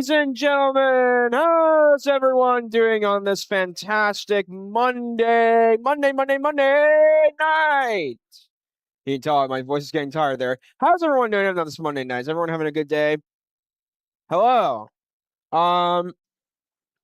Ladies and gentlemen, how's everyone doing on this fantastic Monday night? You can tell my voice is getting tired there. How's everyone doing on this Monday night? Is everyone having a good day? Hello.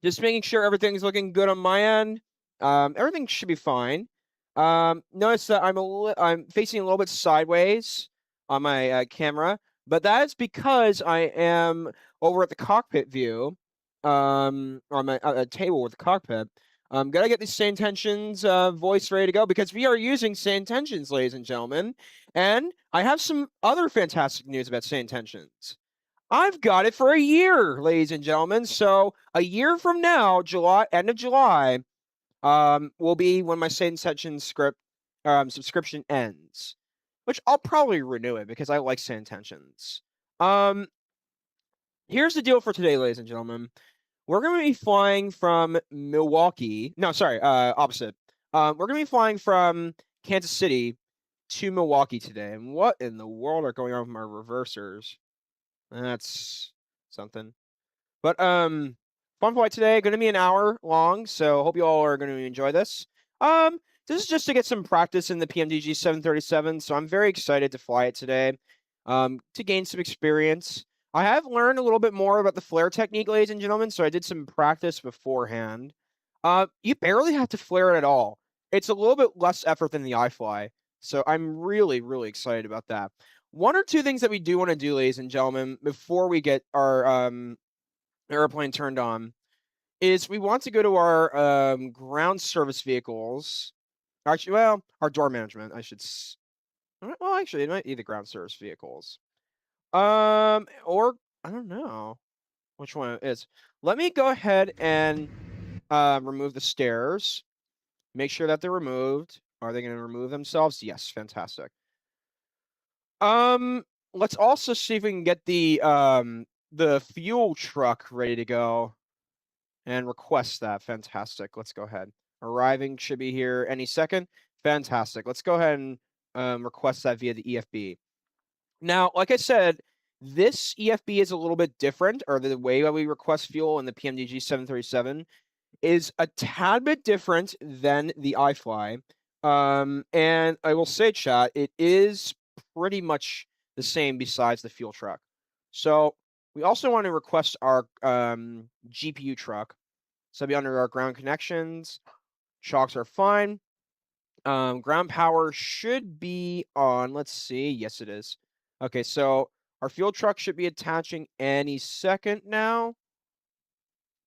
Just making sure everything's looking good on my end. Everything should be fine. Notice that I'm facing a little bit sideways on my camera, but that is because I am over at the cockpit view, on my table with the cockpit. I'm gonna get the SayIntentions voice ready to go because we are using SayIntentions, ladies and gentlemen, and I have some other fantastic news about SayIntentions. I've got it for a year, ladies and gentlemen. So a year from now, end of July, will be when my SayIntentions subscription ends, which I'll probably renew it because I like SayIntentions. Here's the deal for today, ladies and gentlemen. We're going to be flying from Milwaukee. No, sorry, opposite. We're going to be flying from Kansas City to Milwaukee today. And what in the world are going on with my reversers? That's something. But fun flight today. Going to be an hour long, so hope you all are going to enjoy this. This is just to get some practice in the PMDG 737, so I'm very excited to fly it today. To gain some experience. I have learned a little bit more about the flare technique, ladies and gentlemen, so I did some practice beforehand. You barely have to flare it at all. It's a little bit less effort than the iFly, so I'm really, really excited about that. One or two things that we do want to do, ladies and gentlemen, before we get our airplane turned on, is we want to go to our ground service vehicles. Actually, well, our door management, I should. Well, actually, it might be the ground service vehicles. Or I don't know which one it is. Let me go ahead and remove the stairs. Make sure that they're removed. Are they going to remove themselves? Yes, fantastic. Let's also see if we can get the fuel truck ready to go and request that. Fantastic. Let's go ahead. Arriving should be here any second. Fantastic. Let's go ahead and request that via the EFB. Now, like I said, this EFB is a little bit different, or the way that we request fuel in the PMDG 737 is a tad bit different than the iFly. And I will say, chat, it is pretty much the same besides the fuel truck. So we also want to request our GPU truck. So it'll be under our ground connections. Shocks are fine. Ground power should be on. Let's see. Yes, it is. Okay, so our fuel truck should be attaching any second now.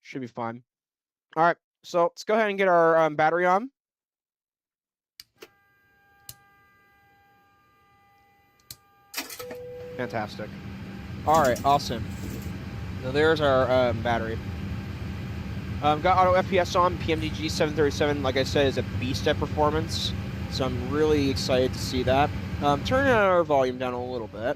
Should be fine. All right, so let's go ahead and get our battery on. Fantastic. All right, awesome. So there's our battery. Got auto FPS on. PMDG 737, like I said, is a beast at performance. So I'm really excited to see that. Turning our volume down a little bit.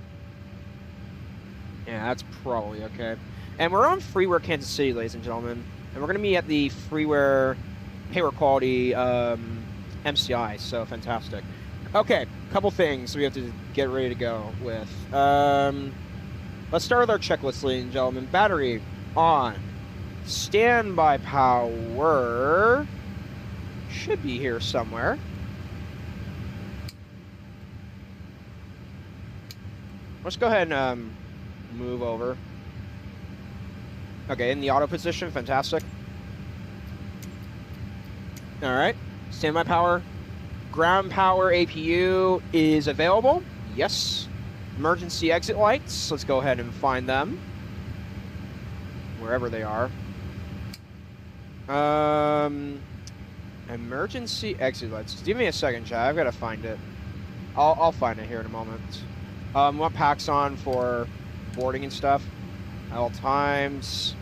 Yeah, that's probably okay. And we're on freeware Kansas City, ladies and gentlemen. And we're going to be at the freeware payload quality MCI, so fantastic. Okay, couple things we have to get ready to go with. Let's start with our checklist, ladies and gentlemen. Battery on. Standby power should be here somewhere. Let's go ahead and move over. Okay, in the auto position, fantastic. All right, standby power. Ground power APU is available. Yes. Emergency exit lights. Let's go ahead and find them. Wherever they are. Emergency exit lights. Just give me a second, chat. I've got to find it. I'll find it here in a moment. We want packs on for boarding and stuff at all times.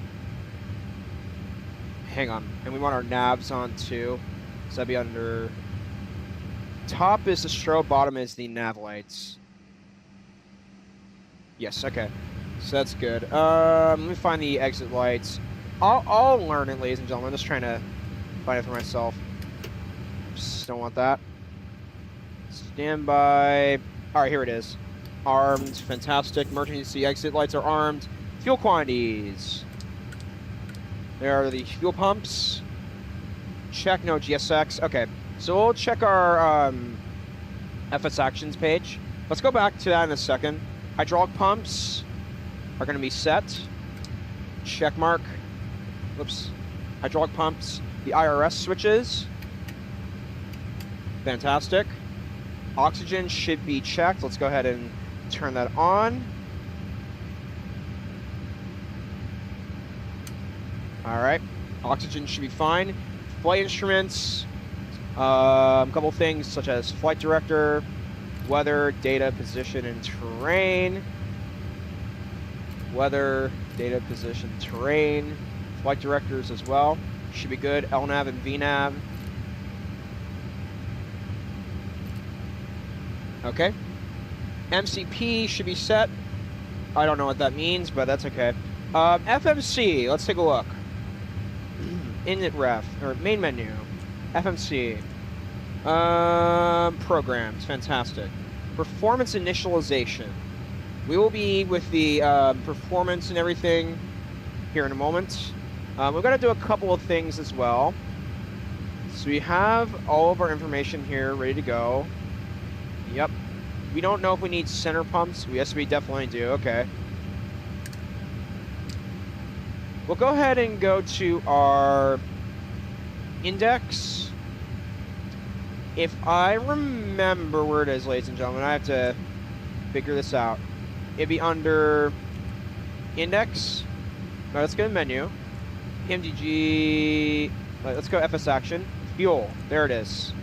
Hang on. And we want our navs on too. So that'd be under... Top is the strobe, bottom is the nav lights. Yes, okay. So that's good. Let me find the exit lights. I'll learn it, ladies and gentlemen. I'm just trying to find it for myself. Just don't want that. Standby. All right, here it is. Armed, fantastic. Emergency exit lights are armed. Fuel quantities. There are the fuel pumps. Check, no GSX. Okay, so we'll check our FS actions page. Let's go back to that in a second. Hydraulic pumps are going to be set. Check mark. Whoops. Hydraulic pumps. The IRS switches. Fantastic. Oxygen should be checked. Let's go ahead and turn that on. All right. Oxygen should be fine. Flight instruments. A couple things such as flight director, weather, data, position, and terrain. Weather, data, position, terrain. Flight directors as well. Should be good. LNAV and VNAV. Okay. MCP should be set. I don't know what that means, but that's okay. FMC, let's take a look. Init ref, or main menu. FMC. Programs, fantastic. Performance initialization. We will be with the performance and everything here in a moment. We're going to do a couple of things as well. So we have all of our information here ready to go. Yep. We don't know if we need center pumps. Yes, we definitely do. Okay. We'll go ahead and go to our index. If I remember where it is, ladies and gentlemen, I have to figure this out. It'd be under index. All right, let's go to menu. PMDG. Let's go FS action. Fuel. There it is.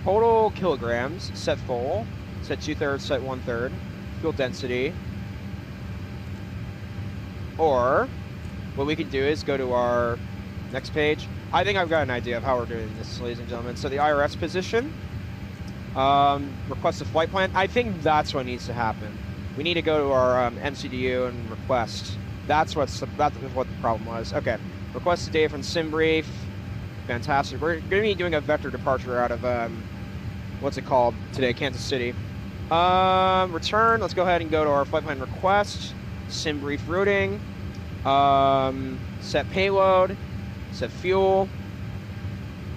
Total kilograms. Set full. Set 2/3. Set 1/3. Fuel density. Or what we can do is go to our next page. I think I've got an idea of how we're doing this, ladies and gentlemen. So the IRS position. Request a flight plan. I think that's what needs to happen. We need to go to our MCDU and request. That's what the problem was. Okay. Request a data from SimBrief. Fantastic. We're going to be doing a vector departure out of, what's it called today? Kansas City. Return. Let's go ahead and go to our flight plan request. SimBrief routing. Set payload. Set fuel.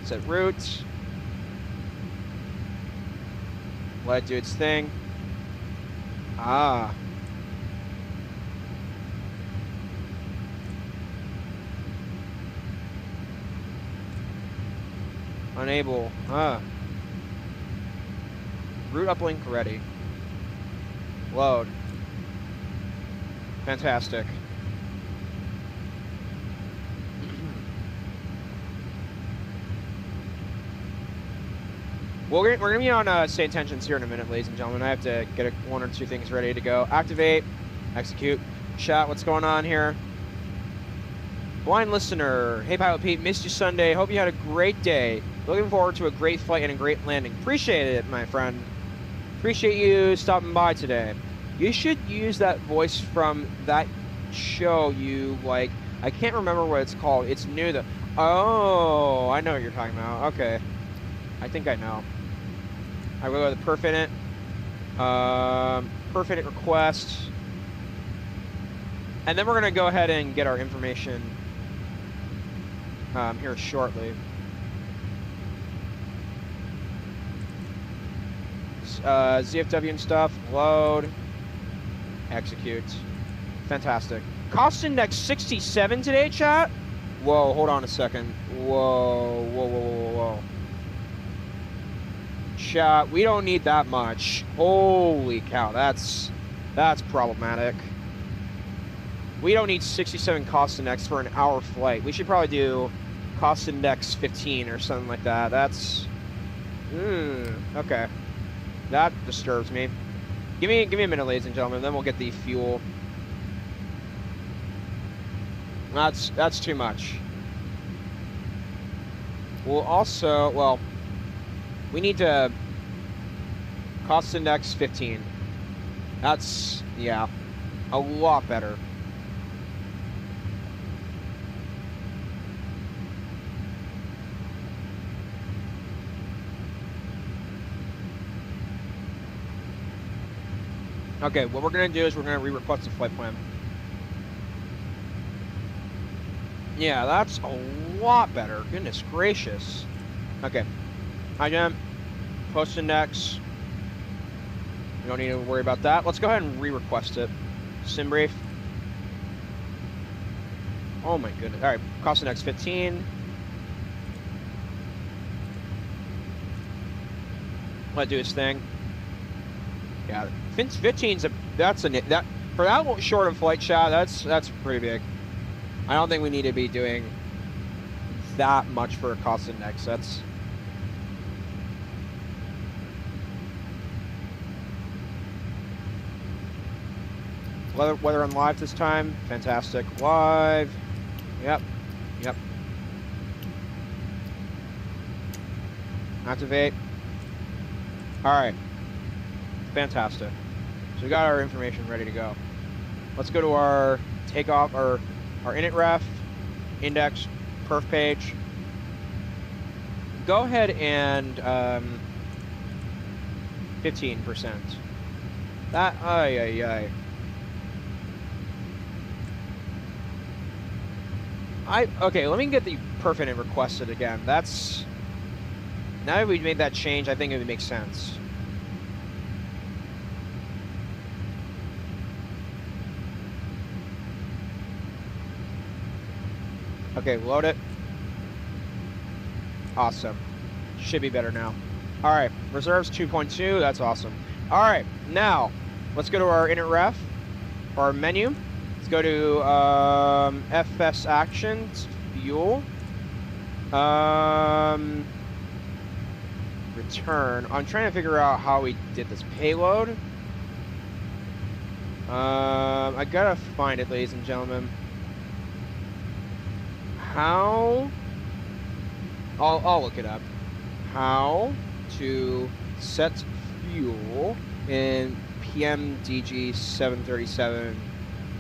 Set route. Let it do its thing. Ah. Unable. Route uplink ready. Load. Fantastic. We're going to be on SayIntentions here in a minute, ladies and gentlemen. I have to get one or two things ready to go. Activate. Execute. Chat, what's going on here? Blind listener. Hey, Pilot Pete. Missed you Sunday. Hope you had a great day. Looking forward to a great flight and a great landing. Appreciate it, my friend. Appreciate you stopping by today. You should use that voice from that show you like. I can't remember what it's called. It's new though. Oh, I know what you're talking about. Okay. I think I know. I will go to the perf init request. And then we're going to go ahead and get our information here shortly. ZFW and stuff. Load. Execute. Fantastic. Cost index 67 today, chat? Whoa, hold on a second. Whoa, whoa, whoa, whoa, whoa. Chat, we don't need that much. Holy cow, that's problematic. We don't need 67 cost index for an hour flight. We should probably do cost index 15 or something like that. That's okay. That disturbs me. Give me a minute, ladies and gentlemen, then we'll get the fuel. That's too much. We'll also, well, we need to cost index 15. That's, yeah, a lot better. Okay, what we're gonna do is we're gonna re-request the flight plan. Yeah, that's a lot better. Goodness gracious. Okay. IGEM, post index. We don't need to worry about that. Let's go ahead and re-request it. Sim brief. Oh my goodness. All right, cost index 15. Let it do its thing. Yeah, 15's that for that short of flight shot. That's pretty big. I don't think we need to be doing that much for a cost index. That's weather on live this time. Fantastic. Live. Yep. Activate. All right. Fantastic. So we got our information ready to go. Let's go to our takeoff, our init ref, index, perf page. Go ahead and 15%. That, okay, let me get the perf init requested again. That's, now that we've made that change, I think it would make sense. Okay, load it. Awesome. Should be better now. All right, reserves 2.2. That's awesome. All right, now let's go to our init ref, our menu. Let's go to FS actions, fuel, return. I'm trying to figure out how we did this payload. I gotta find it, ladies and gentlemen. How? I'll look it up. How to set fuel in PMDG 737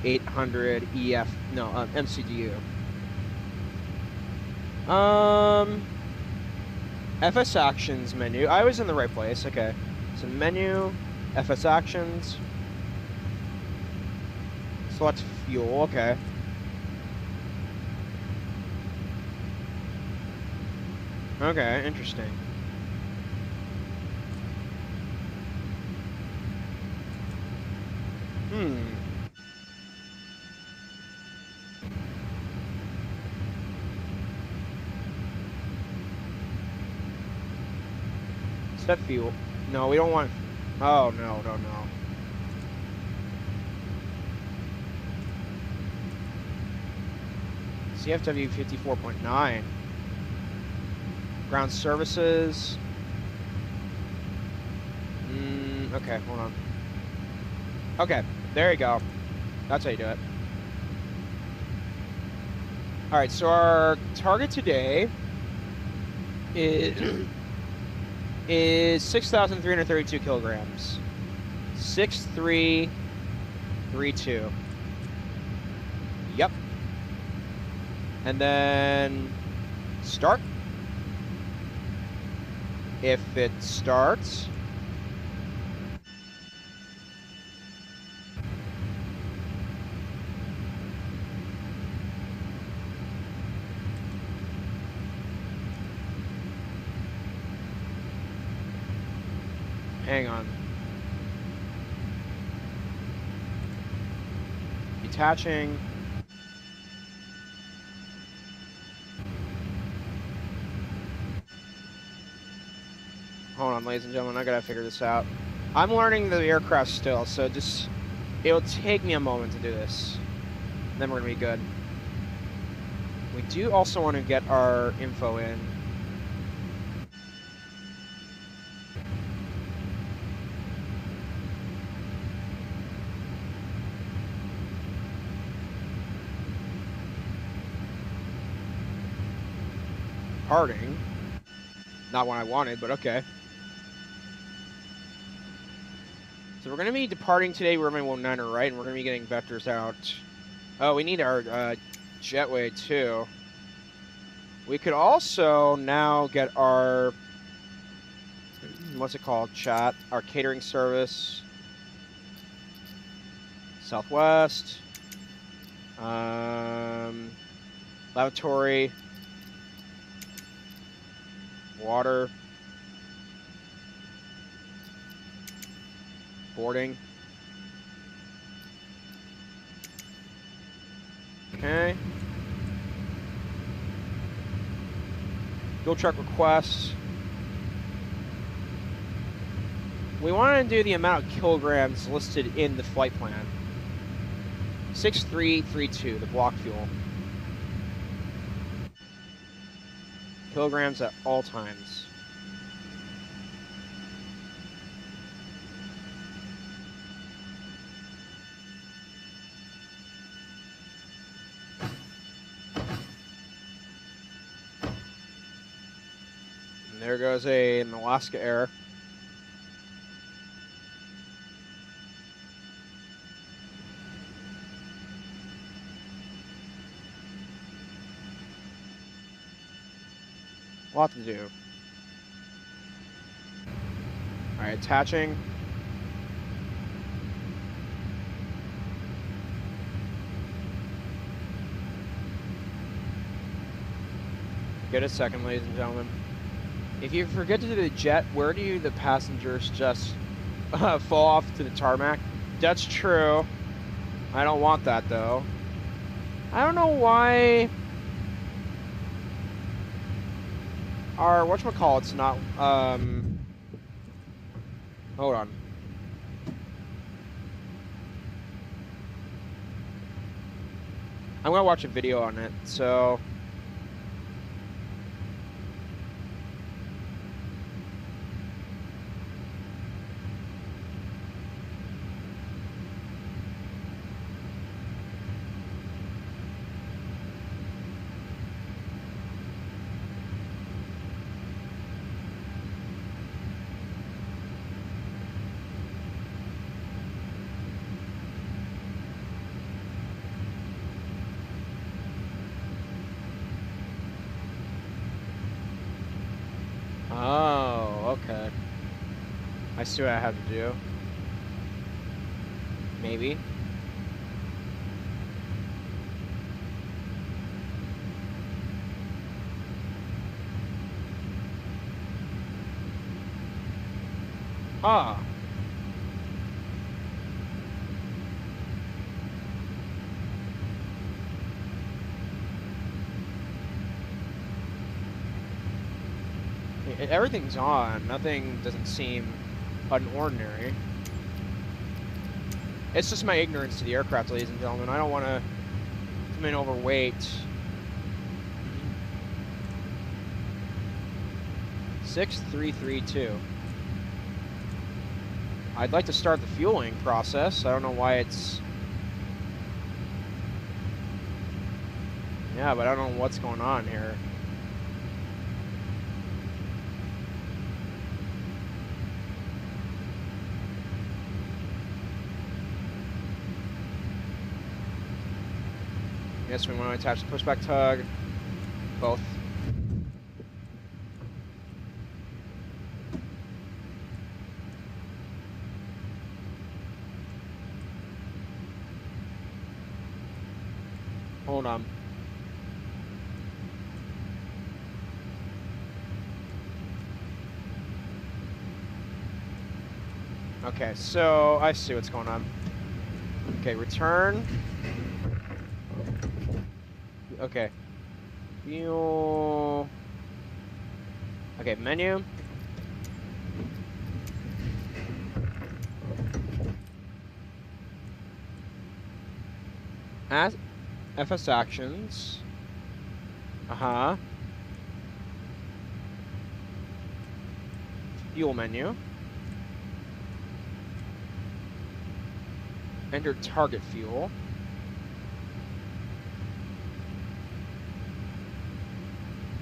800 EF? No, MCDU. FS actions menu. I was in the right place. Okay, so menu, FS actions. Select fuel. Okay. Okay, interesting. Set fuel. No, we don't want... Oh, no. CFW 54.9. Ground services. Okay, hold on. Okay, there you go. That's how you do it. All right, so our target today is 6,332 kilograms. 6,332. Yep. And then start. If it starts. Hang on. Detaching. Hold on, ladies and gentlemen, I gotta figure this out. I'm learning the aircraft still, so just, it'll take me a moment to do this. Then we're gonna be good. We do also want to get our info in. Departing. Not what I wanted, but okay. So we're going to be departing today. We're runway 19 right, and we're going to be getting vectors out. Oh, we need our jetway too. We could also now get our, what's it called, chat? Our catering service. Southwest. Lavatory. Water. Boarding. Okay. Fuel truck request. We want to do the amount of kilograms listed in the flight plan. 6332, the block fuel. Kilograms at all times. And there goes an Alaska Air. A lot to do. All right, attaching. Get a second, ladies and gentlemen. If you forget to do the jet, where do the passengers just fall off to the tarmac? That's true. I don't want that, though. I don't know why our whatchamacallit's not, hold on. I'm gonna watch a video on it, so. Oh, okay. I see what I have to do. Maybe. Ah. Everything's on. Nothing doesn't seem unordinary. It's just my ignorance to the aircraft, ladies and gentlemen. I don't want to come in overweight. 6332. I'd like to start the fueling process. I don't know why it's... Yeah, but I don't know what's going on here. Yes, we want to attach the pushback tug. Both. Hold on. Okay, so I see what's going on. Okay, return. Okay. Fuel. Okay, menu. Add FS actions. Uh-huh. Fuel menu. Enter target fuel.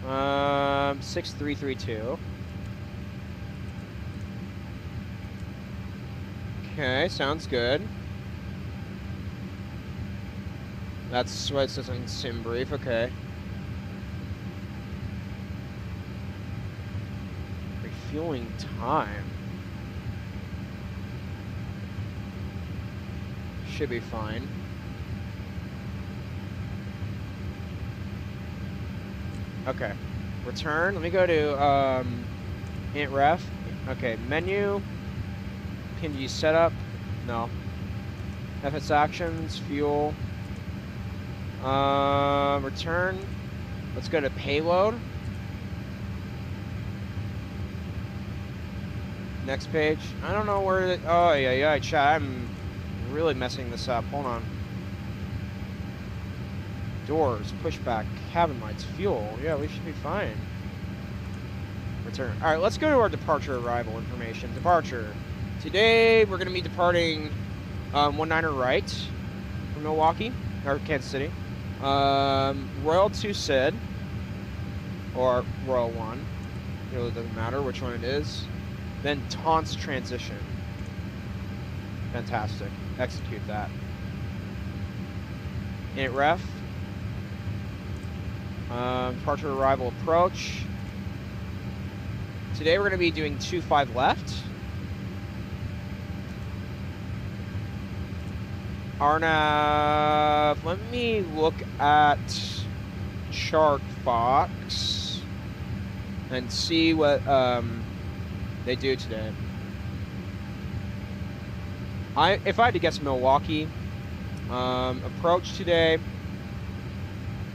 Um, 6332. Okay, sounds good. That's what it says in sim brief, okay. Refueling time. should be fine. Okay. Return. Let me go to int ref. Okay, menu. PMDG setup. No. FS actions, fuel. Return. Let's go to payload. Next page. I don't know where it, oh yeah, chat. I'm really messing this up. Hold on. Doors, pushback, cabin lights, fuel. Yeah, we should be fine. Return. All right, let's go to our departure arrival information. Departure. Today we're gonna be departing 19er right from Milwaukee or Kansas City. Royal 2 Sid or Royal 1. It really doesn't matter which one it is. Then taunts transition. Fantastic. Execute that. Init ref. Departure arrival approach. Today we're going to be doing 2-5 left. RNAV. Let me look at Chart Fox and see what they do today. If I had to guess Milwaukee approach today,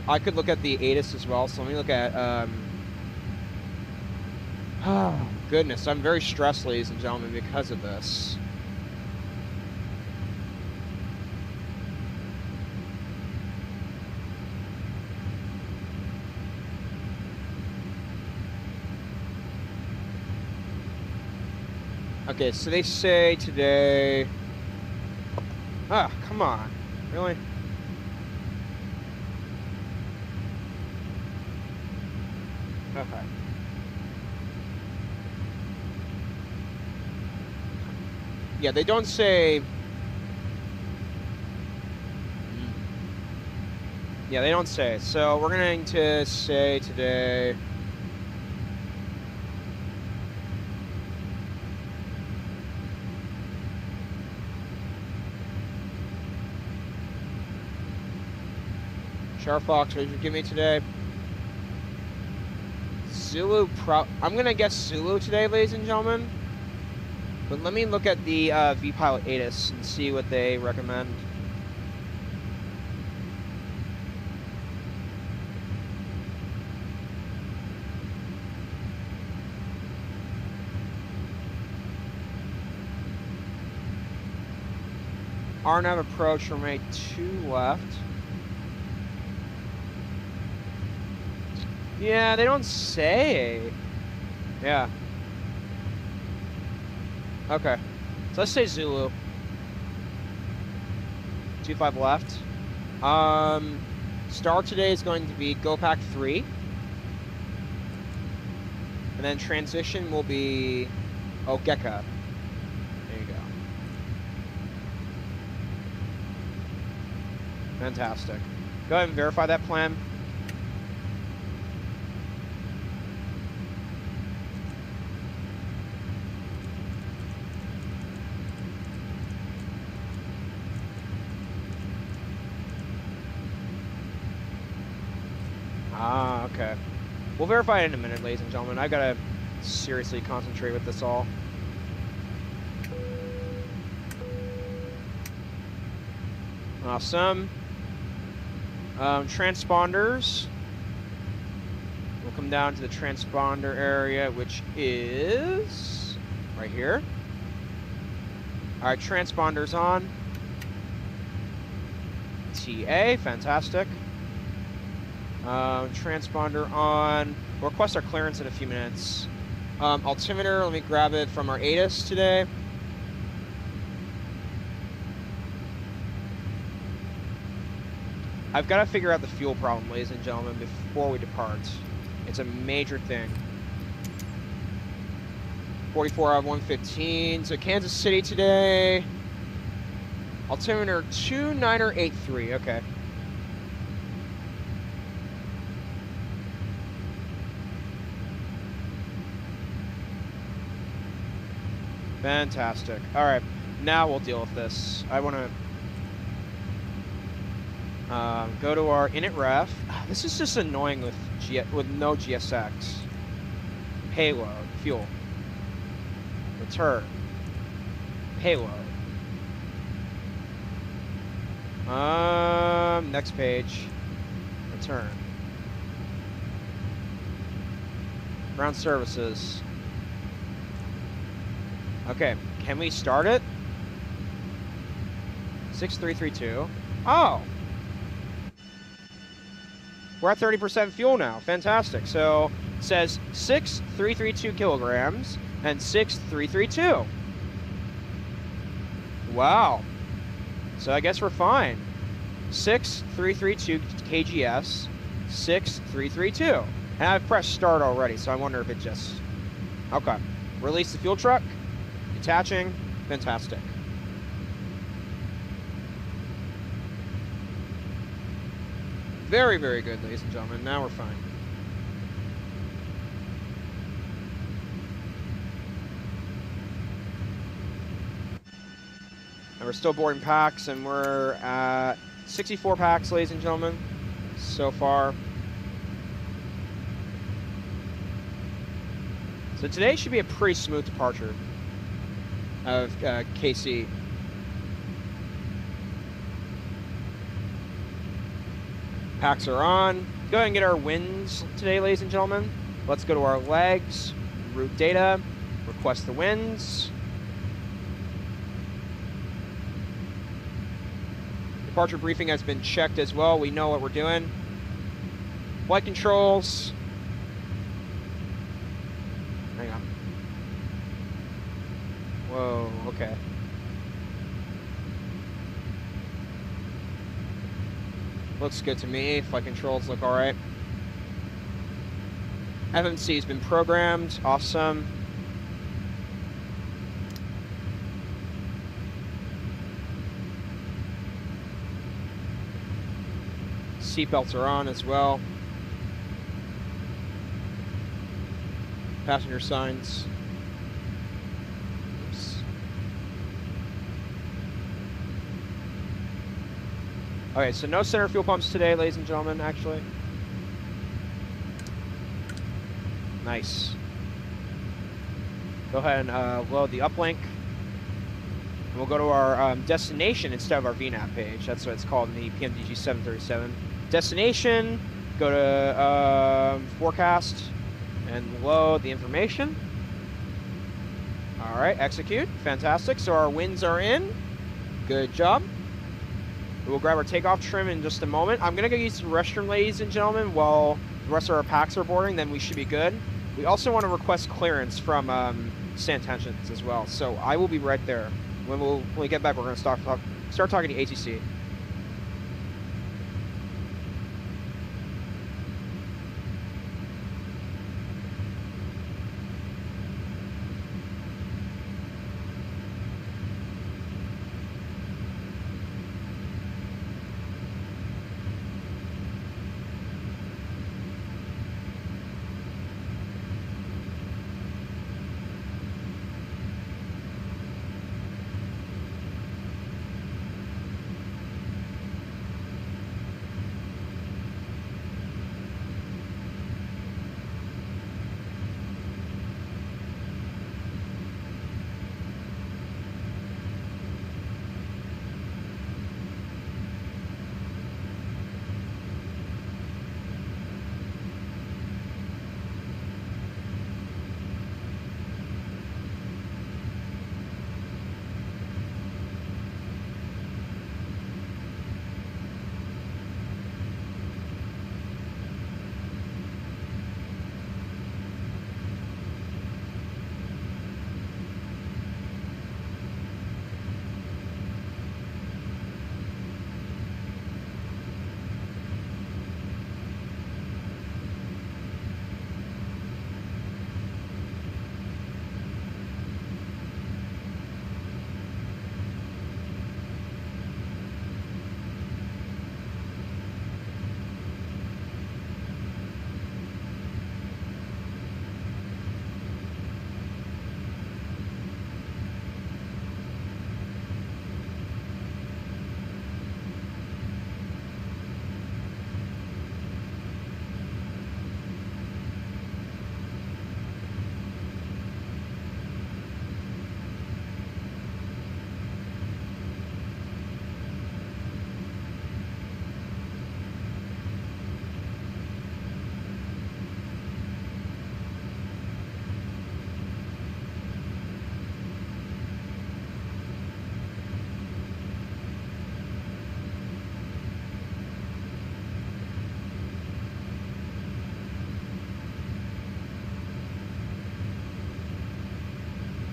I could look at the ATIS as well. So let me look at oh goodness, I'm very stressed, ladies and gentlemen, because of this. Okay, so they say today... Ah, come on. Really? Okay. Yeah, they don't say... Yeah, they don't say. So we're going to say today... Char Fox, what did you give me today? Zulu I'm going to guess Zulu today, ladies and gentlemen. But let me look at the V-Pilot ATIS and see what they recommend. RNAV approach from a 2 left. Yeah, they don't say. Yeah. Okay. So let's say Zulu. 2-5 left. Start today is going to be GoPack 3. And then transition will be Ogeka. There you go. Fantastic. Go ahead and verify that plan. Ah, okay. We'll verify it in a minute, ladies and gentlemen. I've got to seriously concentrate with this all. Awesome. Transponders. We'll come down to the transponder area, which is right here. All right, transponders on. TA, fantastic. Transponder on. We'll request our clearance in a few minutes. Altimeter, let me grab it from our ATIS today. I've got to figure out the fuel problem, ladies and gentlemen, before we depart. It's a major thing. 44 out of 115. So Kansas City today. Altimeter 2983. Okay. Fantastic. All right, now we'll deal with this. I want to Go to our init ref. This is just annoying with no GSX. Payload, fuel. Return. Payload. Next page. Return. Ground services. Okay, can we start it? 6332. Oh! We're at 30% fuel now. Fantastic. So it says 6332 kilograms and 6332. Wow. So I guess we're fine. 6332 KGS, 6332. And I've pressed start already, so I wonder if it just... Okay. Release the fuel truck. Detaching. Fantastic. Very, very good, ladies and gentlemen. Now we're fine. And we're still boarding packs, and we're at 64 packs, ladies and gentlemen, so far. So today should be a pretty smooth departure of KC. Packs are on. Go ahead and get our winds today, ladies and gentlemen. Let's go to our legs, route data, request the winds. Departure briefing has been checked as well. We know what we're doing. Flight controls. Hang on. Whoa, okay. Looks good to me. Flight controls look all right. FMC has been programmed. Awesome. Seatbelts are on as well. Passenger signs. Oops. Okay, so no center fuel pumps today, ladies and gentlemen, actually. Nice. Go ahead and load the uplink. And we'll go to our destination instead of our VNAV page. That's what it's called in the PMDG 737. Destination, go to forecast, and load the information. All right, execute. Fantastic. So our winds are in. Good job. We'll grab our takeoff trim in just a moment. I'm going to go use the restroom, ladies and gentlemen, while the rest of our packs are boarding. Then we should be good. We also want to request clearance from SayIntentions as well. So I will be right there. When we get back, we're going to start talking to ATC.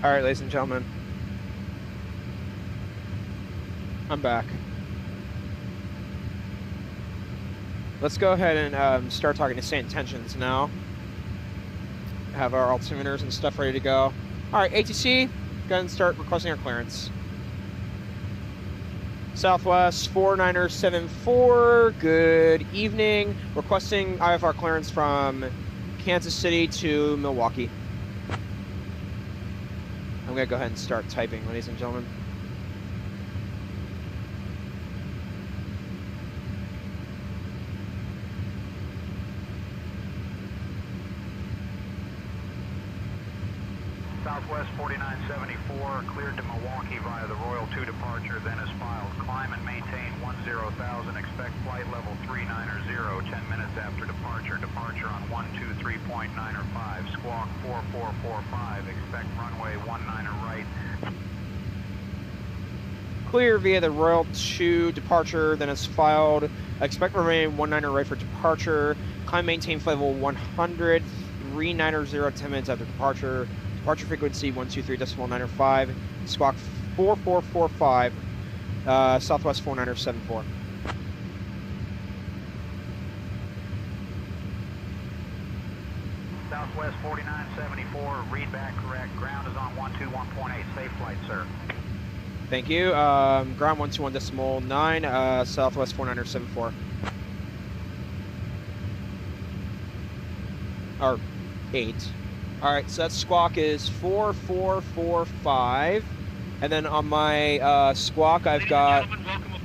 All right, ladies and gentlemen. I'm back. Let's go ahead and start talking to SayIntentions now. Have our altimeters and stuff ready to go. All right, ATC, go ahead and start requesting our clearance. Southwest 4974, good evening. Requesting IFR clearance from Kansas City to Milwaukee. I'm gonna go ahead and start typing, ladies and gentlemen. Southwest 4974, cleared to Milwaukee via the Royal 2 departure, then is filed. Climb and maintain 10,000, expect flight level 390, 10 minutes after departure. Departure on 123.9 or 5, squawk 4445, expect runway 19 right. Clear via the Royal 2 departure, then is filed. Expect runway 19 right for departure. Climb, maintain flight level 100, 390, 10 minutes after departure. Departure frequency 123.905, squawk 4445, Southwest 4974. Southwest 4974, read back correct. Ground is on 121.8. Safe flight, sir. Thank you. Ground 121.9, Southwest 4974. Or 8. All right, so that squawk is 4445, and then on my squawk I've got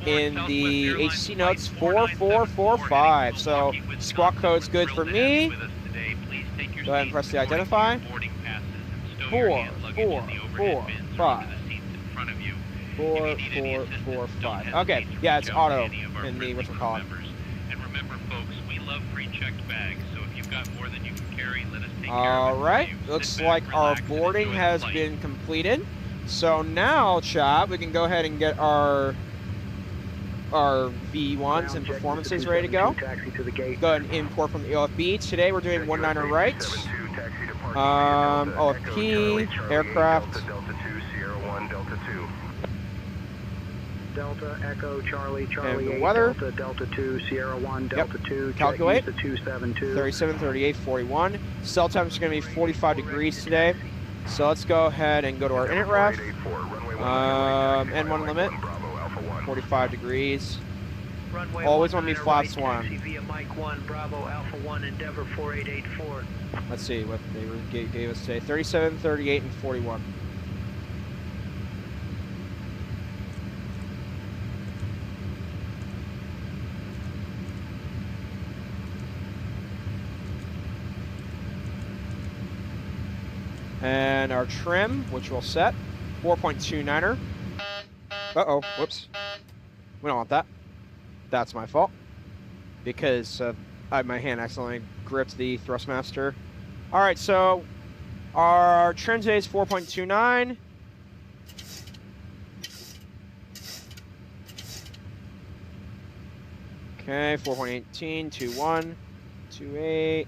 in the ATC notes 4445. So squawk code's good for me. Go ahead and press the identify. 4445. 4445. Okay, yeah, it's auto in the whatchamacallit. And remember, folks, we love pre-checked bags, so if you've got more than you can carry, let us take care All of it. right, looks like our boarding has been completed. So now, chat, we can go ahead and get our V1s and performances ready to go. Go ahead and import from the OFB. Today we're doing 19 right. OFP, aircraft. Delta Echo Charlie Charlie And 8 weather. Delta 2 Sierra 1 Delta 2 Calculate. 272 37, 38, 41. Cell time is going to be 45 degrees today. So let's go ahead and go to our init ref. N1 limit, 45 degrees. Runway Always want to be flaps right, 1. taxi via Mike 1 Bravo Alpha 1 Endeavor 4884. Let's see what they gave us today. 37, 38, and 41. And our trim, which we'll set, 4.29er. Uh-oh, whoops. We don't want that. That's my fault. Because my hand accidentally gripped the thrustmaster. All right, so our trim today is 4.29. Okay, 4.18, 21, 28.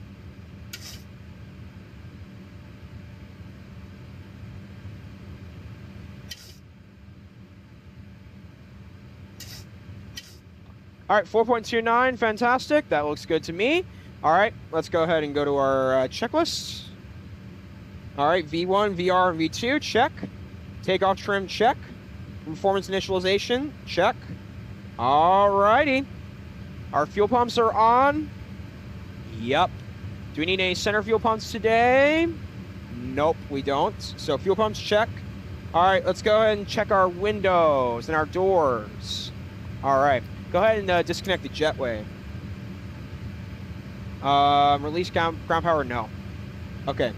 All right, 4.29, fantastic. That looks good to me. All right, let's go ahead and go to our checklist. All right, V1, VR, and V2, check. Takeoff trim, check. Performance initialization, check. All righty. Our fuel pumps are on. Yep. Do we need any center fuel pumps today? Nope, we don't. So fuel pumps, check. All right, let's go ahead and check our windows and our doors. All right. Go ahead and disconnect the jetway. Release ground power, no. Okay.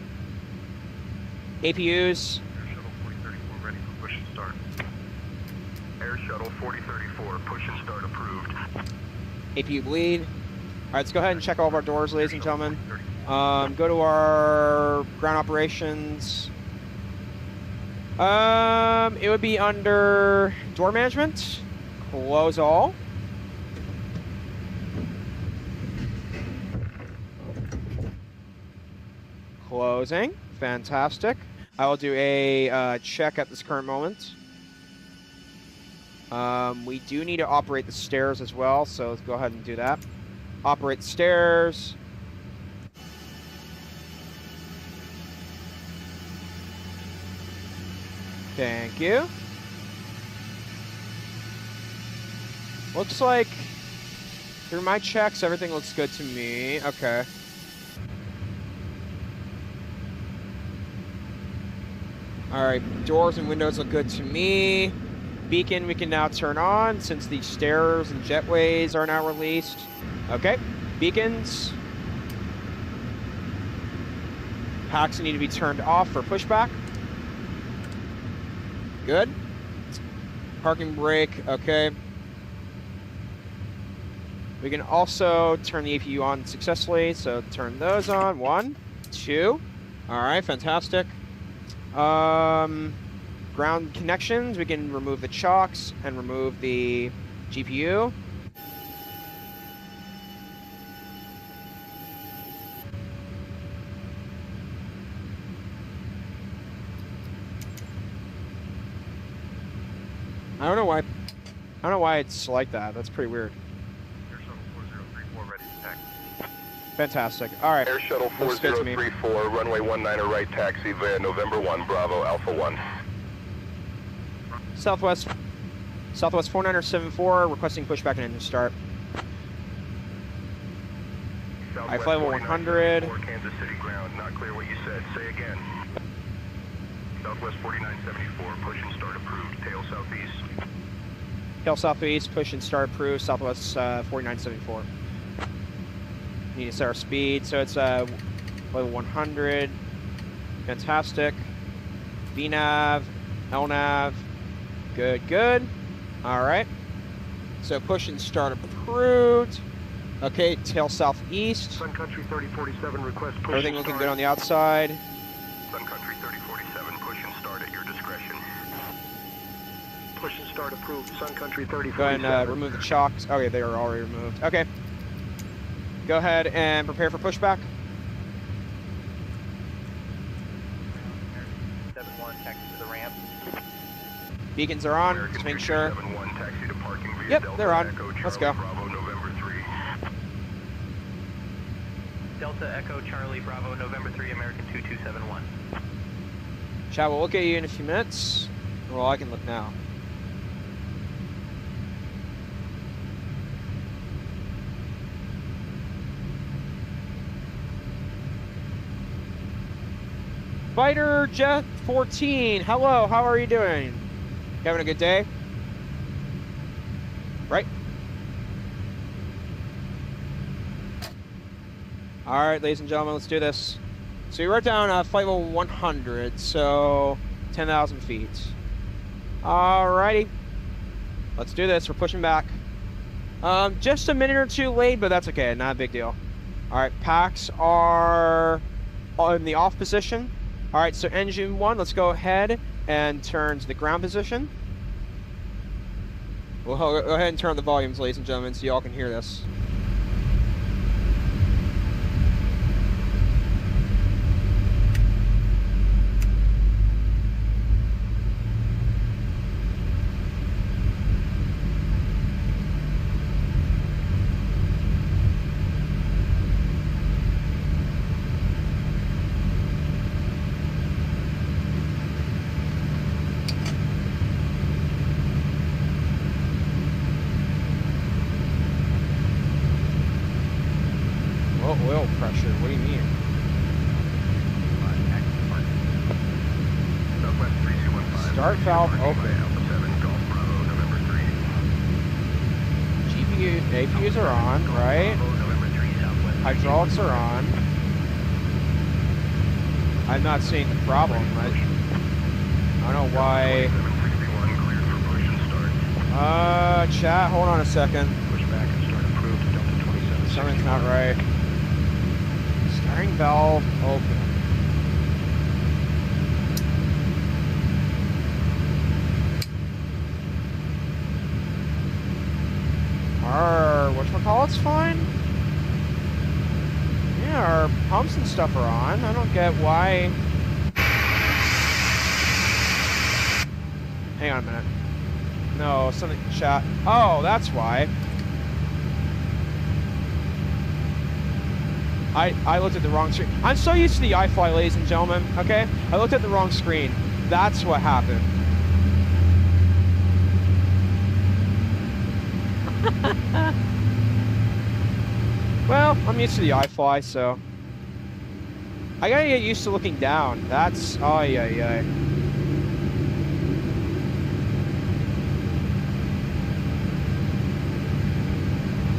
APUs. Air Shuttle 4034, push and start approved. APU bleed. All right, let's go ahead and check all of our doors, ladies and gentlemen. Go to our ground operations. It would be under door management. Close all. Closing. Fantastic. I will do a check at this current moment. We do need to operate the stairs as well, so let's go ahead and do that. Operate the stairs. Thank you. Looks like, through my checks, everything looks good to me. Okay. All right, doors and windows look good to me. Beacon we can now turn on since the stairs and jetways are now released. Okay, beacons. Packs need to be turned off for pushback. Good. Parking brake, okay. We can also turn the APU on successfully, so turn those on. 1, 2. All right, fantastic. Ground connections, we can remove the chocks and remove the GPU. I don't know why it's like that. That's pretty weird. Air Shuttle 4034 ready to taxi. Fantastic. All right. Air Shuttle Looks good to me. 4034, runway 19er right taxi via November 1, Bravo, Alpha 1. Southwest 49er74, requesting pushback and engine start. I fly level 100. Kansas City ground, not clear what you said. Say again. Southwest 4974, push and start approved. Tail southeast. Tail southeast, push and start approved. Southwest 4974. Need to set our speed, so it's level 100. Fantastic. VNav, LNav. Good, good. All right. So push and start approved. Okay, tail southeast. Sun Country 3047, request push. Everything looking good on the outside. Sun Country 3047, push and start at your discretion. Push and start approved. Sun Country 3047. Go ahead and remove the chocks. Okay, they are already removed. Okay. Go ahead and prepare for pushback. 71 taxi to the ramp. Beacons are on. Just make sure. 71, taxi to parking via Yep, Delta they're on. Echo Let's Charlie go. Bravo, November 3. Delta Echo Charlie Bravo November 3 American 2271. Chat, we'll look at you in a few minutes. Well, I can look now. Fighter Jet 14, hello, how are you doing? You having a good day? Right? All right, ladies and gentlemen, let's do this. So we wrote down flight level 100, so 10,000 feet. All righty, let's do this. We're pushing back. Just a minute or two late, but that's okay, not a big deal. All right, packs are in the off position. All right, so engine 1, let's go ahead and turn to the ground position. We'll go ahead and turn on the volumes, ladies and gentlemen, so y'all can hear this. Oil pressure, what do you mean? Start valve open. GPU, APUs are on, right? Hydraulics are on. I'm not seeing the problem. I don't know why. Chat, hold on a second. Pushback and start approved. Delta 27. Something's not right. Steering valve open. Our whatchamacallit's fine? Yeah, our pumps and stuff are on. I don't get why. Hang on a minute. No, something chat. Oh, that's why. I looked at the wrong screen. I'm so used to the iFly, ladies and gentlemen, okay? I looked at the wrong screen. That's what happened. Well, I'm used to the iFly, so I gotta get used to looking down. That's ay.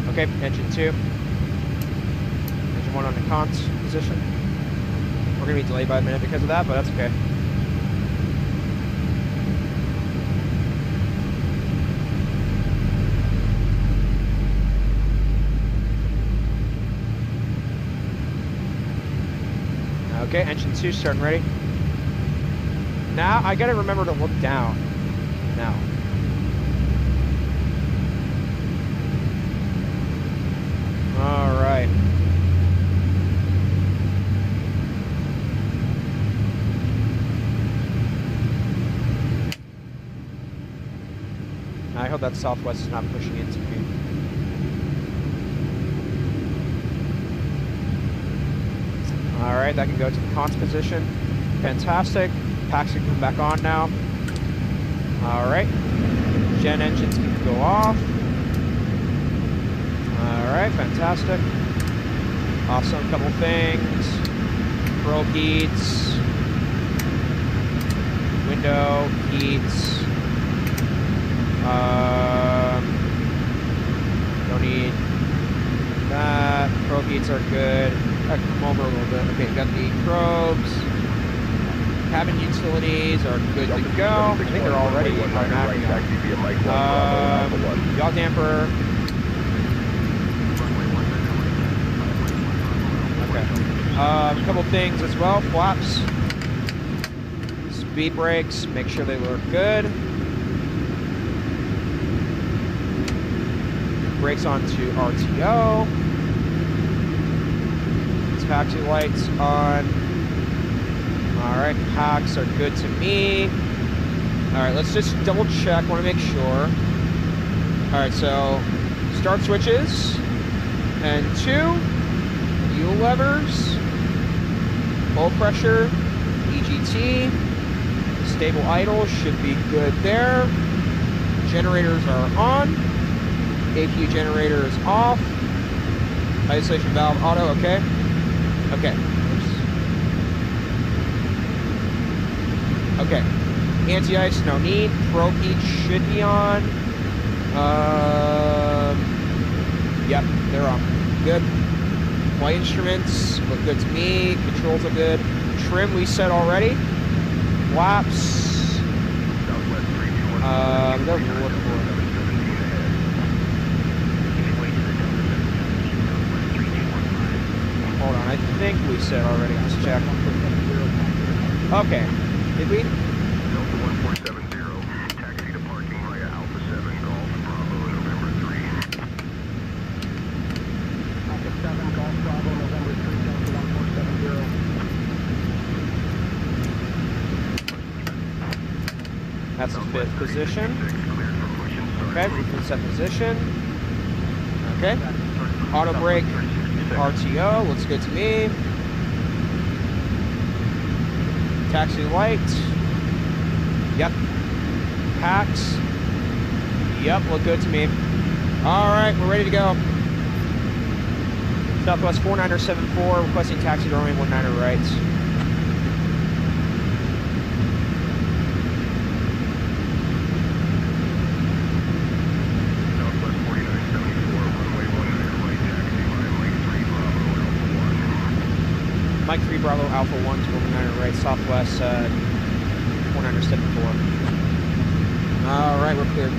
Okay, engine 2. Engine 1 on the cons position. We're gonna be delayed by a minute because of that, but that's okay. Okay, engine 2 starting ready. Now I gotta remember to look down. Now. All right. I hope that Southwest is not pushing into me. All right, that can go to the cons position. Fantastic. Packs can come back on now. All right. Gen engines can go off. All right, fantastic. Awesome, couple things. Probe heats. Window heats. Don't need that. Probe heats are good. I can come over a little bit. Okay, got the probes. Cabin utilities are good to go. I think they're all ready. Yaw damper. Okay. A couple things as well. Flaps. Speed brakes. Make sure they look good. Brakes onto RTO. Taxi lights on. All right, packs are good to me. All right, let's just double check. Want to make sure. All right, so start switches and 2 fuel levers, low pressure, EGT, stable idle should be good there. Generators are on. APU generator is off. Isolation valve auto, okay. Okay. Oops. Okay. Anti-ice, no need. Probe heat should be on. Yep, they're on. Good. Flight instruments look good to me. Controls are good. Trim we set already. Flaps. They're look for. Hold on, I think we said already. Let's check. Okay. Did we? Delta 1470, taxi to parking via Alpha 7, Golf Bravo, November 3. Alpha 7, Golf Bravo, November 3, Delta 1470. That's the 5th position. Okay, reset position. Okay. Auto brake. RTO, looks good to me. Taxi light. Yep. Packs. Yep, look good to me. All right, we're ready to go. Southwest 4974, requesting taxi to runway 19 right. Mike 3 Bravo Alpha 1 to 19 right, Southwest 4974. All right, we're cleared.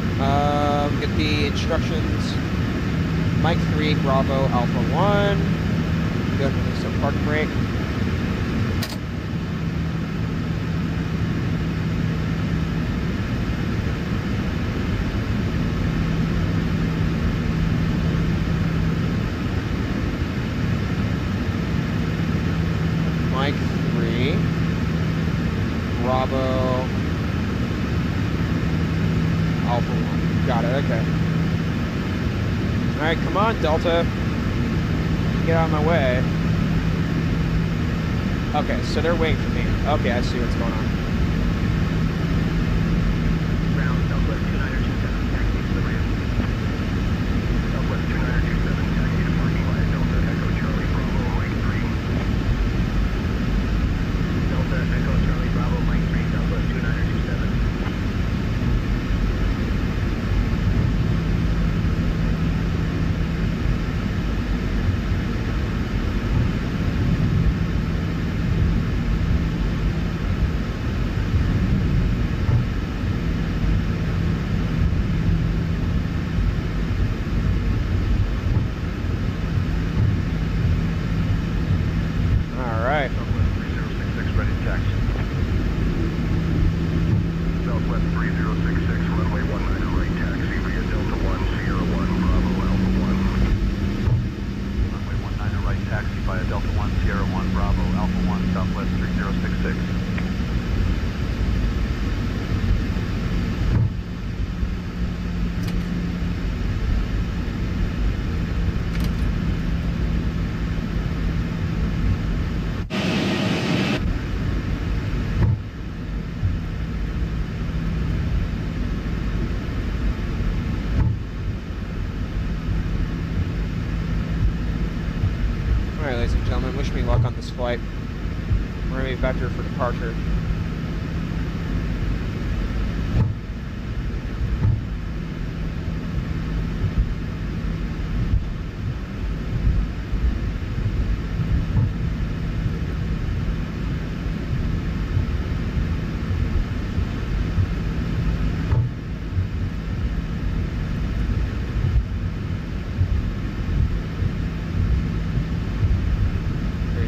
Get the instructions. Mike 3 Bravo Alpha 1. Go ahead and release the park brake. Mike 3 Bravo Alpha 1. Got it, okay. All right, come on, Delta. Get out of my way. Okay, so they're waiting for me. Okay, I see what's going on. Ground Southwest 2927, taxi to the ramp. Southwest 2927, taxi to parking via Delta Echo Charlie Bravo Mike 3. Delta Echo Charlie Bravo Mike 3, Southwest 2927. All right, ladies and gentlemen, wish me luck on this flight. We're gonna be vector for departure.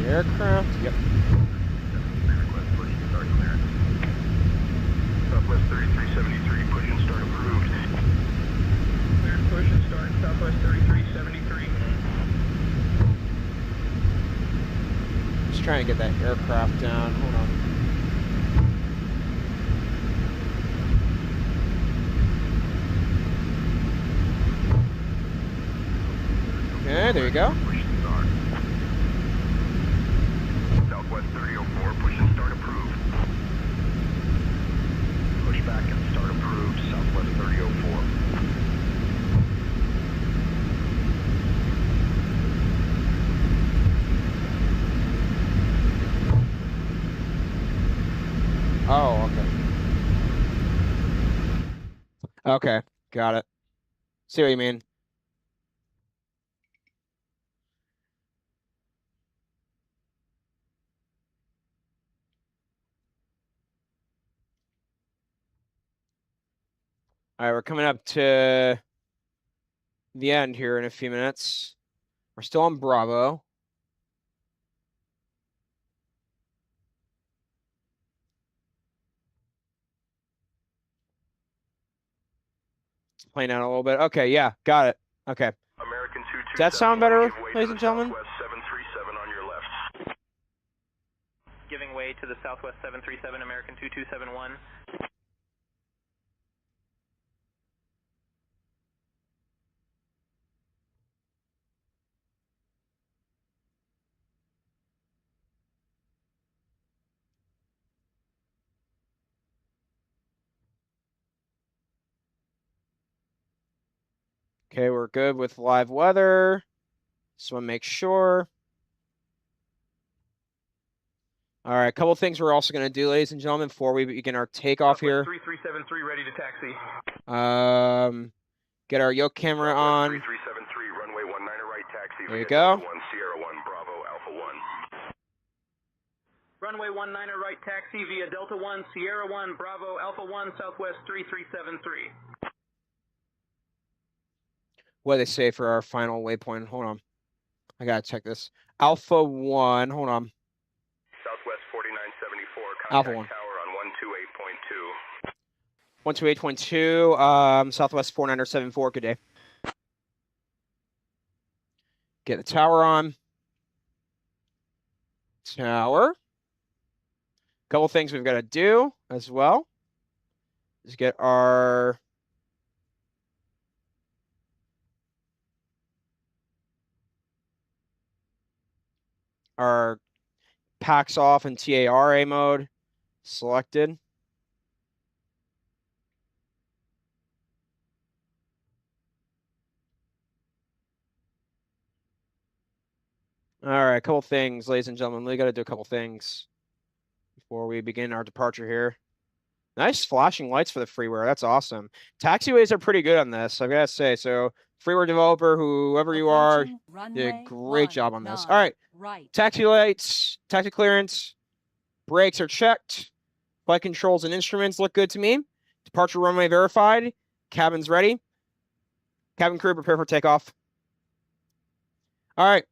Aircraft, yep. Request push and start clearance. Southwest 3373, push and start approved. Cleared push and start, Southwest 3373. Just trying to get that aircraft down. Hold on. Okay, there you go. Push and start. Southwest 3004, push and start approved. Pushback and start approved, Southwest 3004. Oh, okay. Okay, got it. See what you mean. All right, we're coming up to the end here in a few minutes. We're still on Bravo. It's playing out a little bit. Okay, yeah, got it. Okay. American 227. Does that sound better, give way ladies to and the gentlemen? Southwest 737 on your left. Giving way to the Southwest 737, American 2271. Okay, we're good with live weather. Just want to make sure. All right, a couple things we're also going to do, ladies and gentlemen, before we begin our takeoff here. 3373 ready to taxi. Get our yoke camera on. 3373, runway 19 right taxi. There you via go. Delta 1 Sierra 1 Bravo Alpha 1. Runway 19 right taxi via Delta 1 Sierra 1 Bravo Alpha 1 Southwest 3373. What do they say for our final waypoint? Hold on. I got to check this. Alpha 1. Hold on. Southwest 4974, contact Alpha 1. tower on 128.2. 128.2. Southwest 4974. Good day. Get the tower on. Tower. Couple things we've got to do as well is get our our packs off in TARA mode selected. All right, a couple things, ladies and gentlemen. We got to do a couple things before we begin our departure here. Nice flashing lights for the freeware. That's awesome. Taxiways are pretty good on this, I've got to say. So, freeware developer, whoever you are, did a great job on this. All right. Taxi lights, taxi clearance, brakes are checked. Flight controls and instruments look good to me. Departure runway verified. Cabin's ready. Cabin crew, prepare for takeoff. All right.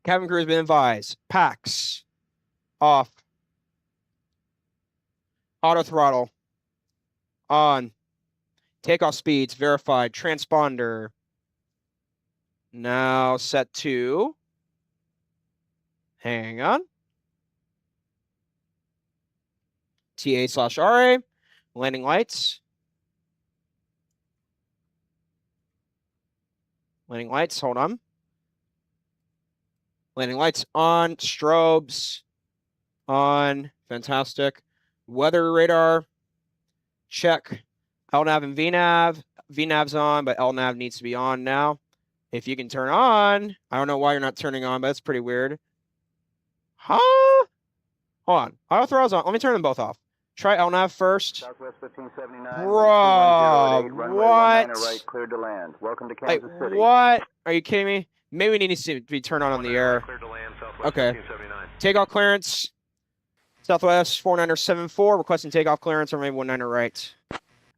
Cabin crew has been advised. Packs off. Auto throttle on. Takeoff speeds verified. Transponder now set to. Hang on. TA/RA. Landing lights. Landing lights. Hold on. Landing lights on. Strobes on. Fantastic. Weather radar. Check. LNAV and VNAV. VNAV's on, but LNAV needs to be on now. If you can turn on. I don't know why you're not turning on, but that's pretty weird. Huh? Hold on. Auto throttle's on. Let me turn them both off. Try LNAV first. Southwest 1579. Bro, what? Right, cleared to land. Welcome to Kansas City. What? Are you kidding me? Maybe we need to be turned on the air. Cleared to land, Southwest Okay. 1579. Takeoff clearance. Southwest 4974 requesting takeoff clearance or maybe 19 right.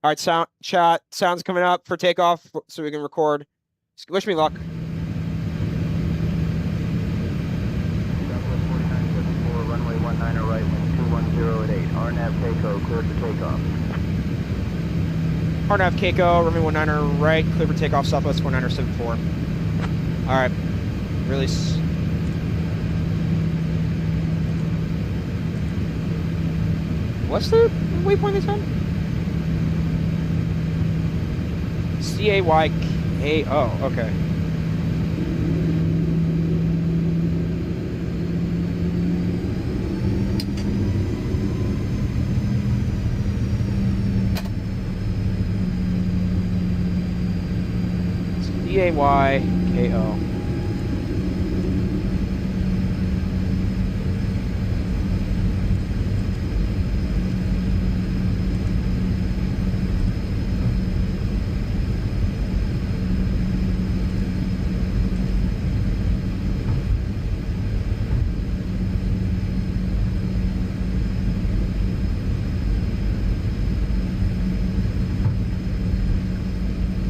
All right, sound chat. Sounds coming up for takeoff so we can record. Wish me luck. Southwest 4974, runway 19 right, wind 210 at 8. RNAV Keiko, cleared for takeoff. RNAV Keiko, runway 19 right, clear for takeoff, Southwest 4974. All right, release. What's the waypoint this time? CAYKO, okay. CAYKO.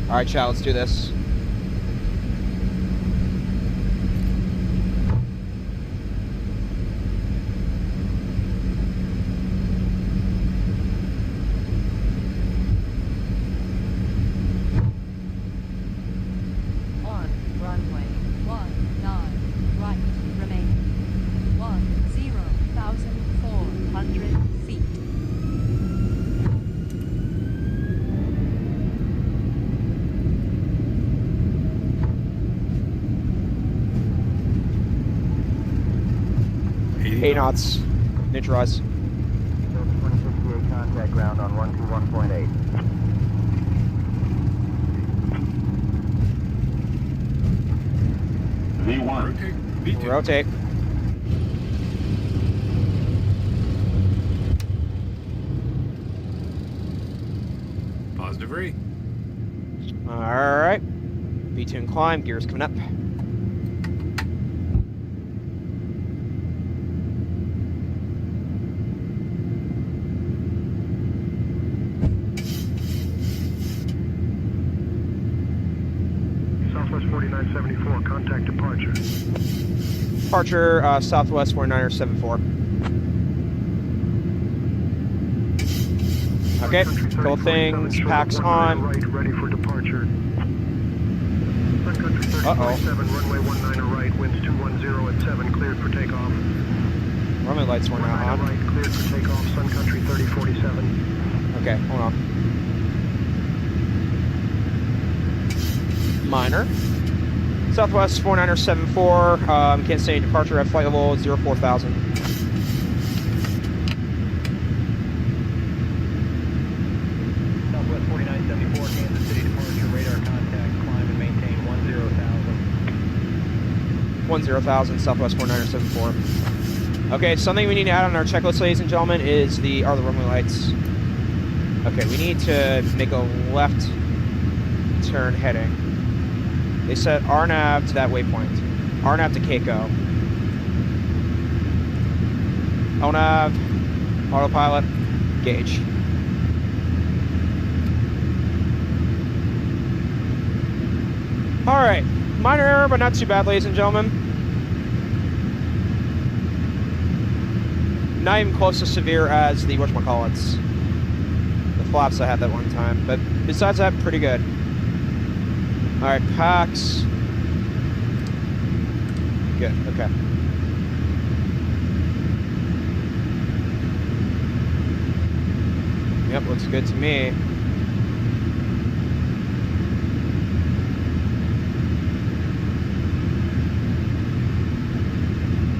All right, chat, let's do this. On runway 19 right remaining 10,400 feet. Eight knots. Neutralize. 2068 contact ground on 121.8. V1. Rotate. Positive re. All right. V2 climb. Gears coming up. Southwest 4974, contact departure. Departure, Southwest 4974. Okay, couple things. Packs on. Right, ready for departure. Uh-oh. 7, runway 19 right, winds 210 at 7, cleared for takeoff. Runway lights were not 19 on. right, cleared for takeoff, Sun Country 3047. Okay, hold on. Southwest 4974, Kansas City departure at flight level 04,000. Southwest 4974, Kansas City departure, radar contact, climb and maintain 10,000. 10,000, Southwest 4974. Okay, something we need to add on our checklist, ladies and gentlemen, is the runway lights. Okay, we need to make a left turn heading. They set RNAV to that waypoint. RNAV to Keiko. ONAV, autopilot, gauge. All right, minor error, but not too bad, ladies and gentlemen. Not even close to severe as the whatchamacallits. The flaps I had that one time, but besides that, pretty good. All right, packs. Good, okay. Yep, looks good to me.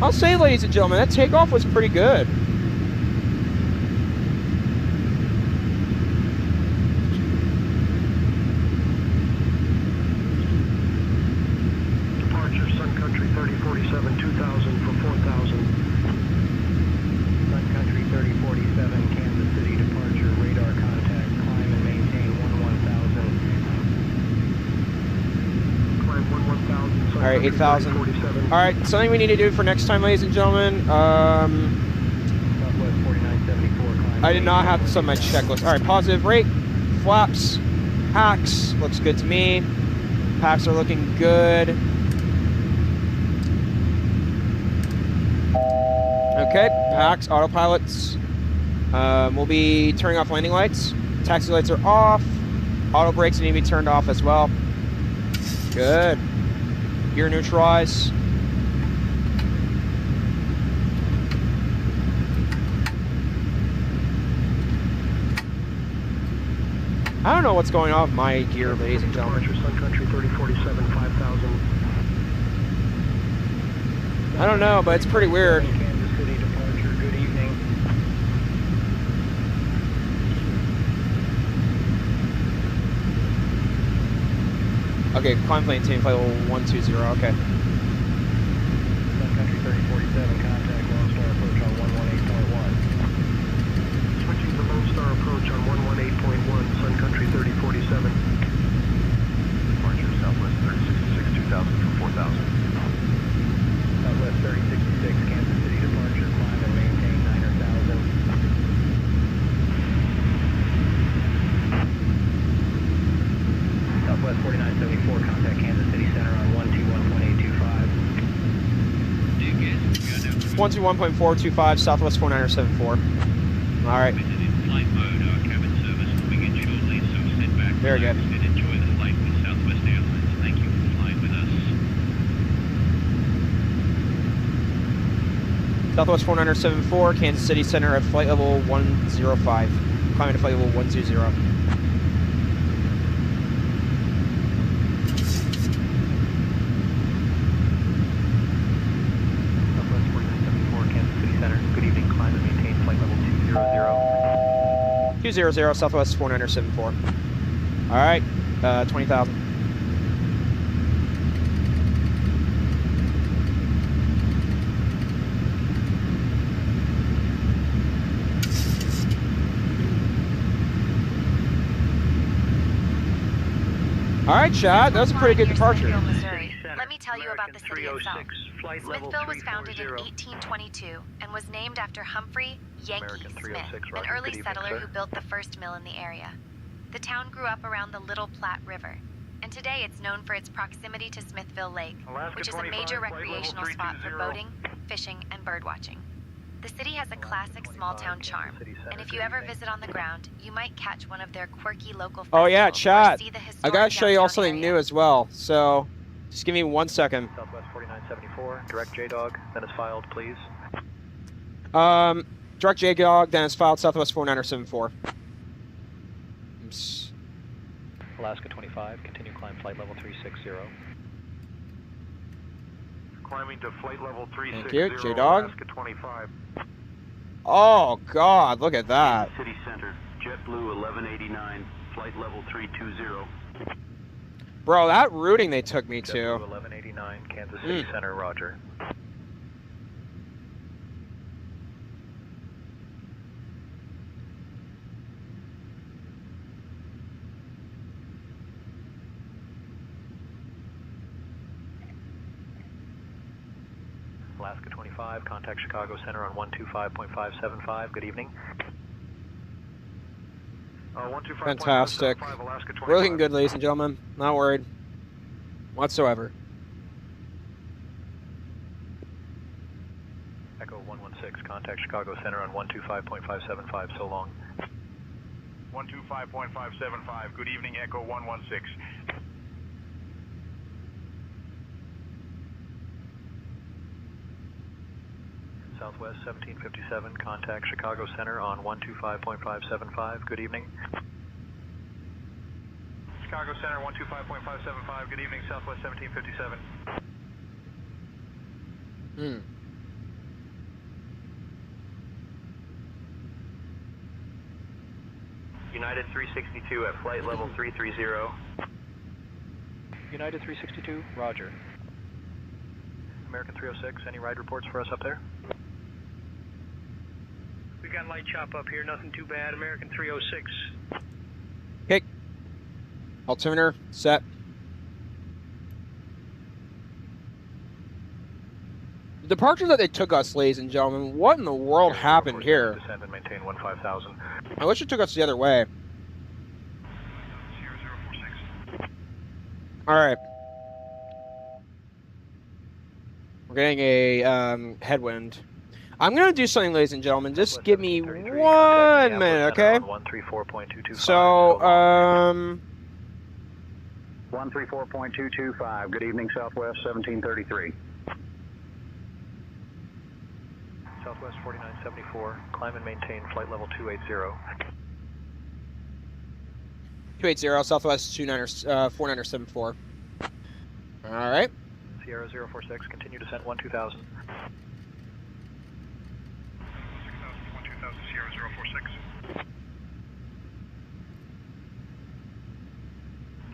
I'll say, ladies and gentlemen, that takeoff was pretty good. Departure, Sun Country 3047, 2000 for 4,000. Sun Country 3047, Kansas City departure, radar contact, climb and maintain 11,000. Climb 11,000. All right, 8,000. All right, something we need to do for next time, ladies and gentlemen. Southwest 4974, climb. I did not have this on my checklist. All right, positive rate, flaps, packs, looks good to me. Packs are looking good. Okay, packs, autopilots. We'll be turning off landing lights. Taxi lights are off. Auto brakes need to be turned off as well. Good. Gear neutralize. I don't know what's going on with my gear, ladies and gentlemen. Sun Country 3047, 5,000. I don't know, but it's pretty weird. Kansas City departure, good evening. Okay, climb plane, maintain flight level 120, okay. Sun Country 3047, contact Lone Star approach on 118.1. Switching to Lone Star approach on 118.1, Sun Country 3047. Departure Southwest 3066, 2000 for 4,000. Southwest 3066, Kansas City departure, climb and maintain 9,000. Southwest 4974, contact Kansas City Center on 121.825. 121.425, Southwest 4974. All right. Limited in flight mode. Our cabin service coming in shortly, so sit back, Very good. relax, and enjoy the flight with Southwest Airlines. Thank you for flying with us. Southwest 4974, Kansas City Center at flight level 105. Climbing to flight level 120. Southwest 4974, Kansas City Center, good evening, climb and maintain flight level 200. 200, Southwest 4974. All right, 20,000. All right, Chad, that was a pretty good departure. Smithville, Missouri. Let me tell you about the city itself. Smithville was founded in 1822 and was named after Humphrey Yankee Smith, an early settler who built the first mill in the area. The town grew up around the Little Platte River, and today it's known for its proximity to Smithville Lake, which is a major recreational spot for boating, fishing, and birdwatching. The city has a classic small-town charm, and if you ever visit on the ground, you might catch one of their quirky local festivals. Oh yeah, Chad, or see the I historic gotta show you all downtown something area. new as well. So, just give me 1 second. Southwest 4974, direct J-Dog, that is filed, please. Direct J-Dog, then it's filed Southwest 4974. Oops. Alaska 25, continue climb flight level 360. Climbing to flight level 360. Thank you, J-Dog. Alaska 25. Oh, God, look at that. Kansas City Center, JetBlue 1189, flight level 320. Bro, that routing they took me to. JetBlue 1189, Kansas City Center, roger. Alaska 25, contact Chicago Center on 125.575. Good evening. 125.575, Fantastic. Alaska 25. We're looking good, ladies and gentlemen. Not worried whatsoever. Echo 116, contact Chicago Center on 125.575. So long. 125.575. Good evening, Echo 116. Southwest 1757, contact Chicago Center on 125.575. Good evening. Chicago Center 125.575. Good evening, Southwest 1757. United 362 at flight level 330. United 362, roger. American 306, any ride reports for us up there? We got light chop up here, nothing too bad. American 306. Okay. Altimeter set. The departure that they took us, ladies and gentlemen, what in the world happened here? Descend and maintain 15,000. I wish it took us the other way. 0046. Alright. We're getting a headwind. I'm going to do something, ladies and gentlemen. Just give me 1 minute, okay? 134.225. So, 134.225. Good evening, Southwest 1733. Southwest 4974, climb and maintain flight level 280. 280, Southwest 4974. Alright. Sierra 046, continue descent 12,000. 12,000 Sierra 046.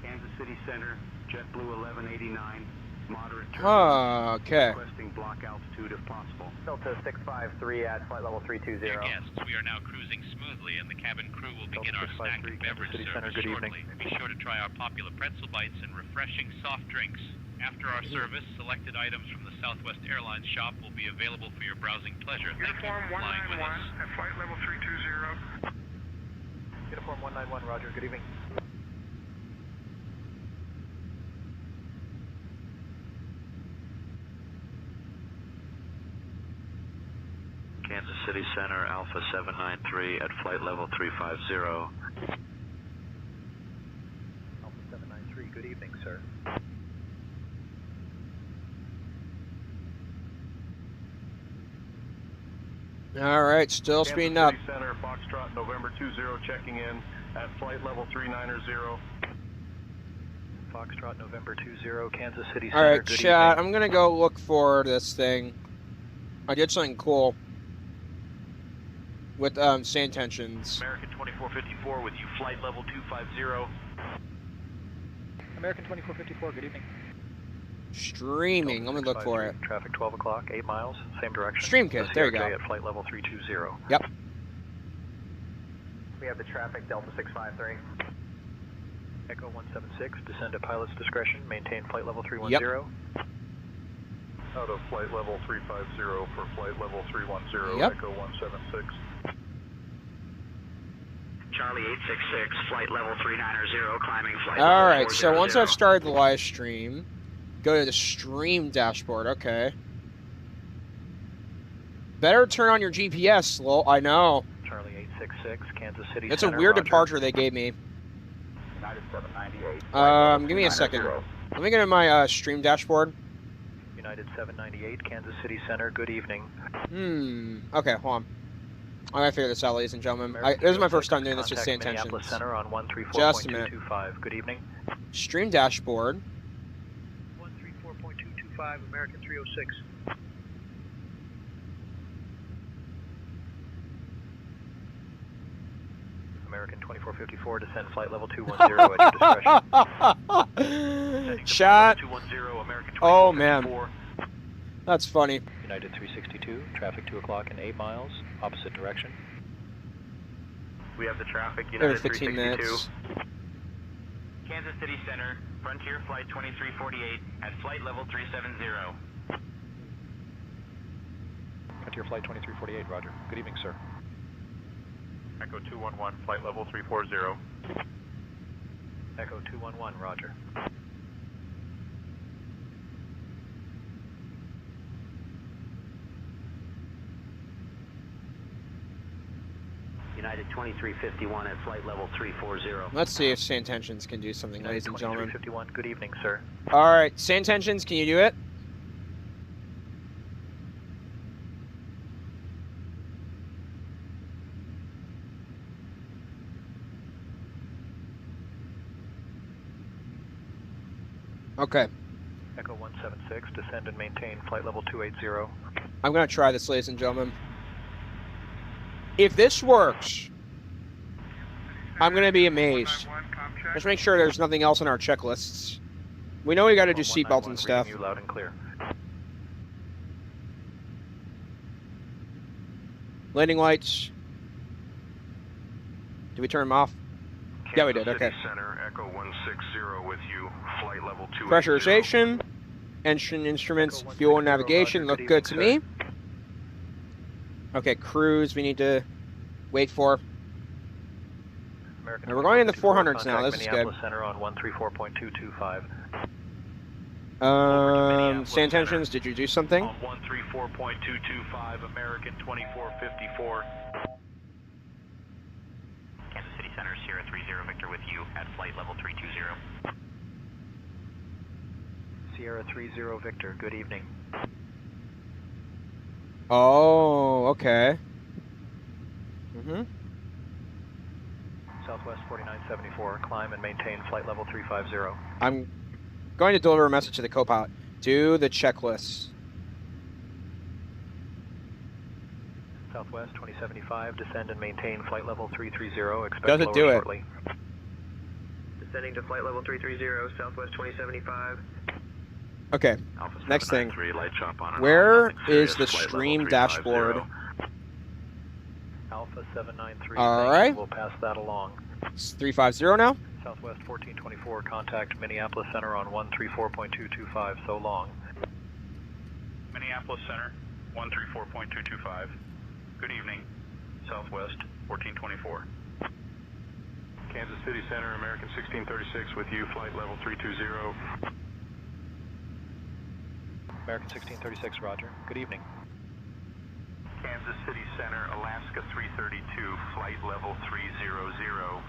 Kansas City Center, JetBlue 1189, moderate turbulence. Okay. Requesting block altitude if possible. Delta 653 at flight level 320. Dear guests, we are now cruising smoothly and the cabin crew will begin our snack and beverage service shortly. Be sure to try our popular pretzel bites and refreshing soft drinks. After our service, selected items from the Southwest Airlines shop will be available for your browsing pleasure. Thank you for flying with us. At flight level 320. Uniform 191, roger, good evening. Kansas City Center, Alpha 793 at flight level 350. Alpha 793, good evening, sir. Alright, still speeding up. Kansas City Center, Foxtrot, November 20, checking in at flight level 390. Foxtrot, November 20, Kansas City Center, Alright, good chat, evening. I'm gonna go look for this thing. I did something cool. With, SayIntentions. American 2454 with you, flight level 250. American 2454, good evening. Streaming, let me look for it. Traffic 12 o'clock, 8 miles, same direction. Stream kit, there you go. At flight level 320. Yep. We have the traffic, Delta 653. Echo 176, descend at pilot's discretion, maintain flight level 310. Yep. Out of flight level 350 for flight level 310, yep. Echo 176. Charlie 866, flight level 390, climbing flight All level right, so once 400. I've started the live stream, go to the stream dashboard, okay. Better turn on your GPS, lol, I know. Charlie 866, Kansas City That's Center, a weird roger. departure they gave me. United 798. Give me a second. Let me get in my stream dashboard. United 798, Kansas City Center, good evening. Okay, hold on. I gotta figure this out, ladies and gentlemen. This is my first time doing this with SayIntentions. Center on Just a minute. 134.225. Good evening. Stream dashboard. 134.225. 2455, American 306. American 2454, descend flight level 210 at your discretion. Shot. 210, American 2454. Oh man, that's funny. United 362, traffic 2 o'clock in 8 miles, opposite direction. We have the traffic, Every United 15 362. minutes. Kansas City Center, Frontier Flight 2348 at flight level 370. Frontier Flight 2348, roger. Good evening, sir. Echo 211, flight level 340. Echo 211, roger. United 2351 at flight level 340. Let's see if SayIntentions can do something, ladies and gentlemen. 2351, good evening, sir. All right, SayIntentions, can you do it? Okay. Echo 176, descend and maintain flight level 280. I'm going to try this, ladies and gentlemen. If this works, I'm going to be amazed. Let's make sure there's nothing else on our checklists. We know we got to do seatbelts and stuff. You loud and clear. Landing lights. Did we turn them off? Yeah, we did. Okay. Center, Echo 160 with you, flight level 280. Pressurization, engine instruments, fuel and navigation look good to me. Okay, cruise we need to wait for. And we're going in the 400s now. This is good. Center on 134.225. SayIntentions, did you do something? On 134.225, American 2454. Kansas City Center, Sierra 30 Victor with you at flight level 320. Sierra 30 Victor, good evening. Oh, okay. Southwest 4974, climb and maintain flight level 350. I'm going to deliver a message to the co-pilot. Do the checklist. Southwest 2075, descend and maintain flight level 330. Expect Does it lower do it? shortly. Descending to flight level 330, Southwest 2075. Okay, Alpha next thing. 793, light chop on and Where on, nothing is serious, the flight level stream 350. dashboard? Alpha 793, All right. we'll pass that along. It's 350 now. Southwest 1424, contact Minneapolis Center on 134.225, so long. Minneapolis Center, 134.225. Good evening, Southwest 1424. Kansas City Center, American 1636 with you, flight level 320. American 1636, roger. Good evening. Kansas City Center, Alaska 332, flight level 300.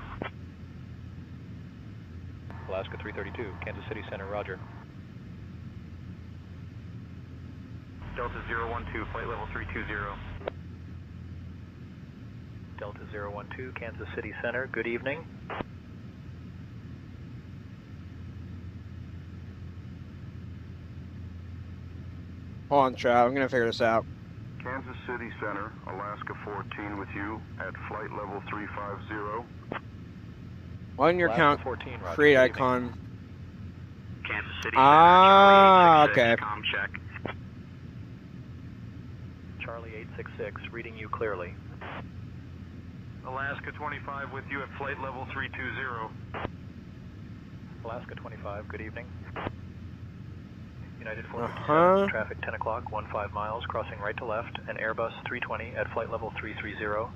Alaska 332, Kansas City Center, roger. Delta 012, flight level 320. Delta 012, Kansas City Center, good evening. Hold on, Chad. I'm going to figure this out. Kansas City Center, Alaska 14 with you at flight level 350. On your Alaska count, 14, roger. create Good evening. icon. Kansas City Ah, Center, Charlie 866, okay. comm check. Charlie 866, reading you clearly. Alaska 25 with you at flight level 320. Alaska 25, good evening. United 457, traffic 10 o'clock, 15 miles, crossing right to left, and Airbus 320 at flight level 330.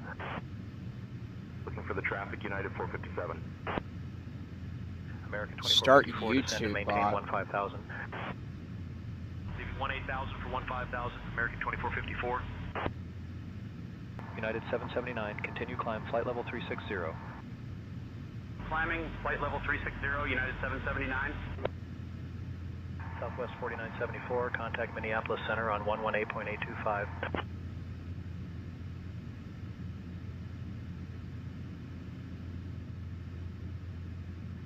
Looking for the traffic, United 457. American 2454, Start descend and YouTube maintain bot. 15000. Leaving 18000 for 15000, American 2454. United 779, continue climb flight level 360. Climbing, flight level 360, United 779. Southwest 4974, contact Minneapolis Center on 118.825.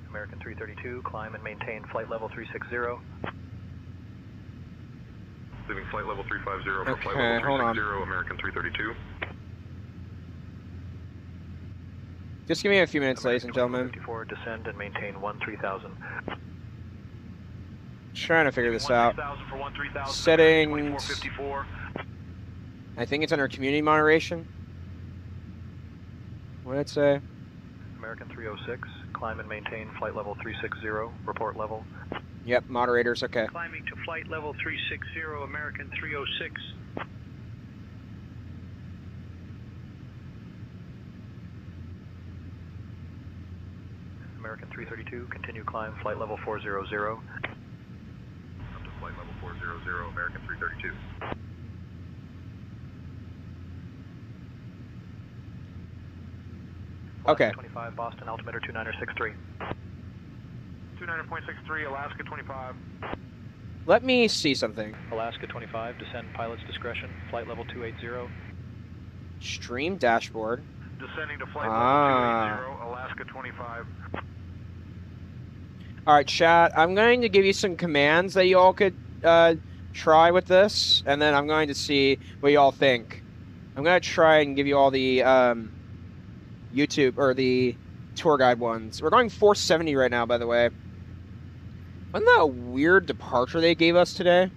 American 332, climb and maintain flight level 360. Leaving flight level 350 for Okay, flight level hold on. 360, American 332. Just give me a few minutes, ladies and gentlemen. 54, descend and maintain 13,000. Trying to figure this out. Settings. I think it's under community moderation. What did it say? American 306, climb and maintain flight level 360, report level. Yep, moderators, okay. Climbing to flight level 360, American 306. American 332, continue climb, flight level 400. Up to flight level 400, American 332. Okay. 25, Boston, altimeter 2963. 29.63, Alaska 25. Let me see something. Alaska 25, descend pilot's discretion, flight level 280. Stream dashboard. Descending to flight level 280, Alaska 25. All right, chat. I'm going to give you some commands that you all could try with this, and then I'm going to see what you all think. I'm going to try and give you all the YouTube or the tour guide ones. We're going 470 right now, by the way. Wasn't that a weird departure they gave us today?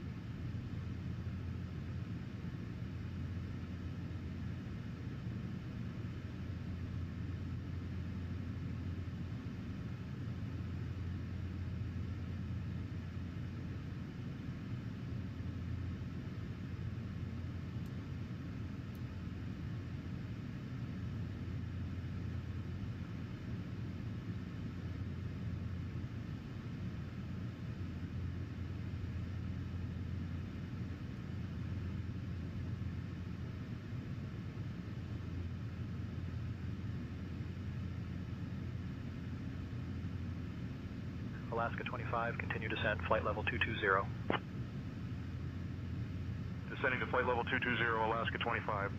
Alaska 25, continue descent, flight level 220. Descending to flight level 220, Alaska 25.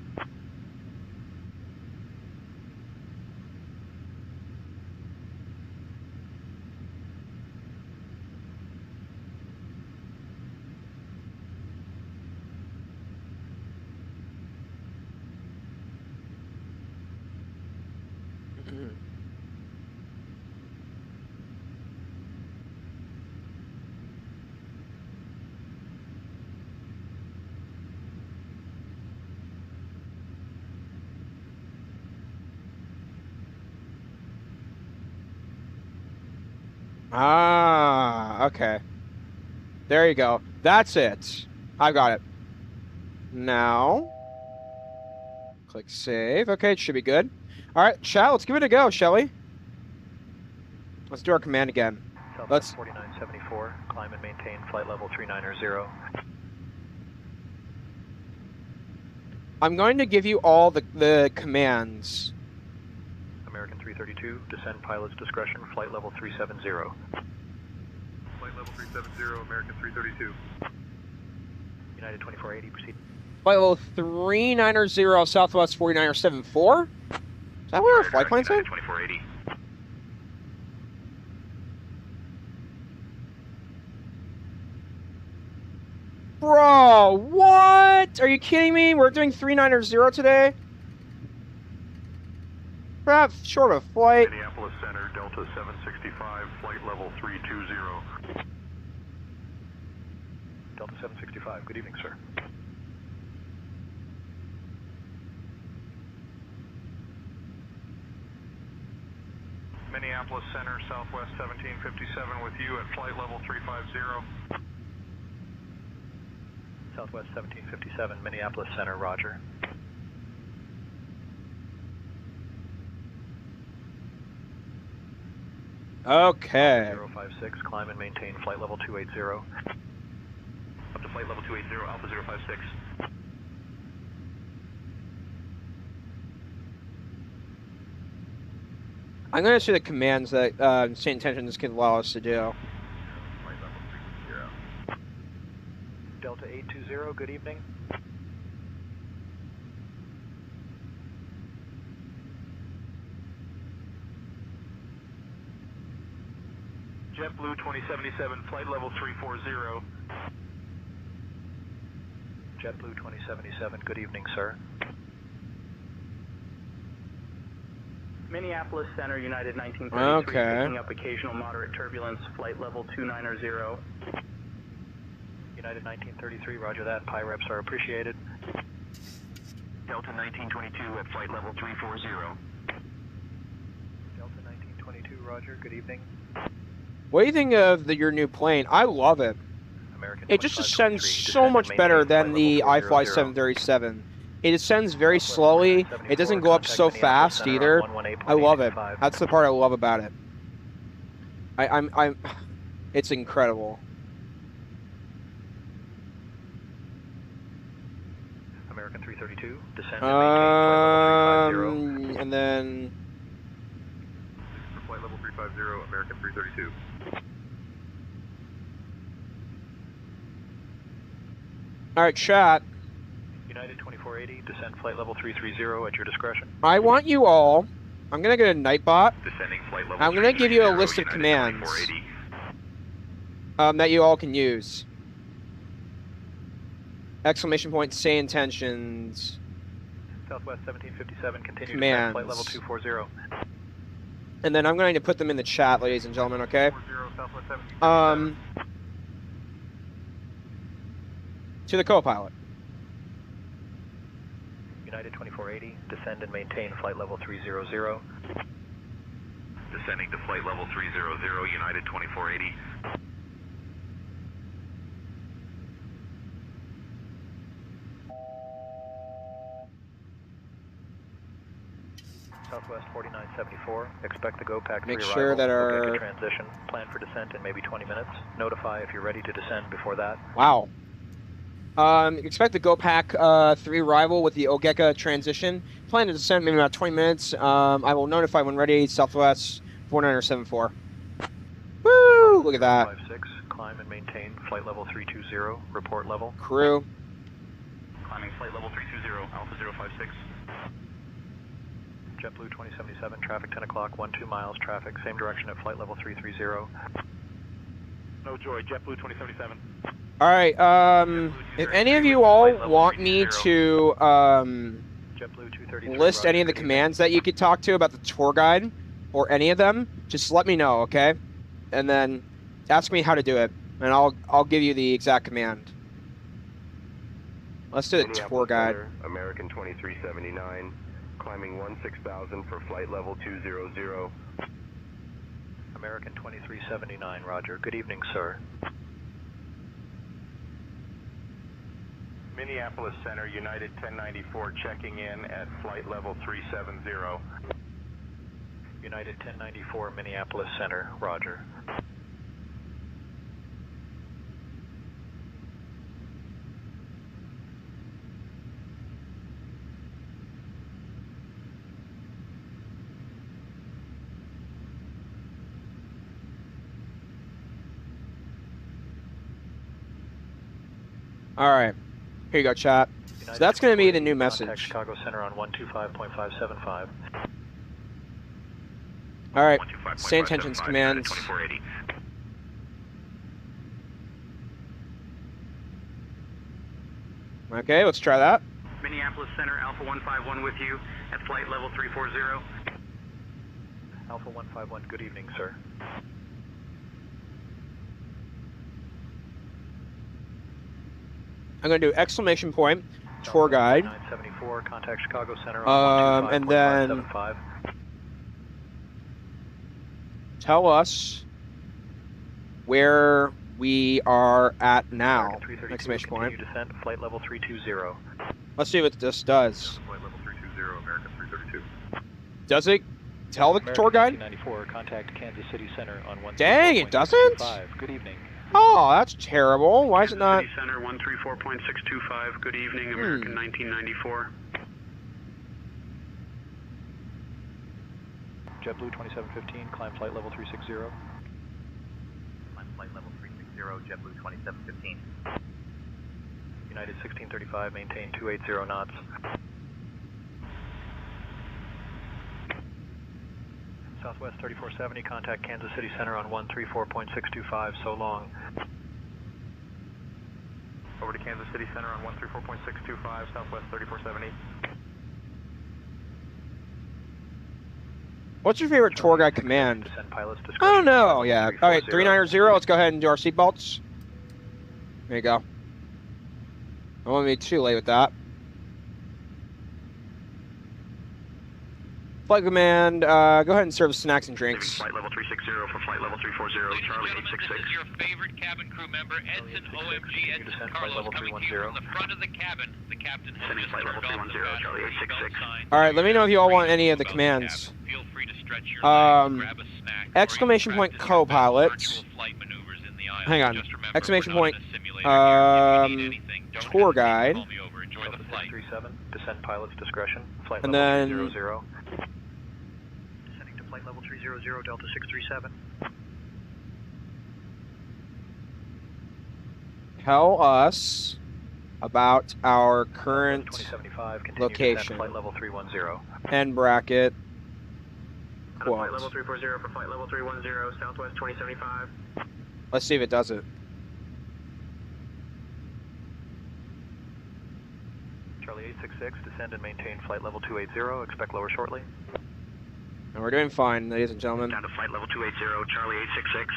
Ah, okay. There you go. That's it. I got it. Now, click save. Okay, it should be good. All right, chat, let's give it a go, shall we? Let's do our command again. Let's 4974, climb and maintain flight level 390. I'm going to give you all the commands. American 332, descend pilot's discretion, flight level 370. Flight level 370, American 332. United 2480, proceed. Flight level 390, Southwest 4974. Is that what our flight plan said? 2480. Bro, what? Are you kidding me? We're doing 390 today? Crap, short of flight. Minneapolis Center, Delta 765, flight level 320. Delta 765, good evening, sir. Minneapolis Center, Southwest 1757 with you at flight level 350. Southwest 1757, Minneapolis Center, roger. Okay. 056, climb and maintain flight level 280. Up to flight level 280, Alpha 056. I'm going to see the commands that SayIntentions can allow us to do. Flight level 360. Delta 820, good evening. JetBlue 2077, flight level 340. JetBlue 2077, good evening, sir. Minneapolis Center, United 1933, Okay. picking up occasional moderate turbulence, flight level 290. United 1933, roger that. PI reps are appreciated. Delta 1922 at flight level 340. Delta 1922, roger, good evening. What do you think of your new plane? I love it. American It just ascends so much descend and better maintain than the flight level iFly 400. 737. It ascends very slowly. It doesn't go up so fast either. I love it. That's the part I love about it. It's incredible. American 332, descend and maintain flight level 350. And then Flight level 350, American 332. all right, chat. United 2480, descend flight level 330 at your discretion. I want you all. I'm gonna get a Nightbot. Descending flight level I'm gonna give you a 330, list of United commands 2480. that you all can use. Exclamation point, say intentions. Southwest 1757, continue Commands. descend flight level 240. And then I'm going to put them in the chat, ladies and gentlemen, okay? 240, Southwest 1757. To the co-pilot. United 2480, descend and maintain flight level 300. Descending to flight level 300, United 2480. Southwest 4974, expect the GoPack 3 Make arrival. sure that our... Locate the transition, plan for descent in maybe 20 minutes. Notify if you're ready to descend before that. Wow. Expect the GoPack 3 arrival with the Ogeka transition. Plan to descend maybe about 20 minutes. I will notify when ready. Southwest 4974. Woo! Look at that. 56, climb and maintain flight level 320, report level. Crew. Climbing flight level 320, Alpha 056. JetBlue 2077, traffic 10 o'clock, 12 miles, traffic, same direction at flight level 330. No joy, JetBlue 2077. All right. If any of you all want me to list any of the commands that you could talk to about the tour guide or any of them, just let me know, okay? And then ask me how to do it, and I'll give you the exact command. Let's do the tour guide. American 2379, climbing 16,000 for flight level 200. American 2379, roger. Good evening, sir. Minneapolis Center, United 1094, checking in at flight level 370. United 1094, Minneapolis Center, roger. All right. Here you go, chat. So that's going to be the new message. Contact Chicago Center on 125.575. All right. Say intentions commands. Okay, let's try that. Minneapolis Center, Alpha 151 with you at flight level 340. Alpha 151, good evening, sir. I'm going to do exclamation point, tour guide. 974, contact Chicago Center on And then tell us where we are at now. Exclamation point. Descent, flight level 320. Let's see what this does. Flight level 320, American 332. Does it tell the tour guide? 1994, contact Kansas City Center on 134.625. Dang, it doesn't? Good evening. Oh, that's terrible. Why is it not? City Center 134.625. Good evening, American 1994. JetBlue 2715, climb flight level 360. Climb flight level 360, JetBlue 2715. United 1635, maintain 280 knots. Southwest 3470, contact Kansas City Center on 134.625, so long. Over to Kansas City Center on 134.625, Southwest 3470. What's your favorite tour guide command? I don't know. Yeah. All right, 390. Let's go ahead and do our seatbelts. There you go. I won't be too late with that. Flight command, go ahead and serve snacks and drinks. Flight level 360 for flight level 340, Charlie 866. This is your favorite cabin crew member, Edson OMG Edson Carlos, coming to you from the front of the cabin. The captain has just turned off the battery sign. All right, let me know if you all want any of the commands. Feel free to stretch your legs, grab a snack, exclamation point co-pilot. Hang on. Exclamation point tour guide. Descend pilot's discretion. Flight and level then 300. Descending to flight level 300, Delta 637. Tell us about our current 2075, location. Flight level 310. End bracket. Quote. Flight level 340 for flight level 310, Southwest 2075. Let's see if it does it. Charlie 866, descend and maintain flight level 280, expect lower shortly. And we're doing fine, ladies and gentlemen. Down to flight level 280, Charlie 866.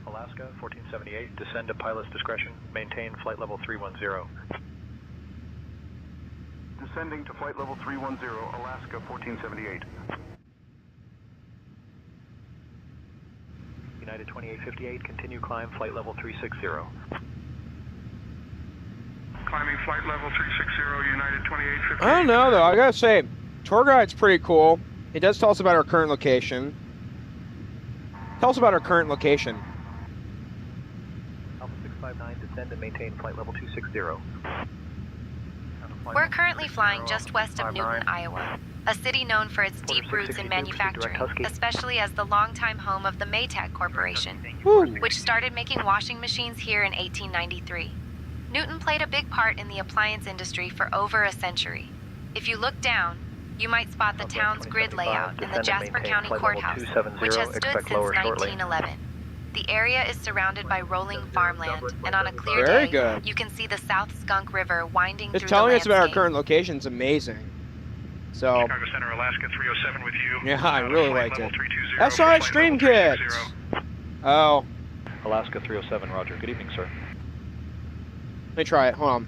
Alaska 1478, descend at pilot's discretion, maintain flight level 310. Descending to flight level 310, Alaska 1478. United 2858, continue climb flight level 360. Climbing flight level 360, United 2858. I don't know, though. I gotta say, tour guide's pretty cool. It does tell us about our current location. Tell us about our current location. Alpha 659, descend and maintain flight level 260. We're currently flying just west of Newton, Iowa, a city known for its deep roots in manufacturing, especially as the longtime home of the Maytag Corporation, which started making washing machines here in 1893. Newton played a big part in the appliance industry for over a century. If you look down, you might spot the town's grid layout in the Jasper County Courthouse, which has stood since 1911. The area is surrounded by rolling farmland, and on a clear day, you can see the South Skunk River winding through the landscape. Just telling us about our current location is amazing. So, Chicago Center, Alaska 307 with you. Yeah, I really liked it. That's our stream kit. Oh. Alaska 307, roger. Good evening, sir. Let me try it. Hold on.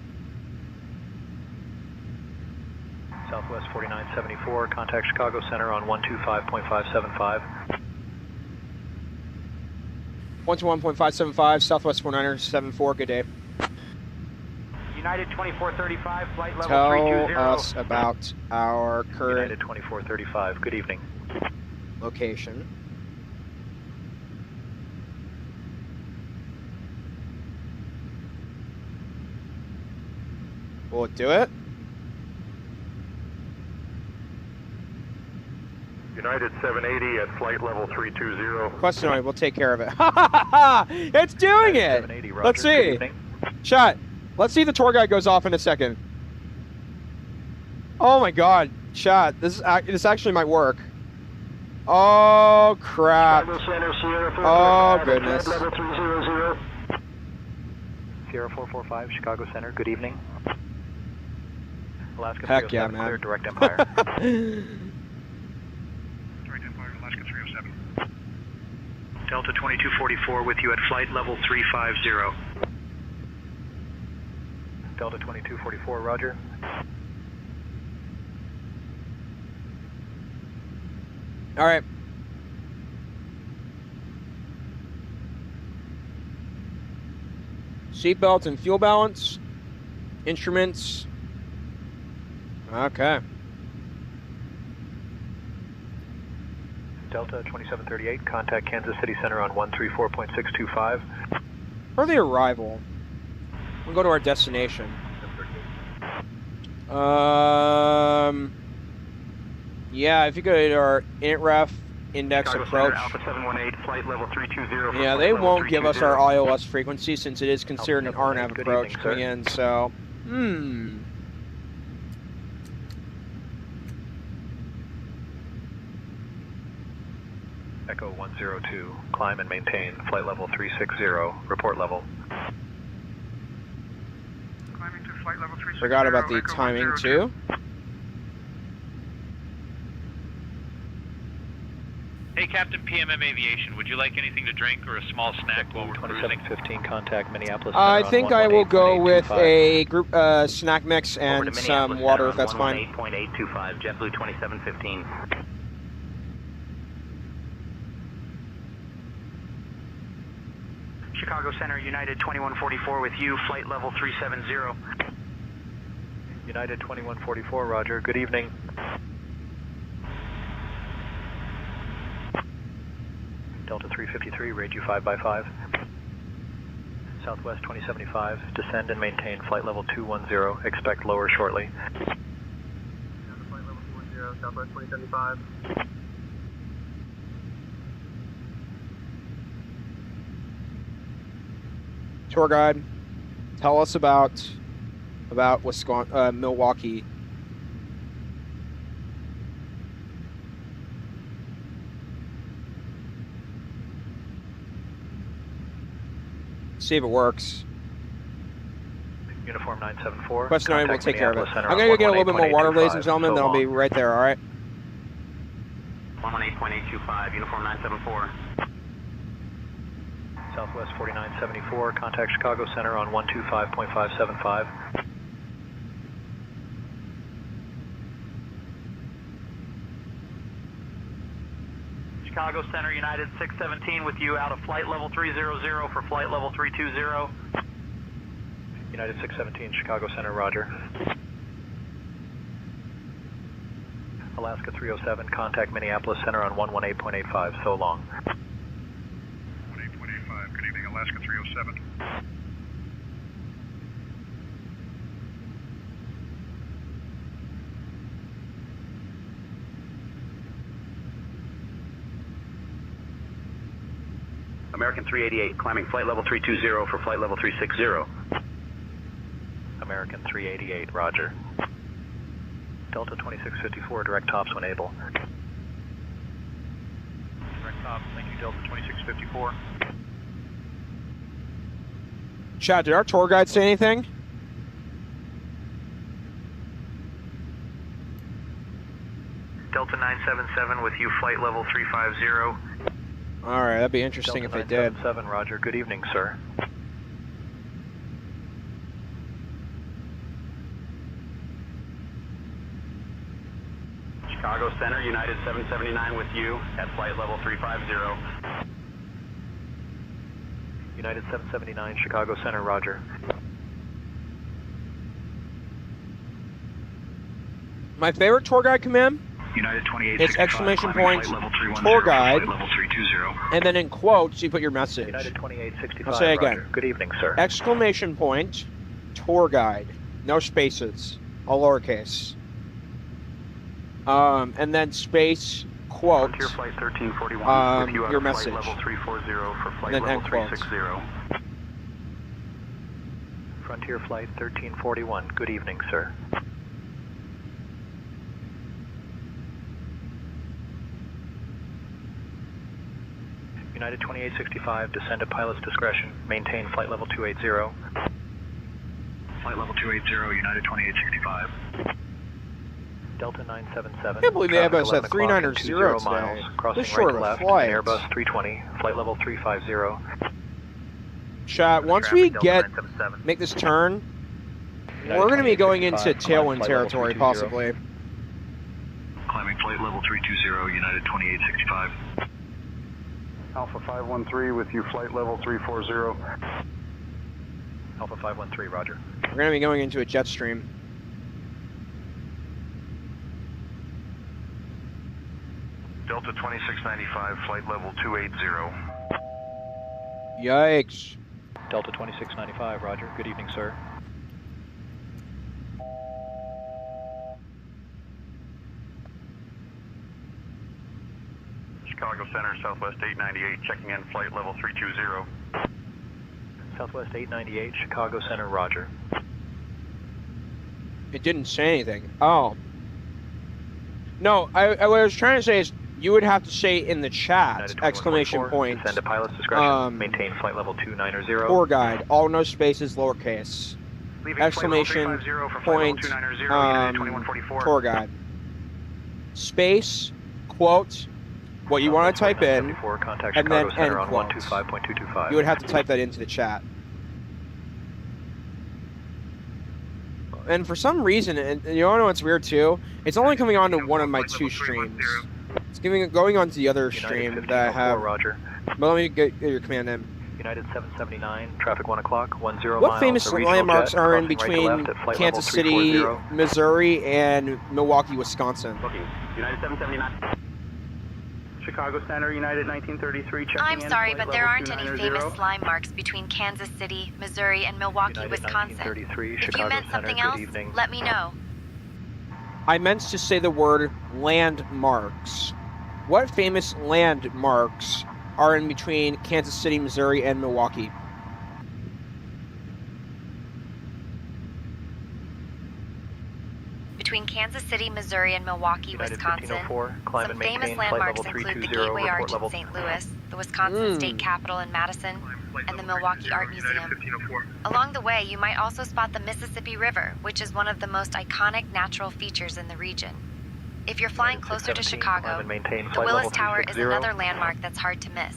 Southwest 4974, contact Chicago Center on 125.575. 121.575, Southwest 4974. Good day. United 2435, flight level Tell 320. us about our current United 2435, good evening. location. Will it do it? United 780 at flight level 320. Question, we'll take care of it. It's doing it! Let's see. Shot. Let's see if the tour guide goes off in a second. Oh my god. Shot. This actually might work. Oh crap. Oh goodness. Sierra 445, Chicago Center, good evening. Alaska Heck yeah, 307, man. clear direct Empire. Delta 2244 with you at flight level 350. Delta 2244, roger. All right. Seatbelt and fuel balance. Instruments. Okay. Delta 2738, contact Kansas City Center on 134.625. Early arrival. We'll go to our destination. Yeah, if you go to our init-ref index approach. Alpha 718, flight level 320. Yeah, they won't give us our ILS frequency since it is considered an RNAV approach coming in, so. Echo 102, climb and maintain flight level 360, report level. Climbing to flight level 360. Forgot about the timing too. Hey, Captain PMM Aviation, would you like anything to drink or a small snack while we're cruising? 2715, contact Minneapolis. I think I will go with a group snack mix and some water, if that's fine. 8.825, JetBlue 2715. Chicago Center, United 2144 with you, flight level 370. United 2144, roger. Good evening. Delta 353, rate you 5x5. Southwest 2075, descend and maintain flight level 210, expect lower shortly. Flight level 210, Southwest 2075. Tour guide, tell us about Wisconsin, Milwaukee. See if it works. Uniform 974. Question 9 will take care of it. I'm going to go get a little bit more water, ladies and gentlemen, then I'll be right there, all right? 118.825, Uniform 974. Southwest 4974, contact Chicago Center on 125.575. Chicago Center, United 617 with you out of flight level 300 for flight level 320. United 617, Chicago Center, roger. Alaska 307, contact Minneapolis Center on 118.85, so long. 18.85, good evening, Alaska 307. American 388, climbing flight level 320 for flight level 360. American 388, roger. Delta 2654, direct tops when able. Direct tops, thank you, Delta 2654. Chad, did our tour guide say anything? Delta 977 with you, flight level 350. All right, that'd be interesting Delta if they did. 977, roger. Good evening, sir. Chicago Center, United 779 with you at flight level 350. United 779, Chicago Center, roger. My favorite tour guide command United 2865, is exclamation point, level 310, tour guide, level 320. and then in quotes you put your message. United 2865, I'll say again. roger. Good evening, sir. Exclamation point, tour guide, no spaces, all lowercase. And then space, quote, Frontier Flight 1341 with you out your of message. flight level 340 for flight Then level end quotes. 360. Frontier Flight 1341, good evening, sir. United 2865, descend at pilot's discretion. Maintain flight level 280. Flight level 280, United 2865. Delta 977. I can't believe they have us at 11 390 o'clock, 20 today. miles, crossing This short right of to a left, flight. Airbus 320, flight level 350. Chat, once we make this turn, United we're going to be going 2865, into climb tailwind flight level territory, 320. possibly. Climbing flight level 320, United 2865. Alpha 513 with you, flight level 340. Alpha 513, roger. We're going to be going into a jet stream. Delta 2695, flight level 280. Yikes. Delta 2695, roger. Good evening, sir. Chicago Center, Southwest 898, checking in flight level 320. Southwest 898, Chicago Center, roger. It didn't say anything. Oh. No, what I was trying to say is You would have to say in the chat, exclamation point. Descend to pilot's discretion. Maintain flight level 290. Tour guide, all no spaces, lowercase. Exclamation point, tour guide. Space, quote, what you want to type in, and then end quote. You would have to type that into the chat. And for some reason, and you know what's weird too? It's only coming on to one of my 2 streams. It's going on to the other stream that I have. Roger. But let me get your command in. United 779, traffic 1 o'clock, 10 what miles. Famous landmarks are in between Kansas City, Missouri, and Milwaukee, Wisconsin? United 779. Chicago Center, United 1933. I'm sorry, but there aren't any famous landmarks between Kansas City, Missouri, and Milwaukee, Wisconsin. If you meant something else, let me know. I meant to say the word landmarks. What famous landmarks are in between Kansas City, Missouri, and Milwaukee? Between Kansas City, Missouri, and Milwaukee, Wisconsin, some famous landmarks include the Gateway Arch in St. Louis, the Wisconsin State Capitol in Madison, and the Milwaukee Art Museum. Along the way, you might also spot the Mississippi River, which is one of the most iconic natural features in the region. If you're flying closer to Chicago, the Willis Tower is another landmark that's hard to miss.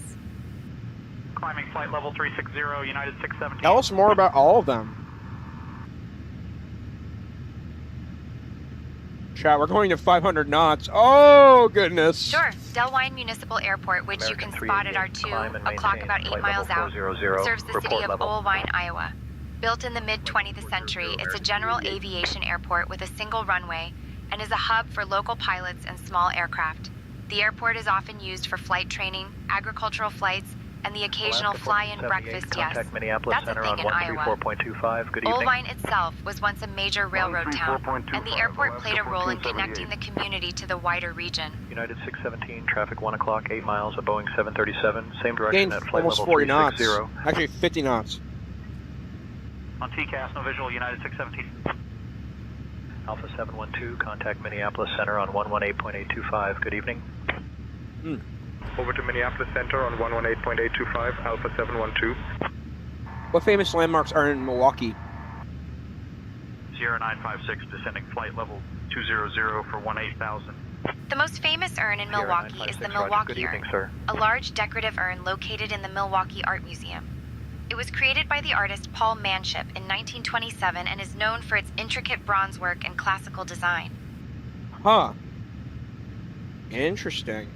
Climbing flight level 360, United 617. Tell us more about all of them. Chat, we're going to 500 knots. Oh, goodness. Sure. Delwine Municipal Airport, which you can spot at R2, a clock about 8 miles out, serves the city of Oelwein, Iowa. Built in the mid-20th century, it's a general aviation airport with a single runway and is a hub for local pilots and small aircraft. The airport is often used for flight training, agricultural flights, and the occasional fly-in breakfast, yes. That's a thing in Iowa. Oelwein itself was once a major railroad town, and the airport played a role in connecting the community to the wider region. United 617, traffic 1 o'clock, 8 miles, a Boeing 737, same direction Gained at flight almost level 40 knots. 360. Actually, 50 knots. On TCAS, no visual, United 617. Alpha 712, contact Minneapolis Center on 118.825. Good evening. Over to Minneapolis Center on 118.825, Alpha 712. What famous landmarks are in Milwaukee? Sierra 956, descending flight level 200 for 18,000. The most famous urn in Milwaukee is the Milwaukee Urn, a large decorative urn located in the Milwaukee Art Museum. It was created by the artist Paul Manship in 1927 and is known for its intricate bronze work and classical design. Huh. Interesting.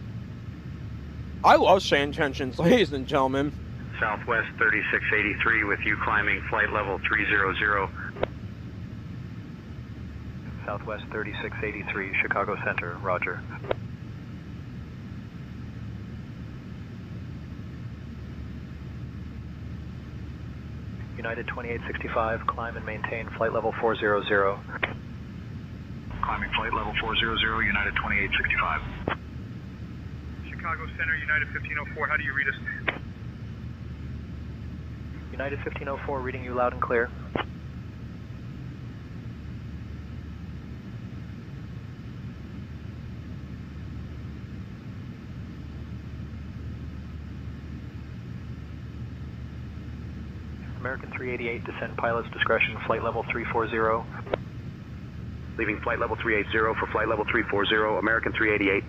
I love SayIntentions, ladies and gentlemen. Southwest 3683 with you climbing flight level 300. Southwest 3683, Chicago Center, roger. United 2865, climb and maintain flight level 400. Climbing flight level 400, United 2865. Chicago Center, United 1504, how do you read us? United 1504, reading you loud and clear. American 388, descend pilot's discretion, flight level 340. Leaving flight level 380 for flight level 340, American 388.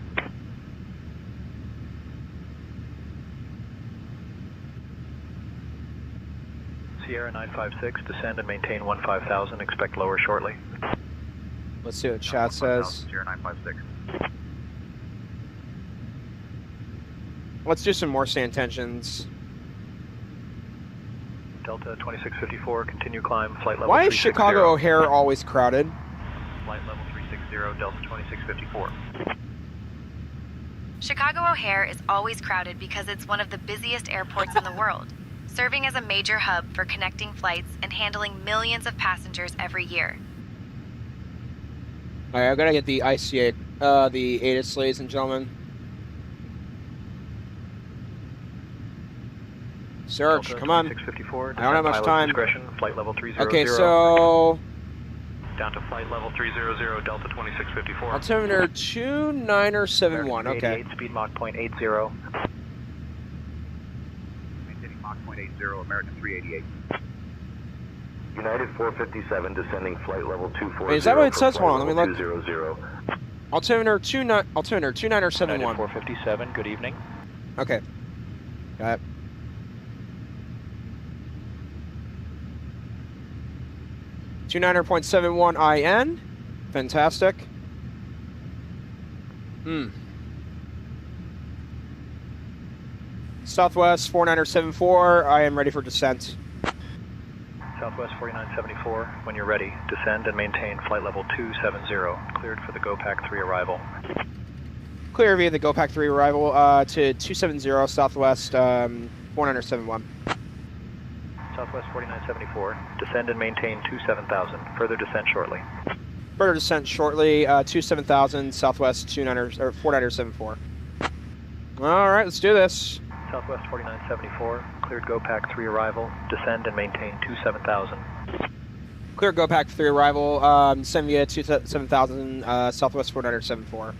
Sierra 956, descend and maintain 15,000, expect lower shortly. Let's see what chat says. Sierra 956. Let's do some more SayIntentions. Delta 2654, continue climb, flight level Why is 360. Chicago O'Hare always crowded? Flight level 360, Delta 2654. Chicago O'Hare is always crowded because it's one of the busiest airports in the world, serving as a major hub for connecting flights and handling millions of passengers every year. Alright, I gotta get the ICA, the ATIS, ladies and gentlemen. Search, Delta come on. 2654, I don't have much time. Flight level 300. Okay, so Down to flight level 300, Delta 2654. Altimeter 2971, okay. Speed Mach 0.80. Maintaining Mach 0.80, American 388. United 457 descending flight level 240. Wait, is that what it says? Hold on, let me look. 200. Altimeter 2971. United 457, good evening. Okay. Got it. .71 IN. Fantastic. Southwest 4974. I am ready for descent. Southwest 4974, when you're ready, descend and maintain flight level 270. Cleared for the GoPac 3 arrival. Clear via the GoPac 3 arrival to 270 Southwest 4971. Southwest 4974, descend and maintain 27,000. Further descent shortly. Further descent shortly, 27,000 Southwest 4974. All right, let's do this. Southwest 4974, cleared GoPac 3 arrival, descend and maintain 27,000. Clear GoPac 3 arrival, send via 27,000 Southwest 4974.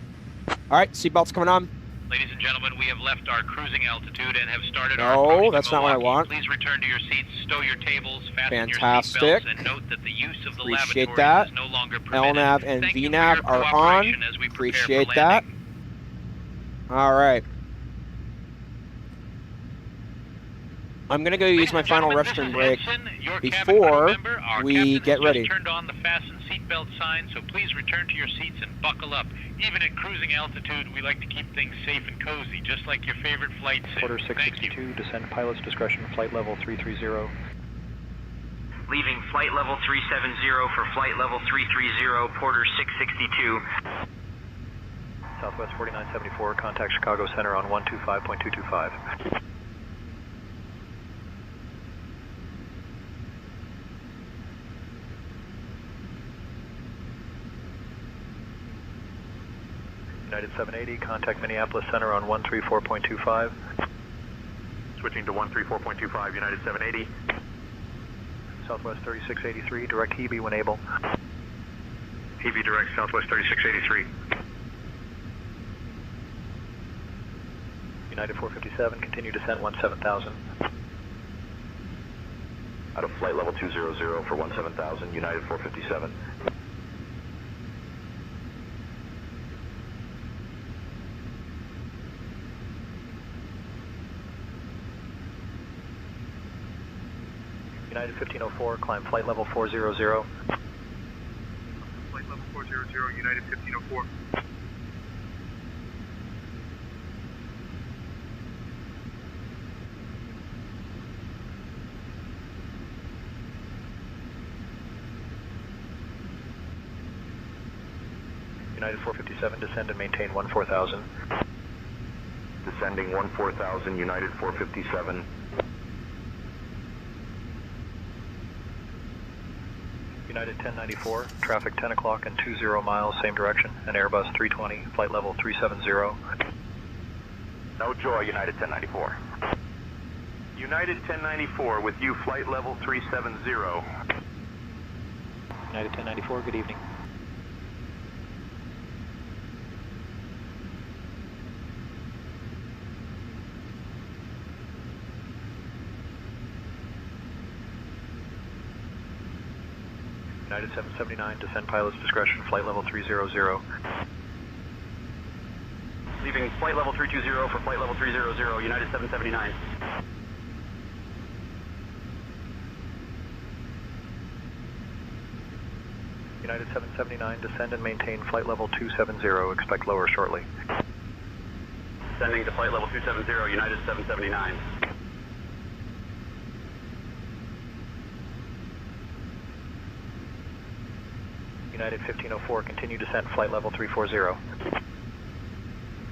All right, seatbelts coming on. Ladies and gentlemen, we have left our cruising altitude and have started our No, approach to that's not what I Milwaukee. want. Please return to your seats, stow your tables, fasten Fantastic. your seatbelts, and note that the use of the Appreciate lavatories that. is no longer permitted. LNAV and Thank you for VNAV your are on. cooperation as we prepare Appreciate for that. landing. All right. I'm going to go use my final restroom break before we get ready. Turned on the fasten seatbelt sign, so please return to your seats and buckle up. Even at cruising altitude, we like to keep things safe and cozy, just like your favorite flight sim. Quarter Thank you. 662, descend pilot's discretion, flight level 330. Leaving flight level 370 for flight level 330, Porter 662. Southwest 4974, contact Chicago Center on 125.225. United 780, contact Minneapolis Center on 134.25. Switching to 134.25, United 780. Southwest 3683, direct Hebe when able. Hebe direct, Southwest 3683. United 457, continue descent 17,000. Out of flight level 200 for 17,000, United 457. United 1504, climb flight level 400. Flight level 400, United 1504. United 457, descend and maintain 14,000. Descending 14,000, United 457. United 1094, traffic 10 o'clock and 20 miles, same direction, an Airbus 320, flight level 370. No joy, United 1094. United 1094 with you, flight level 370. United 1094, good evening. United 779, descend pilot's discretion, flight level 300. Leaving flight level 320 for flight level 300, United 779. United 779, descend and maintain flight level 270, expect lower shortly. Descending to flight level 270, United 779. United 1504, continue descent, flight level 340. Flight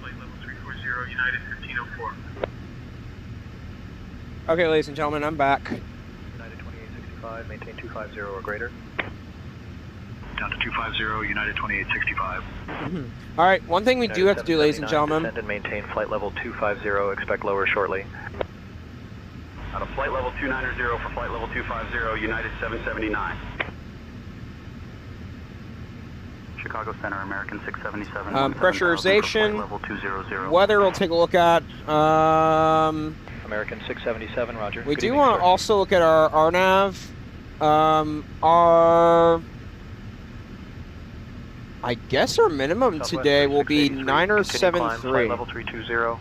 level 340, United 1504. Okay, ladies and gentlemen, I'm back. United 2865, maintain 250 or greater. Down to 250, United 2865. All right, one thing we do have to do, ladies and gentlemen. Descend and maintain flight level 250, expect lower shortly. Out of flight level 290 for flight level 250, United 779. Chicago Center, American 677. Pressurization. Level 200. Weather we'll take a look at. American 677, roger. We Good do evening, want sir. to also look at our RNAV. I guess our minimum Southwest today will be 3683. 973. Flight level 320.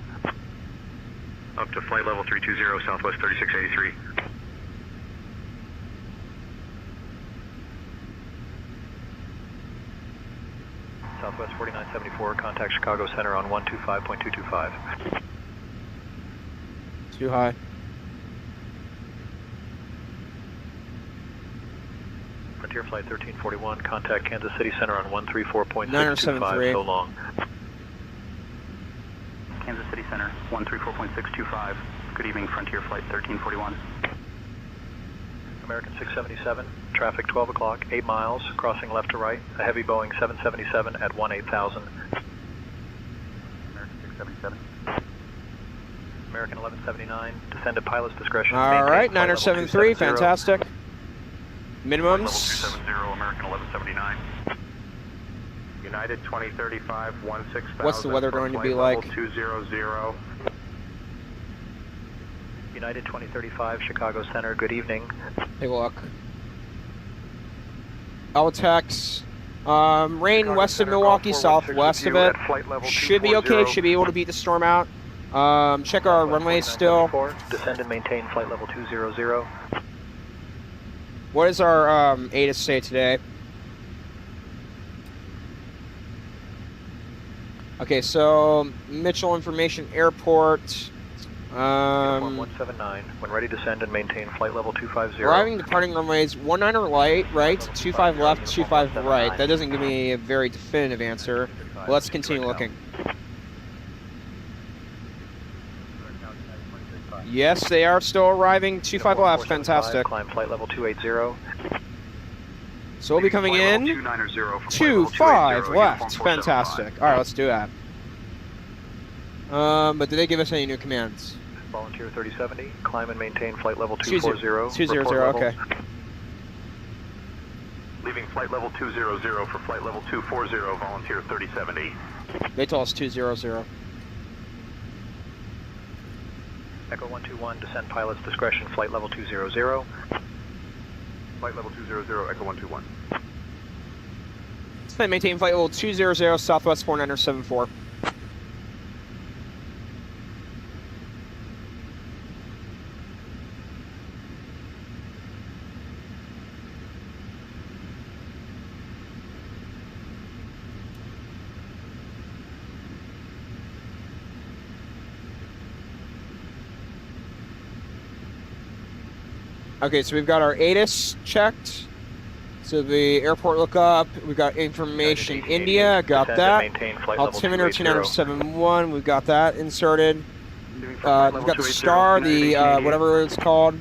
Up to flight level 320, Southwest 3683. Southwest 4974, contact Chicago Center on 125.225. Too high. Frontier Flight 1341, contact Kansas City Center on 134.625, 973. so long. Kansas City Center, 134.625. Good evening, Frontier Flight 1341. American 677, traffic 12 o'clock, 8 miles, crossing left to right, a heavy Boeing 777 at 18,000. American 677. American 1179, descend at pilot's discretion. All right, Maintain flight level 973, 270. fantastic. Level Minimums. 270, American 1179. United 2035, 16,000. What's the weather going to be level like? 200. United 2035, Chicago Center, good evening. Take a look. Altex. Rain Chicago west of Center, Milwaukee, call forward, southwest of 6 with you it. at flight level Should be okay, 240. should be able to beat the storm out. Check our runways still. 4974, descend and maintain flight level 200. What does our ATIS say today? Okay, so Mitchell Information Airport. Uniform 179, when ready, descend and maintain flight level 250. Arriving, departing runways 19 right, 25 left, 25 right. That doesn't give me a very definitive answer. Let's continue looking. Yes, they are still arriving. 25 left, fantastic. Climb flight level 280. So we'll be coming in. 25 left, fantastic. All right, let's do that. But did they give us any new commands? Volunteer 3070, climb and maintain flight level 240. 200, okay. Leaving flight level 200 for flight level 240, Volunteer 3070. They told us 200. Echo 121, descend pilot's discretion, flight level 200. Flight level 200, Echo 121. Let's maintain flight level 200, Southwest 4974. Okay, so we've got our ATIS checked. So the airport lookup, we've got information India, got that. Altimeter 2971, we've got that inserted. We've got the star, the whatever it's called.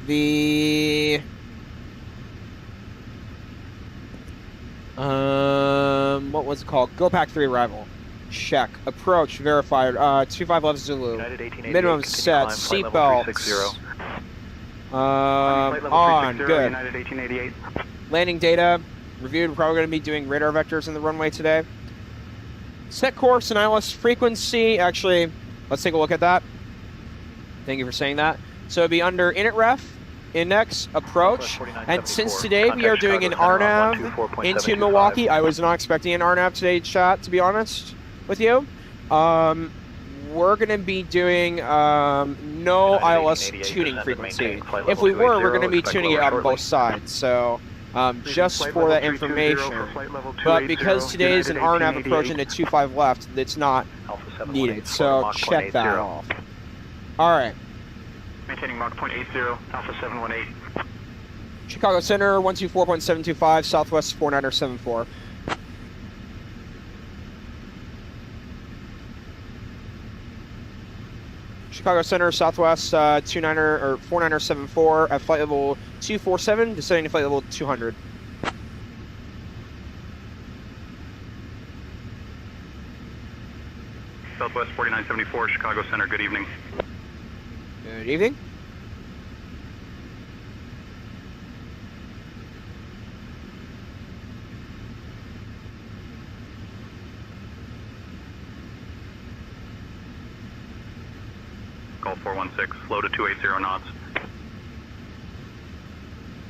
The what was it called? Go Pack 3 arrival. Check. Approach verified. 25 left Zulu. Minimum set. Seatbelts. On, good. Landing data, reviewed. We're probably going to be doing radar vectors in the runway today. Set course and ILS frequency. Actually, let's take a look at that. Thank you for saying that. So it'd be under init ref, index, approach. And since today we are doing an RNAV into Milwaukee, I was not expecting an RNAV today, chat, to be honest with you. We're going to be doing no ILS tuning frequency. If we were, we're going to be tuning it out on both sides. So just for that information. But because today is an RNAV approach into 25 left, it's not needed. So check that off. All right. Maintaining Mach 0.80, Alpha 718. Chicago Center, 124.725, Southwest 4974. Chicago Center, Southwest 4974 at flight level 247, descending to flight level 200. Southwest 4974, Chicago Center, good evening. Good evening. Golf 416, slow to 280 knots.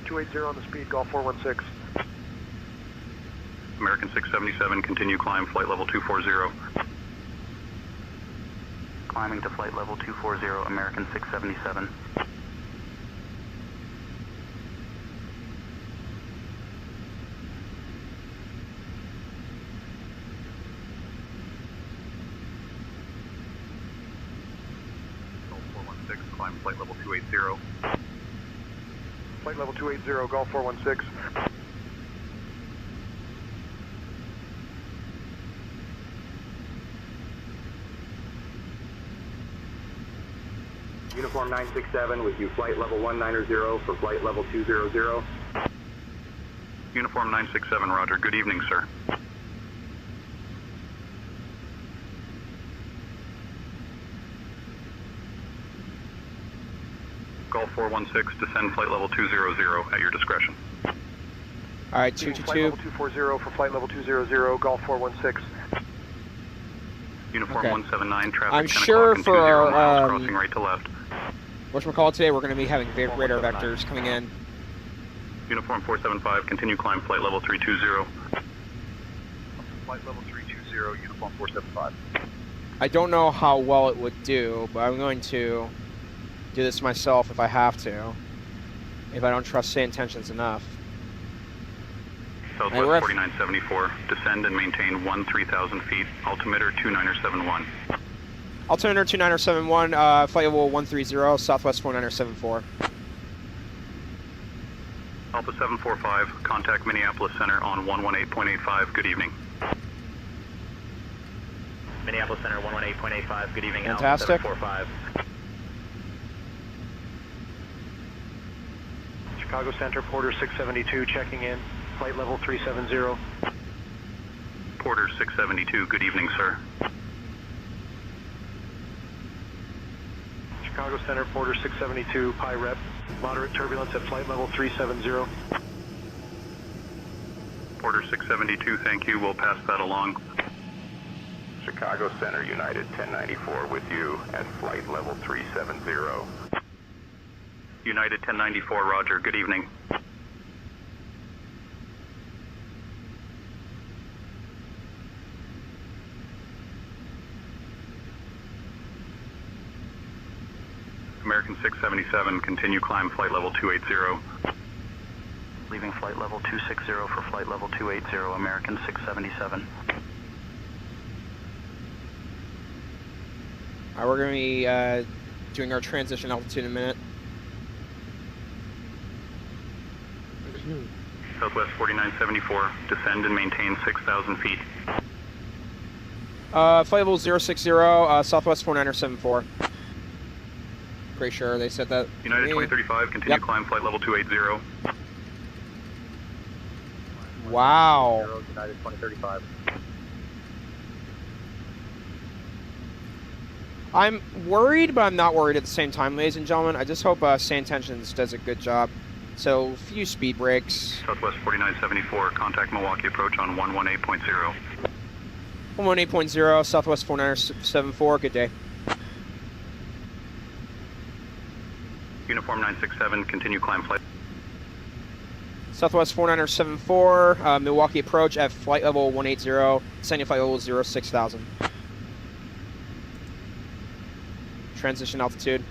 280 on the speed, Golf 416. American 677, continue climb, flight level 240. Climbing to flight level 240, American 677. Golf 416, climb flight level 280. Flight level 280, Golf 416. Uniform 967 with you, flight level 190 for flight level 200. Uniform 967, roger. Good evening, sir. Golf 416, descend flight level 200 at your discretion. All right, Flight 222. level 240 for flight level 200, Golf 416. Uniform Okay. 179, traffic I'm 10 sure o'clock and for 20 our, miles, crossing right to left. Whatchamacallit today, we're going to be having radar vectors coming in. Uniform 475, continue climb flight level 320. Flight level 320, uniform 475. I don't know how well it would do, but I'm going to do this myself if I have to. If I don't trust SayIntentions enough. Southwest Hey, 4974, descend and maintain 3,000 feet, altimeter 2971. Altimeter 2971, flight level 130, Southwest 4974. Alpha 745, contact Minneapolis Center on 118.85, good evening. Minneapolis Center 118.85, good evening. Fantastic. Alpha 745. Chicago Center, Porter 672 checking in. Flight level 370. Porter 672, good evening, sir. Chicago Center, Porter 672, Pi Rep. Moderate turbulence at flight level 370. Porter 672, thank you, we'll pass that along. Chicago Center, United 1094 with you at flight level 370. United 1094, roger, good evening. American 677, continue climb flight level 280. Leaving flight level 260 for flight level 280, American 677. All right, we're going to be doing our transition altitude in a minute. Southwest 4974, descend and maintain 6,000 feet. Flight level 060, Southwest 4974. Pretty sure they said that. United 2035, continue climb flight level 280. Wow. United 2035. I'm worried, but I'm not worried at the same time, ladies and gentlemen. I just hope SayIntentions does a good job. So, a few speed breaks. Southwest 4974, contact Milwaukee approach on 118.0. 118.0, Southwest 4974, good day. Uniform 967, continue climb flight. Southwest 4974, Milwaukee approach at flight level 180, sending flight level 6000. Transition altitude.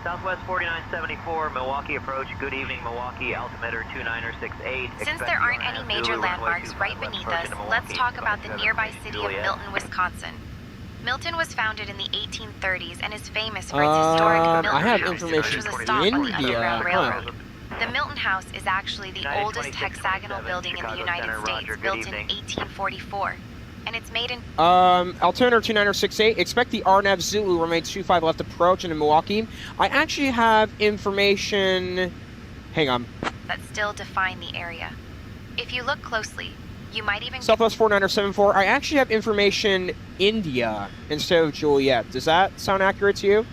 Southwest 4974, Milwaukee approach, good evening, Milwaukee, altimeter 2968. Since there aren't any major landmarks right beneath us, let's talk about the nearby city of Milton, Wisconsin. Milton was founded in the 1830s and is famous for its historic Milton I have House, information which was a from stop on the India. Underground Huh. Railroad. The Milton House is actually the United oldest hexagonal 2627, building in the Chicago United Center, States, roger, good built in evening. 1844. And it's made in... Altimeter 2968, expect the RNAV Zulu remain 25 left approach into Milwaukee. I actually have information... Hang on. that still define the area. If you look closely, you might even... Southwest 4974, I actually have information India instead of Juliet. Does that sound accurate to you?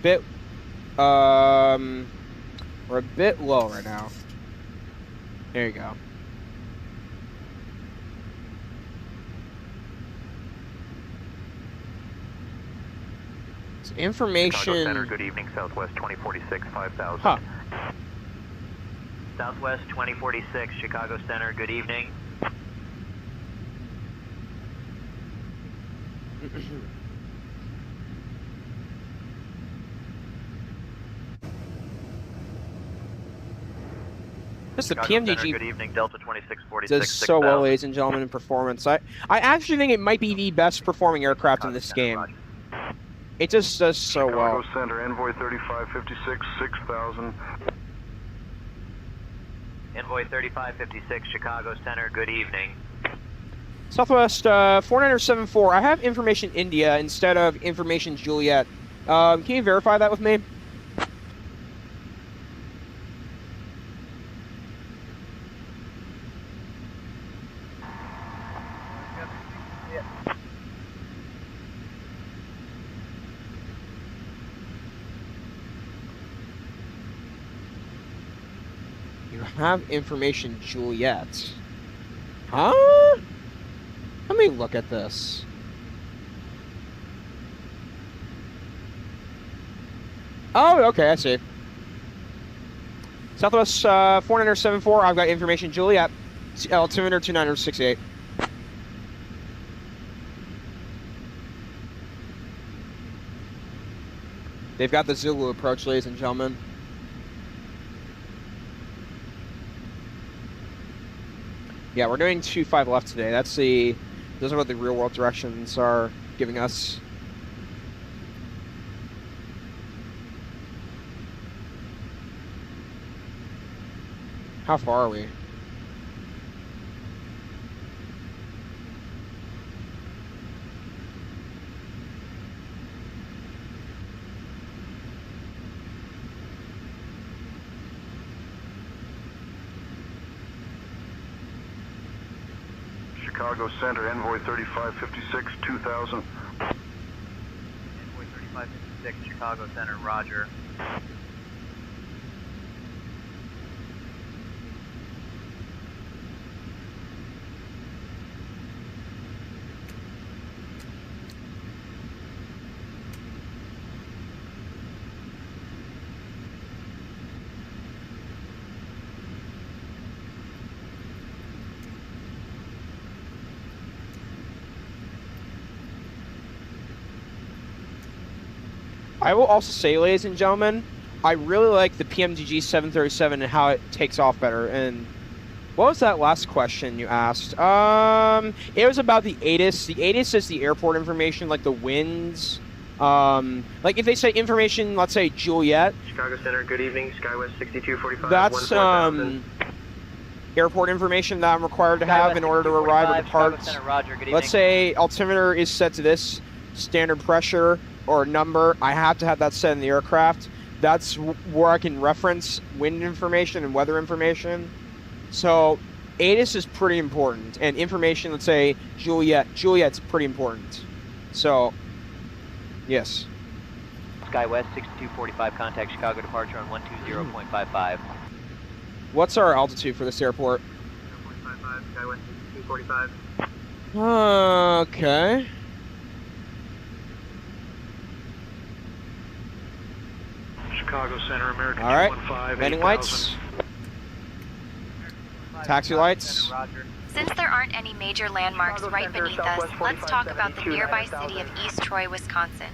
bit, we're a bit low right now. There you go. It's information. Chicago Center, good evening, Southwest 2046, 5000. Huh. Southwest 2046, Chicago Center, good evening. This is the Chicago PMDG. Center, good evening, Delta 2646. Does so well, ladies and gentlemen, in performance. I actually think it might be the best performing aircraft Chicago in this Center, game. Roger. It just does so Chicago well. Center, Envoy 3556, 6000. Envoy 3556, Chicago Center, good evening. Southwest 4974. I have information India instead of information Juliet. Can you verify that with me? You have information Juliet. Huh? Let me look at this. Oh, okay, I see. Southwest 4974, I've got information Juliet. Altimeter 2968. They've got the Zulu approach, ladies and gentlemen. Yeah, we're doing 2-5 left today. Those are what the real world directions are giving us. How far are we? Chicago Center, Envoy 3556, 2000. Envoy 3556, Chicago Center, roger. I will also say, ladies and gentlemen, I really like the PMDG 737 and how it takes off better. And what was that last question you asked? It was about the ATIS. The ATIS is the airport information, like the winds. Like if they say information, let's say Juliet. Chicago Center, good evening, Skywest 6245. That's airport information that I'm required to have in order to arrive at the parts. Center, roger, good Let's say altimeter is set to this standard pressure or number. I have to have that set in the aircraft. That's where I can reference wind information and weather information. So ATIS is pretty important, and information, let's say Juliet's pretty important. So yes. Skywest 6245, contact Chicago departure on 120.55. What's our altitude for this airport? 0.55, Skywest 6245. Okay. Chicago Center, American All right. 215, Landing 8000. lights. Taxi lights. Since there aren't any major landmarks right beneath us, let's talk about the nearby city of East Troy, Wisconsin.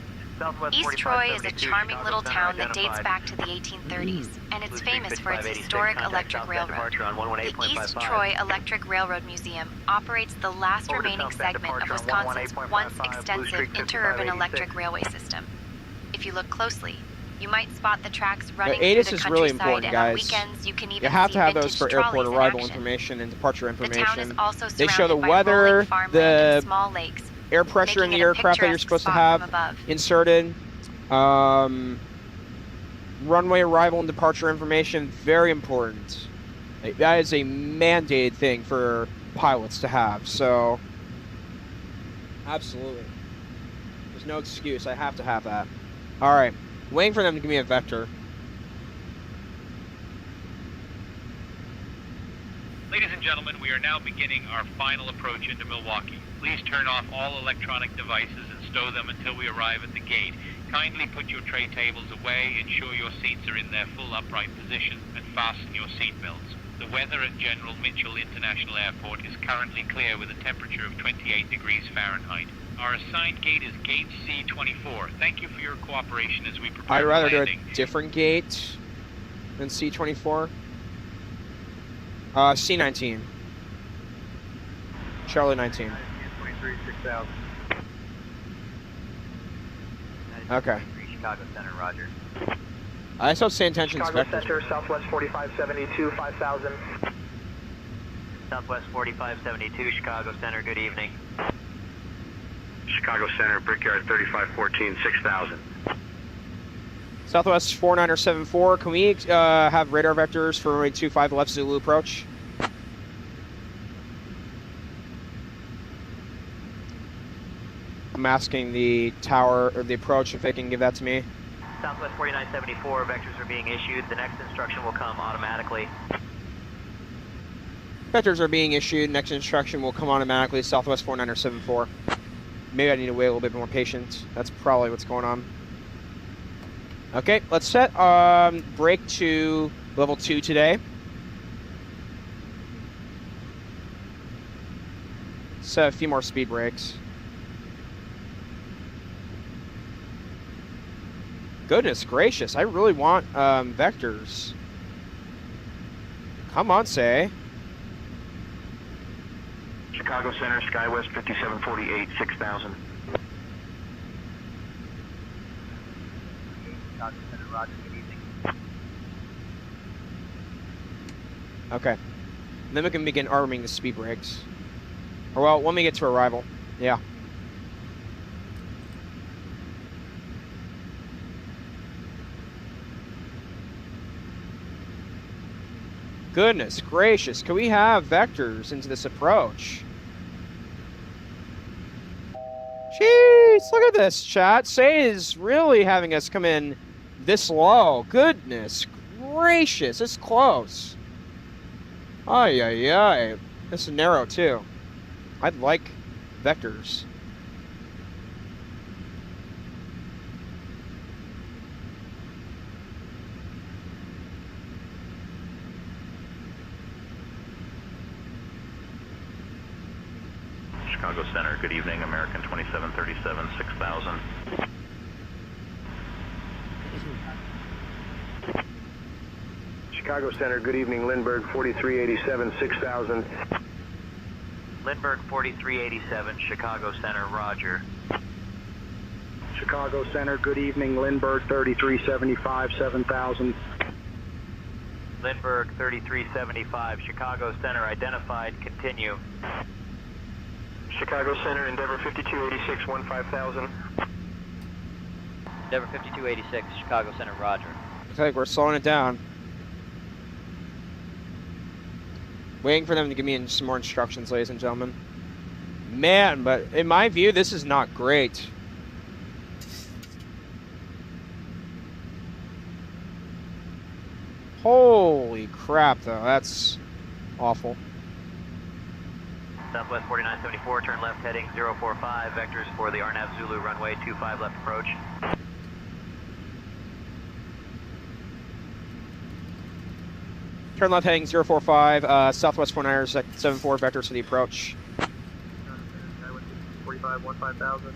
East Troy is a charming little town that dates back to the 1830s, and it's famous for its historic electric railroad. The East Troy Electric Railroad Museum operates the last remaining segment of Wisconsin's once extensive interurban electric railway system. If you look closely, you might spot the tracks running through ATIS the is really countryside, important, and guys. on weekends you can even You have see to have those vintage for airport trolleys in arrival action. information and departure The town is information. also They show the surrounded by weather, rolling farmland the and small lakes, air pressure in making the it a aircraft that you're picturesque supposed to spot have from above. inserted. Runway arrival and departure information, very important. That is a mandated thing for pilots to have, so absolutely. There's no excuse, I have to have that. All right, Waiting for them to give me a vector. Ladies and gentlemen, we are now beginning our final approach into Milwaukee. Please turn off all electronic devices and stow them until we arrive at the gate. Kindly put your tray tables away, ensure your seats are in their full upright position, and fasten your seat belts. The weather at General Mitchell International Airport is currently clear with a temperature of 28 degrees Fahrenheit. Our assigned gate is gate C24. Thank you for your cooperation as we prepare I'd rather for landing. do a different gate than C24. C19. Charlie 19. 23, 6,000. Okay. Chicago Center, roger. I saw SayIntentions Chicago vectors. Center, Southwest 4572, 5000. Southwest 4572, Chicago Center, good evening. Chicago Center, Brickyard 3514, 6000. Southwest 4974. Can we have radar vectors for runway 25 left Zulu approach? I'm asking the tower or the approach if they can give that to me. Southwest 4974, vectors are being issued. The next instruction will come automatically. Vectors are being issued. Next instruction will come automatically. Southwest 4974. Maybe I need to wait a little bit more patience. That's probably what's going on. Okay, let's set brake to level 2 today. Set a few more speed brakes. Goodness gracious, I really want vectors. Come on, Say. Chicago Center, Skywest 5748, 6000. Chicago Center, roger, good evening. Okay. Then we can begin arming the speed brakes. Or well, when we get to arrival. Yeah. Goodness gracious, can we have vectors into this approach? Jeez, look at this, chat. Say is really having us come in this low. Goodness gracious, it's close. Ay, ay, ay. This is narrow, too. I'd like vectors. Chicago Center, good evening, American 2737, 6000. Chicago Center, good evening, Lindbergh 4387, 6000. Lindbergh 4387, Chicago Center, roger. Chicago Center, good evening, Lindbergh 3375, 7000. Lindbergh 3375, Chicago Center, identified, continue. Chicago Center, Endeavor 5286, 15,000. Endeavor 5286, Chicago Center, roger. Looks like we're slowing it down. Waiting for them to give me some more instructions, ladies and gentlemen. Man, but in my view, this is not great. Holy crap, though. That's awful. Southwest 4974, turn left heading 045, vectors for the RNAV Zulu runway 25 left approach. Turn left heading 045, Southwest 4974, vectors for the approach. 45, 15,000.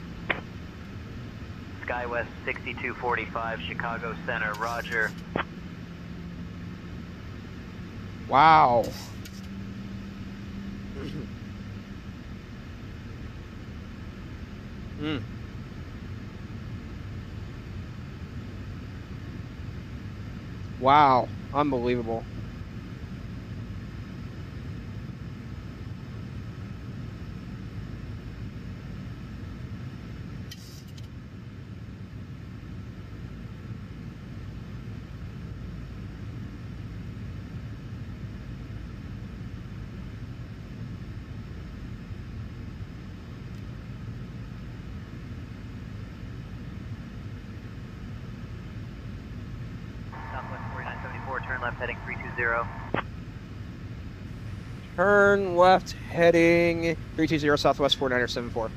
Skywest 6245, Chicago Center, roger. Wow. Wow, unbelievable. heading 320. Turn left heading 320 Southwest 4974.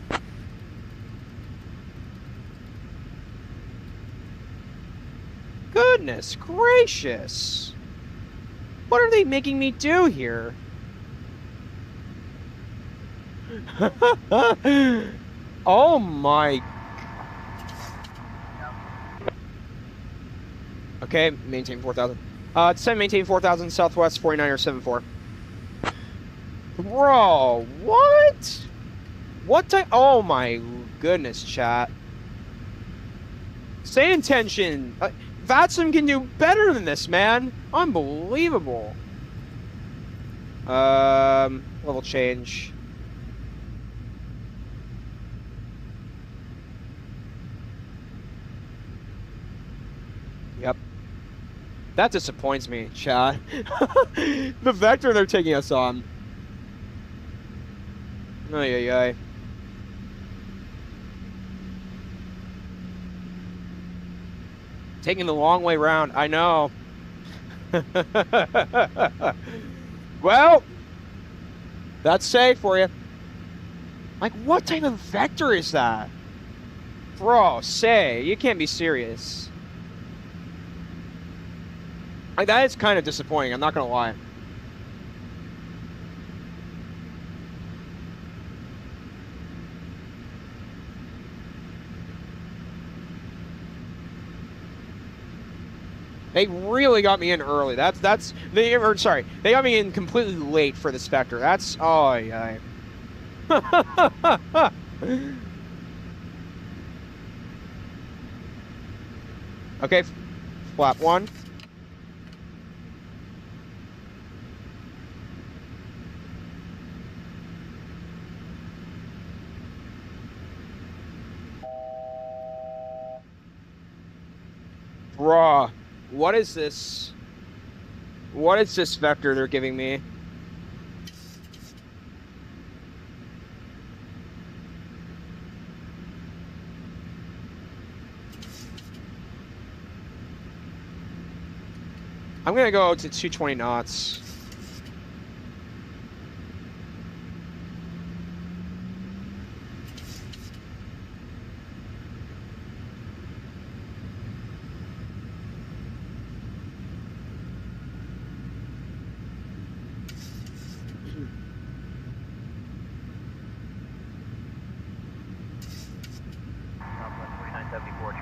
Goodness gracious! What are they making me do here? Oh my... Okay, maintain 4,000. Descend, maintain 4,000 Southwest 4974. Bro, what? What type? Oh my goodness, chat. SayIntention. VATSIM can do better than this, man. Unbelievable. Level change. Yep. That disappoints me, chat. The vector they're taking us on. Ay, ay, ay. Taking the long way round. I know. Well, that's safe for you. Like, what type of vector is that? Bro, you can't be serious. Like, that is kind of disappointing, I'm not gonna lie. They really got me in early. They got me in completely late for this vector. That's, oh yeah. Okay, flap 1. Bruh. What is this? What is this vector they're giving me? I'm gonna go to 220 knots.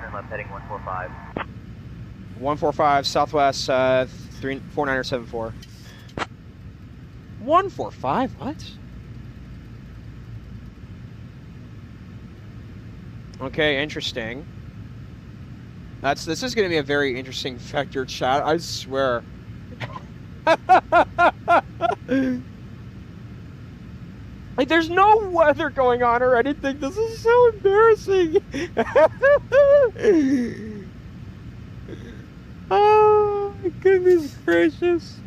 Turn left heading 145. 145 Southwest 4974. 145? What? Okay, interesting. This is going to be a very interesting vector, chat. I swear. Like, there's no weather going on or anything. This is so embarrassing. Oh, my goodness gracious.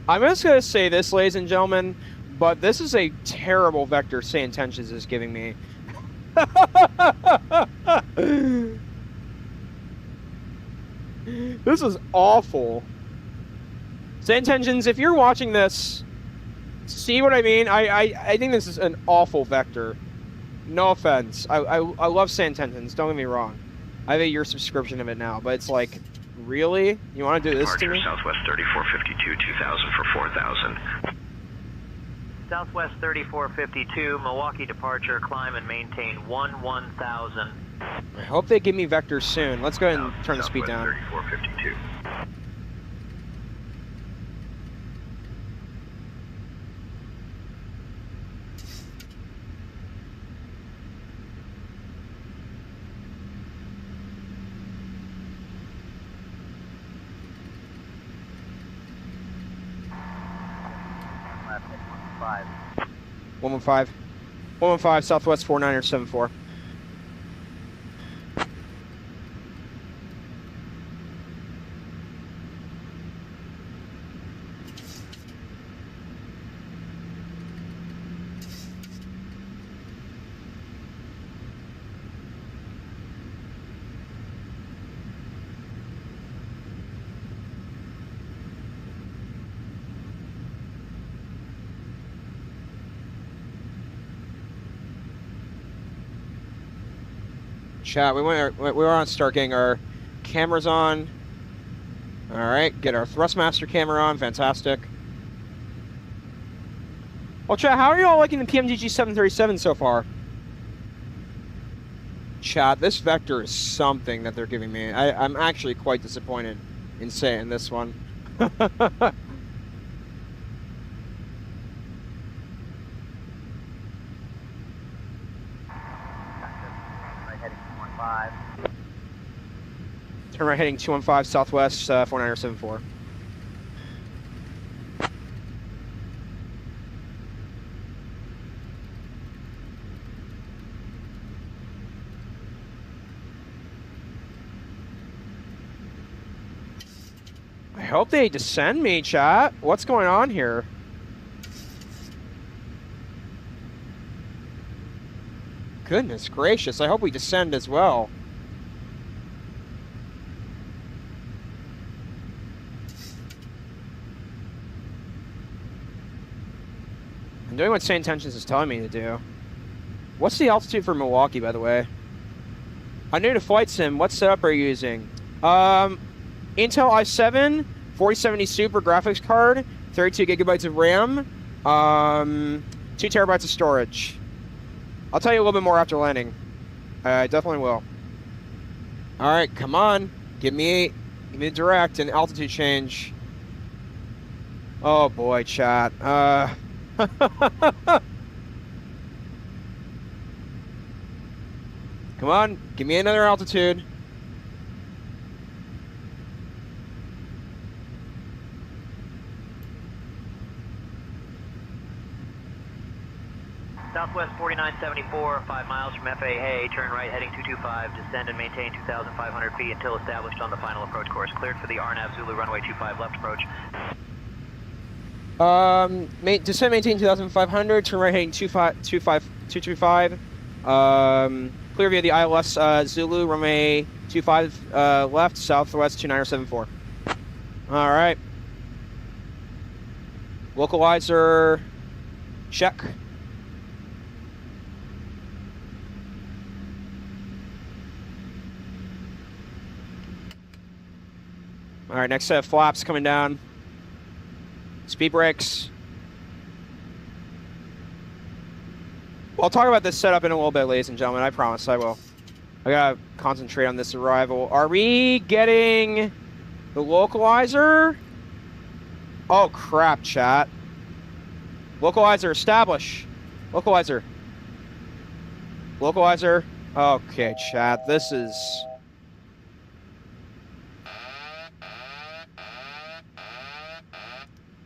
I'm just going to say this, ladies and gentlemen, but this is a terrible vector SayIntentions is giving me. This is awful. SayIntentions, if you're watching this, see what I mean? I think this is an awful vector. No offense. I love SayIntentions, don't get me wrong. I have a year subscription of it now, but it's like, really? You want to do this to me? Southwest 3452, 2000 for 4000. Southwest 3452, Milwaukee departure, climb and maintain 1000. I hope they give me vectors soon. Let's go ahead and turn the speed down. 3452. 115. 115, Southwest 4974. Chat, we were on start getting our cameras on. All right, get our thrustmaster camera on. Fantastic. Well, chat, how are you all liking the PMDG 737 so far? Chat, this vector is something that they're giving me. I'm actually quite disappointed in saying this one. Turn right heading 215 Southwest 4974. I hope they descend me, chat. What's going on here? Goodness gracious, I hope we descend as well. I'm doing what SayIntentions is telling me to do. What's the altitude for Milwaukee, by the way? I'm new to flight sim. What setup are you using? Intel i7, 4070 Super graphics card, 32 gigabytes of RAM, 2 terabytes of storage. I'll tell you a little bit more after landing. I definitely will. All right, come on. Give me a direct and altitude change. Oh boy, chat. Come on, give me another altitude. Southwest 4974, 5 miles from FAA, turn right heading 225, descend and maintain 2,500 feet until established on the final approach course. Cleared for the RNAV Zulu runway 25 left approach. Descend, maintain 2,500, turn right heading 225. Clear via the ILS Zulu runway 25 left, Southwest 2974. All right. Localizer check. All right, next set of flaps coming down. Speed brakes. Well, I'll talk about this setup in a little bit, ladies and gentlemen. I promise I will. I gotta concentrate on this arrival. Are we getting the localizer? Oh, crap, chat. Localizer, establish. Localizer. Localizer. Okay, chat, this is...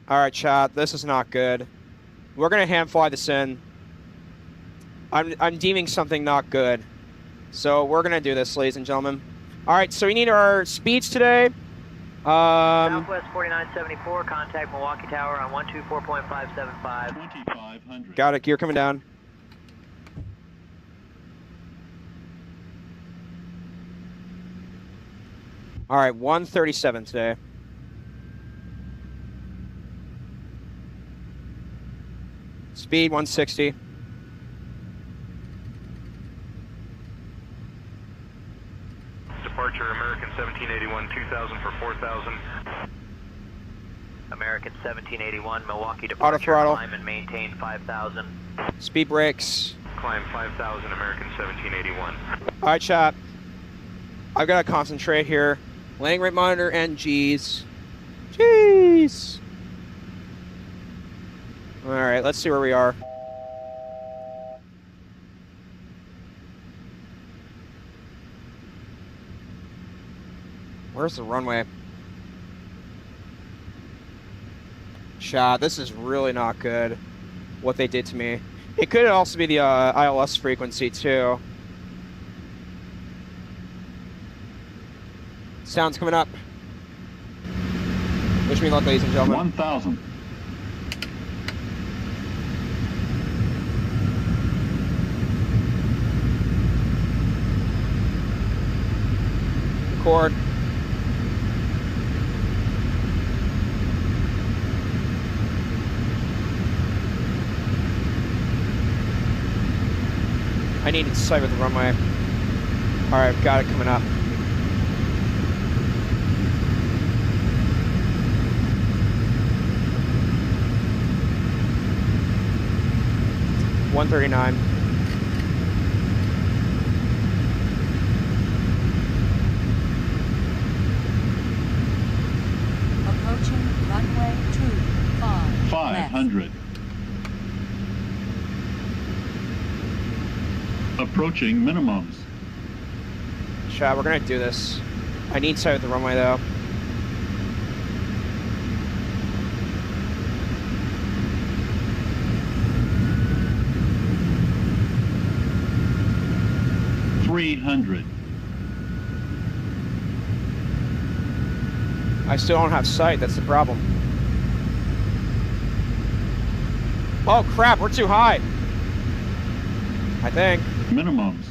All right, chat, this is not good. We're gonna hand fly this in. I'm deeming something not good. So we're gonna do this, ladies and gentlemen. All right, so we need our speeds today. Southwest 4974, contact Milwaukee Tower on 124.575. 2,500. Got it, gear coming down. All right, 137 today. Speed 160. Departure American 1781, 2000 for 4000. American 1781, Milwaukee departure. Auto throttle. Climb and maintain 5,000. Speed brakes. Climb 5000, American 1781. All right, chat. I've got to concentrate here. Landing rate monitor and G's. Jeez. All right, let's see where we are. Where's the runway? Chat, this is really not good. what they did to me. It could also be the ILS frequency too. Sounds coming up. Wish me luck, ladies and gentlemen. 1,000. Record. I needed sight with the runway. All right, got it coming up. $139. Approaching runway 25. 500. Approaching minimums. Chat, we're gonna do this. I need sight with the runway though. $300. I still don't have sight, that's the problem. Oh crap, we're too high. I think. Minimums.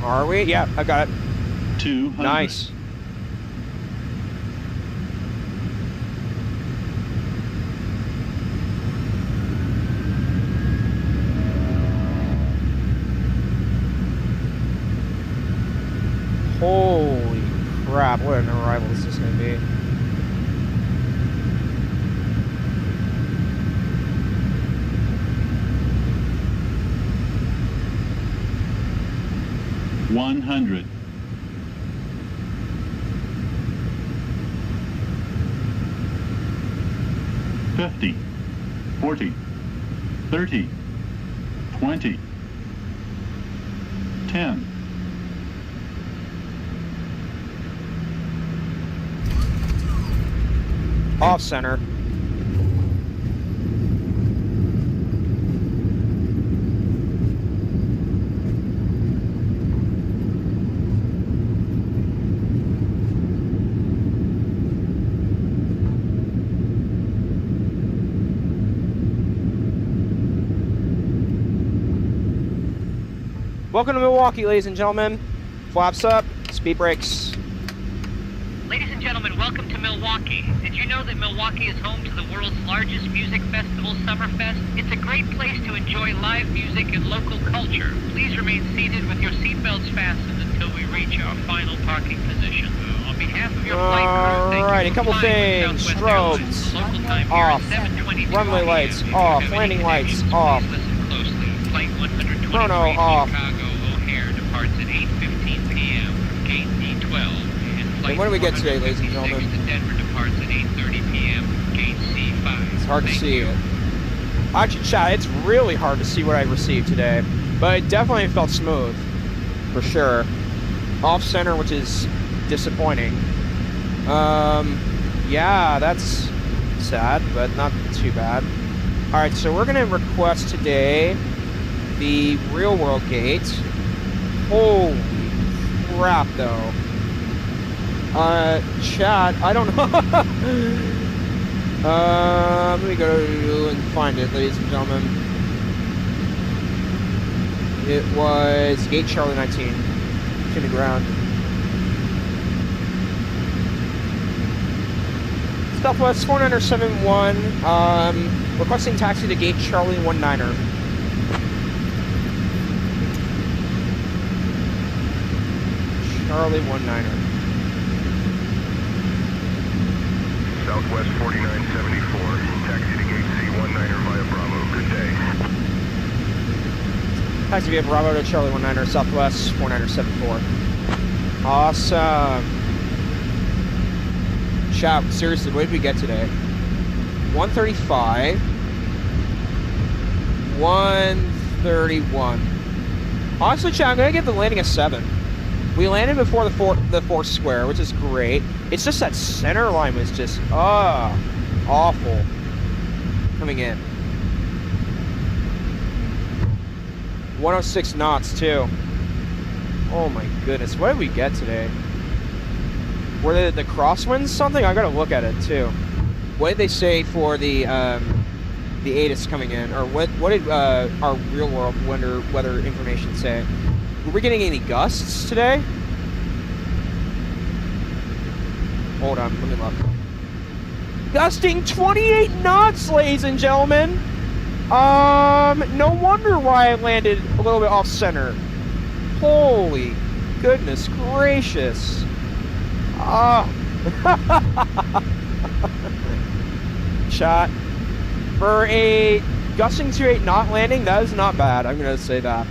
Are we? Yeah, I got it. 200. Nice. Holy crap, what an arrival is this going to be. $100. $50. $40. $30. $20. $10. Off center. Welcome to Milwaukee, ladies and gentlemen. Flaps up, speed brakes. Ladies and gentlemen, welcome to Milwaukee. Did you know that Milwaukee is home to the world's largest music festival, Summerfest? It's a great place to enjoy live music and local culture. Please remain seated with your seatbelts fastened until we reach our final parking position. On behalf of your flight crew, thank Alright, you a for couple flying things. with Southwest Airlines. Strobes. Local time here Off. is 7:22 Runway p.m. lights If you off. have any Landing lights connections, off. please listen closely. Flight 123 Chrono off. Chicago O'Hare departs at 8:15 p.m. from gate D12. And when do we get today, ladies and gentlemen? To Denver departs at 8:30 p.m. Gate C5. It's hard to see it. Actually, chat, it's really hard to see what I received today, but it definitely felt smooth, for sure. Off center, which is disappointing. Yeah, that's sad, but not too bad. All right, so we're gonna request today the real world gate. Holy crap, though. Chat, I don't know. Let me go and find it, ladies and gentlemen. It was Gate Charlie 19 to the ground. Southwest 4971, requesting taxi to Gate Charlie 19er. Charlie 19er. Southwest 4974, taxi to gate C19er via Bravo. Good day. Taxi via Bravo to Charlie 19er, Southwest 4974. Awesome. Chat, seriously, what did we get today? 135. 131. Honestly, chat, I'm gonna give the landing a 7. We landed before the fourth square, which is great. It's just that center line was just awful. coming in. 106 knots too. Oh my goodness, what did we get today? Were the crosswinds something? I gotta look at it too. What did they say for the ATIS coming in, or what did our real world weather information say? Were we getting any gusts today? Hold on, let me look. Gusting 28 knots, ladies and gentlemen. No wonder why I landed a little bit off center. Holy goodness gracious. Shot. For a gusting to 8 knot landing, that is not bad. I'm gonna say that.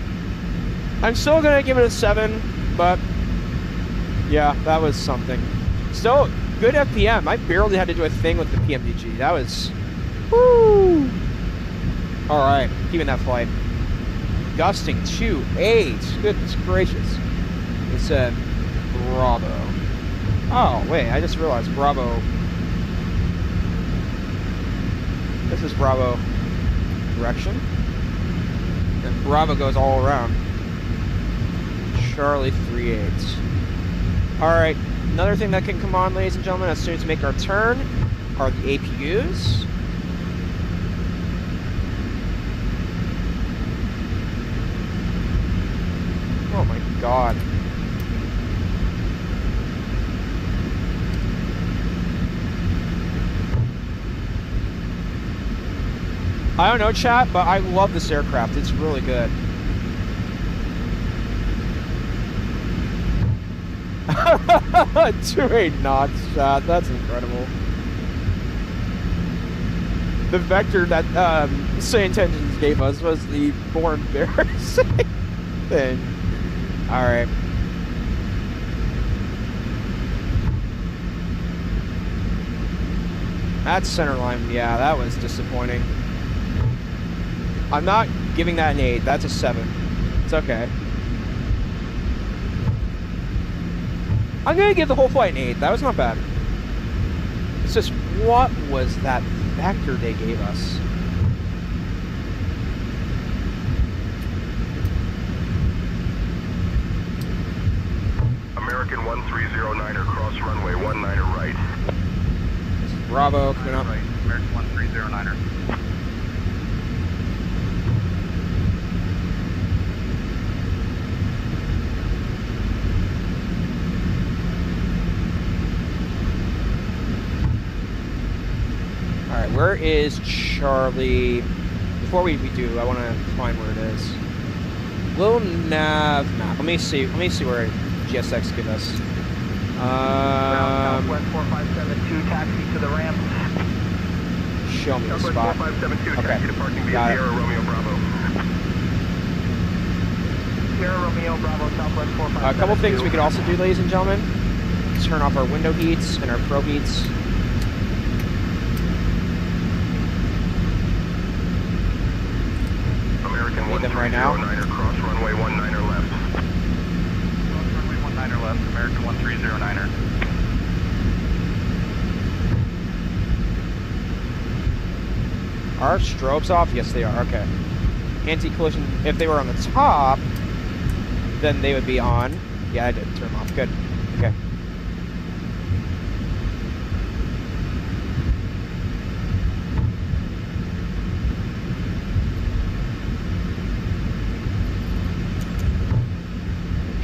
I'm still gonna give it a 7, but yeah, that was something. Still good FPM. I barely had to do a thing with the PMDG. That was, woo. All right, keeping that flight. Gusting 2.8. Goodness gracious. It said Bravo. Oh wait, I just realized Bravo. This is Bravo direction. And Bravo goes all around. Charlie 3.8. Alright, another thing that can come on, ladies and gentlemen, as soon as we make our turn are the APUs. Oh my god. I don't know, chat, but I love this aircraft. It's really good. Two 8 knots, chat. That's incredible. The vector that SayIntentions gave us was the more embarrassing thing. All right. That's center line. Yeah, that was disappointing. I'm not giving that an 8. That's a 7. It's okay. I'm going to give the whole flight an 8. That was not bad. It's just, what was that vector they gave us? American 1309er, cross runway 19er right. This is Bravo coming up. Right, American 1309er. Alright, where is Charlie? Before we do, I want to find where it is. Little nav map. Let me see where GSX give us. Southwest 4572, taxi to the ramp. Show me the Southwest spot. 4572, Okay. taxi to parking via Got it. Sierra Romeo Bravo. Sierra Romeo Bravo, Southwest 4572. A couple things we could also do, ladies and gentlemen. Turn off our window heats and our pro heats. American Need them right now. 1309er, cross runway 19er left. Cross runway 19er left, American 1309er. Are strobes off? Yes, they are. Okay. Anti-collision. If they were on the top, then they would be on. Yeah, I did turn them off. Good. Okay.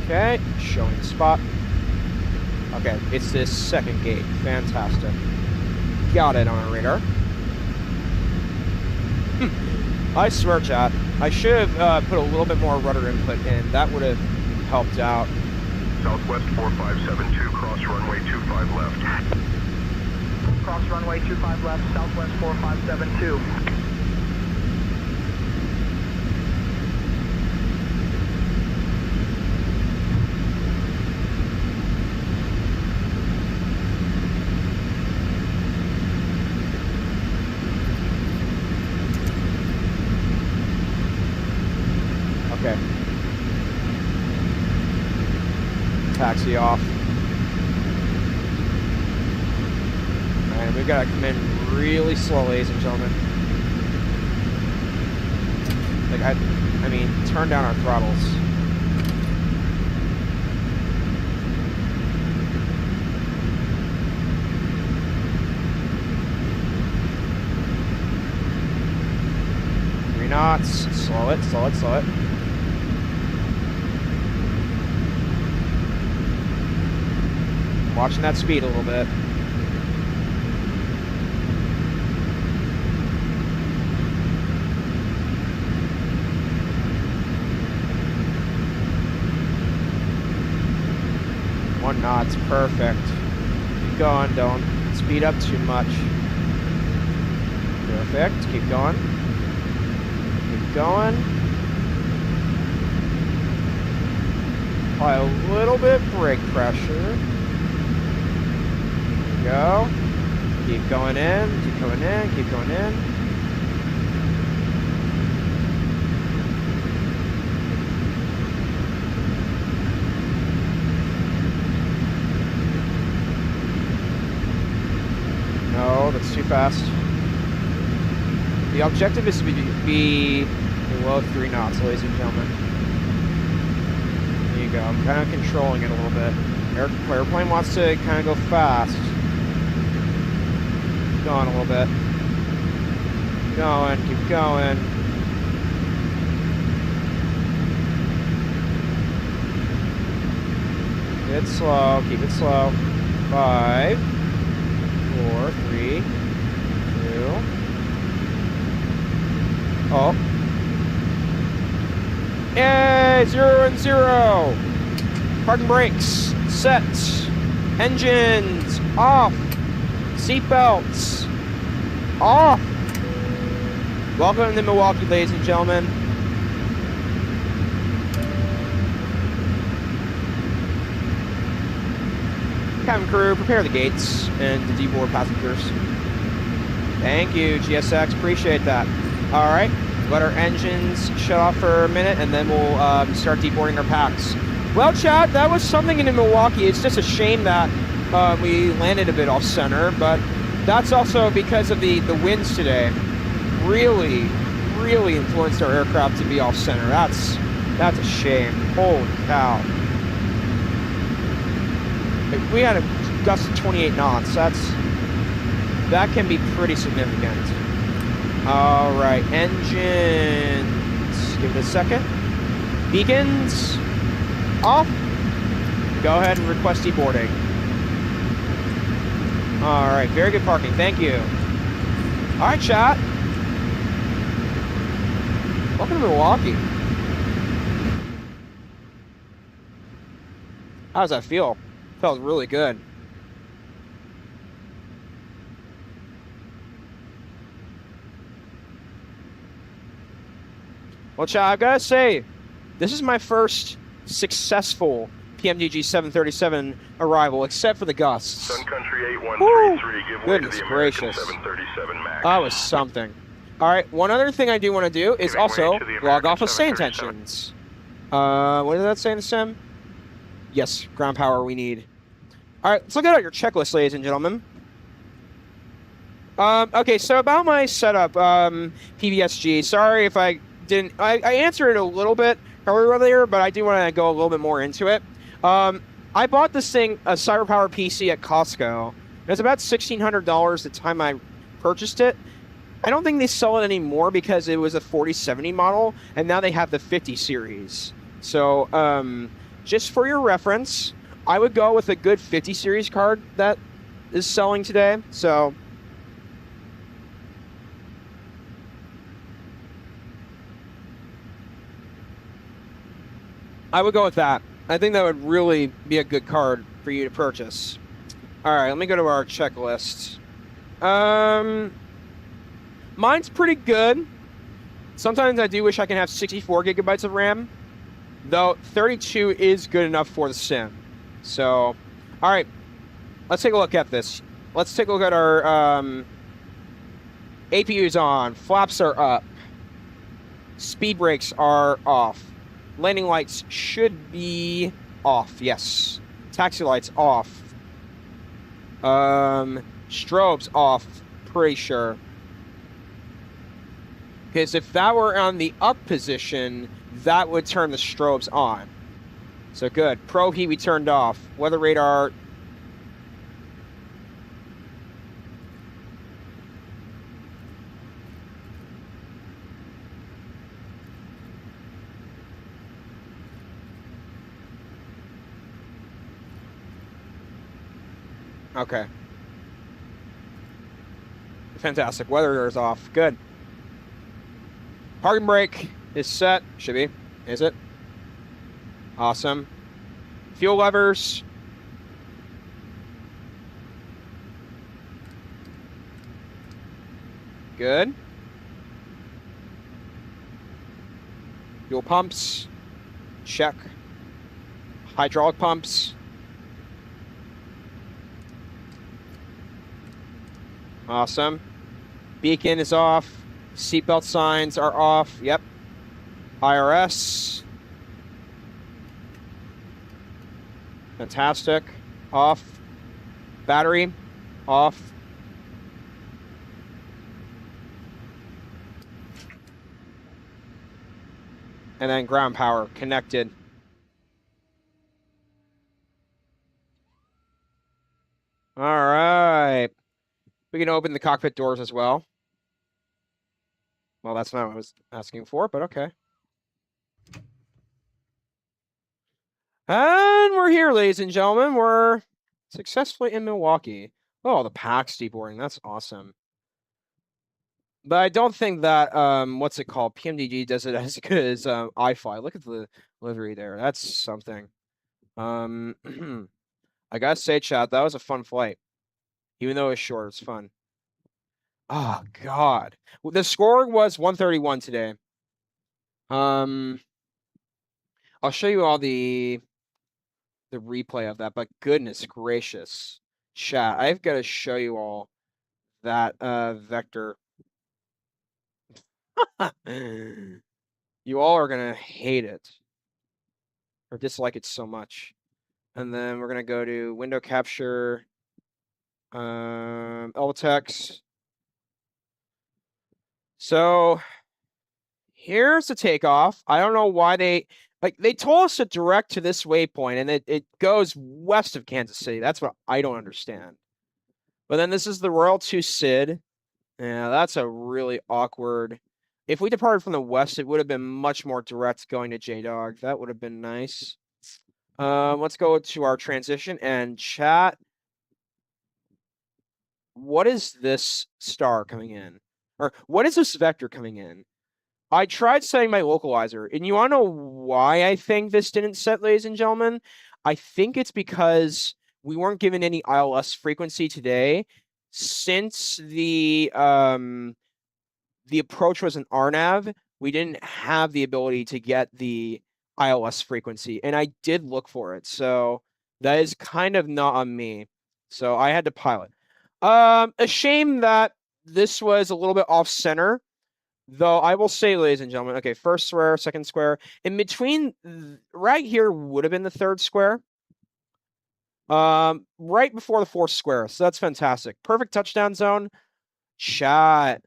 Okay, showing the spot. Okay, it's this second gate. Fantastic. Got it on our radar. I swear, chat, I should have put a little bit more rudder input in. That would have helped out. Southwest 4572, cross runway 25 left. Cross runway 25 left, Southwest 4572. Okay. Taxi off. And we gotta come in really slow, ladies and gentlemen. Like, I mean, turn down our throttles. Knots. Slow it, slow it, slow it. Watching that speed a little bit. One knot's perfect. Keep going, don't speed up too much. Perfect, keep going. Going. Apply a little bit brake pressure. Go. Keep going in, keep going in, keep going in. No, that's too fast. The objective is to be below 3 knots, ladies and gentlemen. There you go. I'm kind of controlling it a little bit. Airplane wants to kind of go fast. Keep going a little bit. Keep going, keep going. Keep it slow, keep it slow. 5, 4, 3, 2. Oh. Yay! 0 and 0. Parking brakes set. Engines off. Seatbelts off. Welcome to Milwaukee, ladies and gentlemen. Cabin crew, prepare the gates and to deboard passengers. Thank you, GSX. Appreciate that. All right, let our engines shut off for a minute, and then we'll start deboarding our packs. Well, Chad, that was something in Milwaukee. It's just a shame that we landed a bit off center, but that's also because of the winds today. Really, really influenced our aircraft to be off center. That's a shame. Holy cow. We had a gust of 28 knots. That can be pretty significant. All right, engines. Give it a second. Beacons off. Go ahead and request deboarding. All right, very good parking. Thank you. All right, chat. Welcome to Milwaukee. How does that feel? Felt really good. Well, chat, I've got to say, this is my first successful PMDG 737 arrival, except for the gusts. Sun Country 8133, give way to the American gracious. 737 MAX. That was something. All right, one other thing I do want to do is also log off of SayIntentions. What did that say in the sim? Yes, ground power we need. All right, let's look at your checklist, ladies and gentlemen. Okay, so about my setup, PBSG. Sorry if I didn't. I answered it a little bit earlier, but I do want to go a little bit more into it. I bought this thing, a CyberPower PC at Costco. It's about $1,600 the time I purchased it. I don't think they sell it anymore because it was a 4070 model, and now they have the 50 series. So, just for your reference, I would go with a good 50 series card that is selling today. So, I would go with that. I think that would really be a good card for you to purchase. All right, let me go to our checklist. Mine's pretty good. Sometimes I do wish I can have 64 gigabytes of RAM, though 32 is good enough for the sim. So, all right, let's take a look at this. Let's take a look at our APU's on, flaps are up, speed brakes are off. Landing lights should be off, yes. Taxi lights off. Strobes off, pretty sure. Because if that were on the up position, that would turn the strobes on. So good. Pro heat we turned off. Weather radar. Okay. Fantastic. Weather radar is off. Good. Parking brake is set. Should be. Is it? Awesome. Fuel levers. Good. Fuel pumps. Check. Hydraulic pumps. Awesome. Beacon is off. Seatbelt signs are off. Yep. IRS. Fantastic. Off. Battery. Off. And then ground power connected. All right. We can open the cockpit doors as well. Well, that's not what I was asking for, but okay. And we're here, ladies and gentlemen. We're successfully in Milwaukee. Oh, the PAX deboarding. That's awesome. But I don't think that, what's it called? PMDG does it as good as iFly. Look at the livery there. That's something. I gotta say, chat, that was a fun flight. Even though it was short, it's fun. Oh, God. The score was 131 today. I'll show you all the replay of that, but goodness gracious. Chat, I've got to show you all that vector. You all are going to hate it or dislike it so much. And then we're going to go to window capture, LTEX. So here's the takeoff. I don't know why they told us to direct to this waypoint and it goes west of Kansas City. That's what I don't understand. But then this is the Royal 2 SID. Yeah, that's a really awkward. If we departed from the west, it would have been much more direct going to JDog. That would have been nice. Let's go to our transition and chat. What is this star coming in? Or what is this vector coming in? I tried setting my localizer, and you want to know why I think this didn't set, ladies and gentlemen? I think it's because we weren't given any ILS frequency today. Since the approach was an RNAV, we didn't have the ability to get the ILS frequency, and I did look for it. So that is kind of not on me. So I had to pilot. A shame that this was a little bit off center. Though I will say, ladies and gentlemen, okay, first square, second square. In between, right here would have been the third square. Right before the fourth square. So that's fantastic. Perfect touchdown zone. Chat.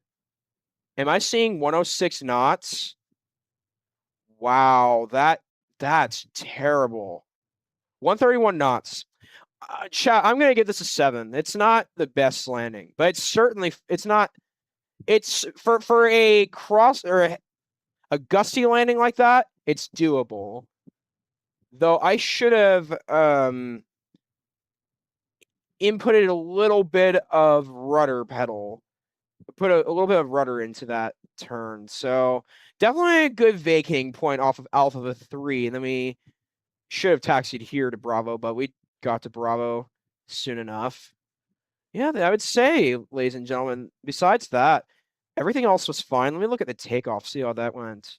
Am I seeing 106 knots? Wow, that's terrible. 131 knots. Chat, I'm going to give this a 7. It's not the best landing, but it's not. It's for a cross or a gusty landing like that, it's doable. Though I should have inputted a little bit of rudder pedal. Put a little bit of rudder into that turn. So definitely a good vacating point off of Alpha of a 3. And then we should have taxied here to Bravo, but we got to Bravo soon enough. Yeah, I would say, ladies and gentlemen, besides that, everything else was fine. Let me look at the takeoff, see how that went.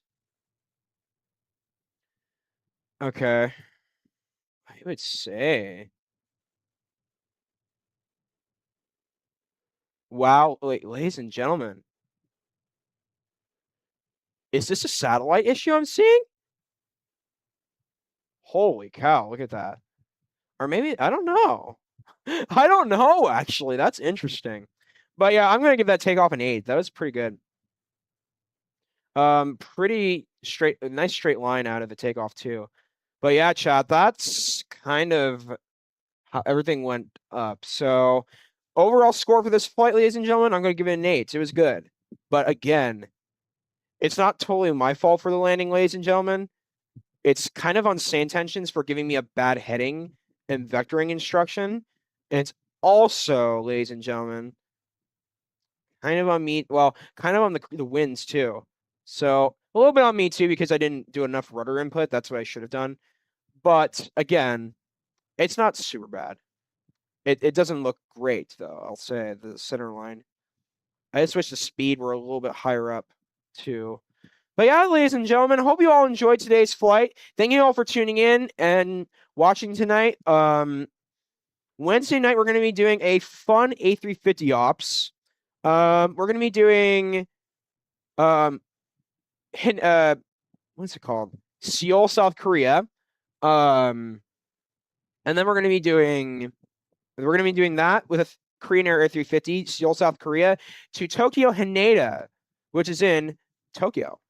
Okay. I would say. Wow, wait, ladies and gentlemen. Is this a satellite issue I'm seeing? Holy cow, look at that. Or maybe, I don't know. I don't know, actually. That's interesting. But yeah, I'm going to give that takeoff an 8. That was pretty good. Pretty straight, a nice straight line out of the takeoff too. But yeah, chat, that's kind of how everything went up. So overall score for this flight, ladies and gentlemen, I'm going to give it an 8. It was good. But again, it's not totally my fault for the landing, ladies and gentlemen. It's kind of on SayIntentions for giving me a bad heading and vectoring instruction. And it's also, ladies and gentlemen, kind of on me. Well, kind of on the winds too. So a little bit on me too, because I didn't do enough rudder input. That's what I should have done. But again, it's not super bad. It doesn't look great though. I'll say the center line. I just wish the speed were a little bit higher up too. But yeah, ladies and gentlemen, I hope you all enjoyed today's flight. Thank you all for tuning in and watching tonight. Wednesday night, we're going to be doing a fun A350 ops. We're going to be doing, what's it called? Seoul, South Korea. And then we're going to be doing that with a Korean Air A350, Seoul, South Korea, to Tokyo Haneda, which is in Tokyo.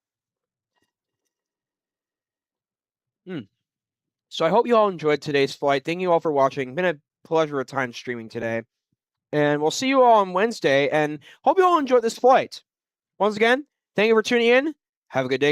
So I hope you all enjoyed today's flight. Thank you all for watching. Been a pleasure of time streaming today. And we'll see you all on Wednesday, and hope you all enjoyed this flight. Once again, thank you for tuning in. Have a good day.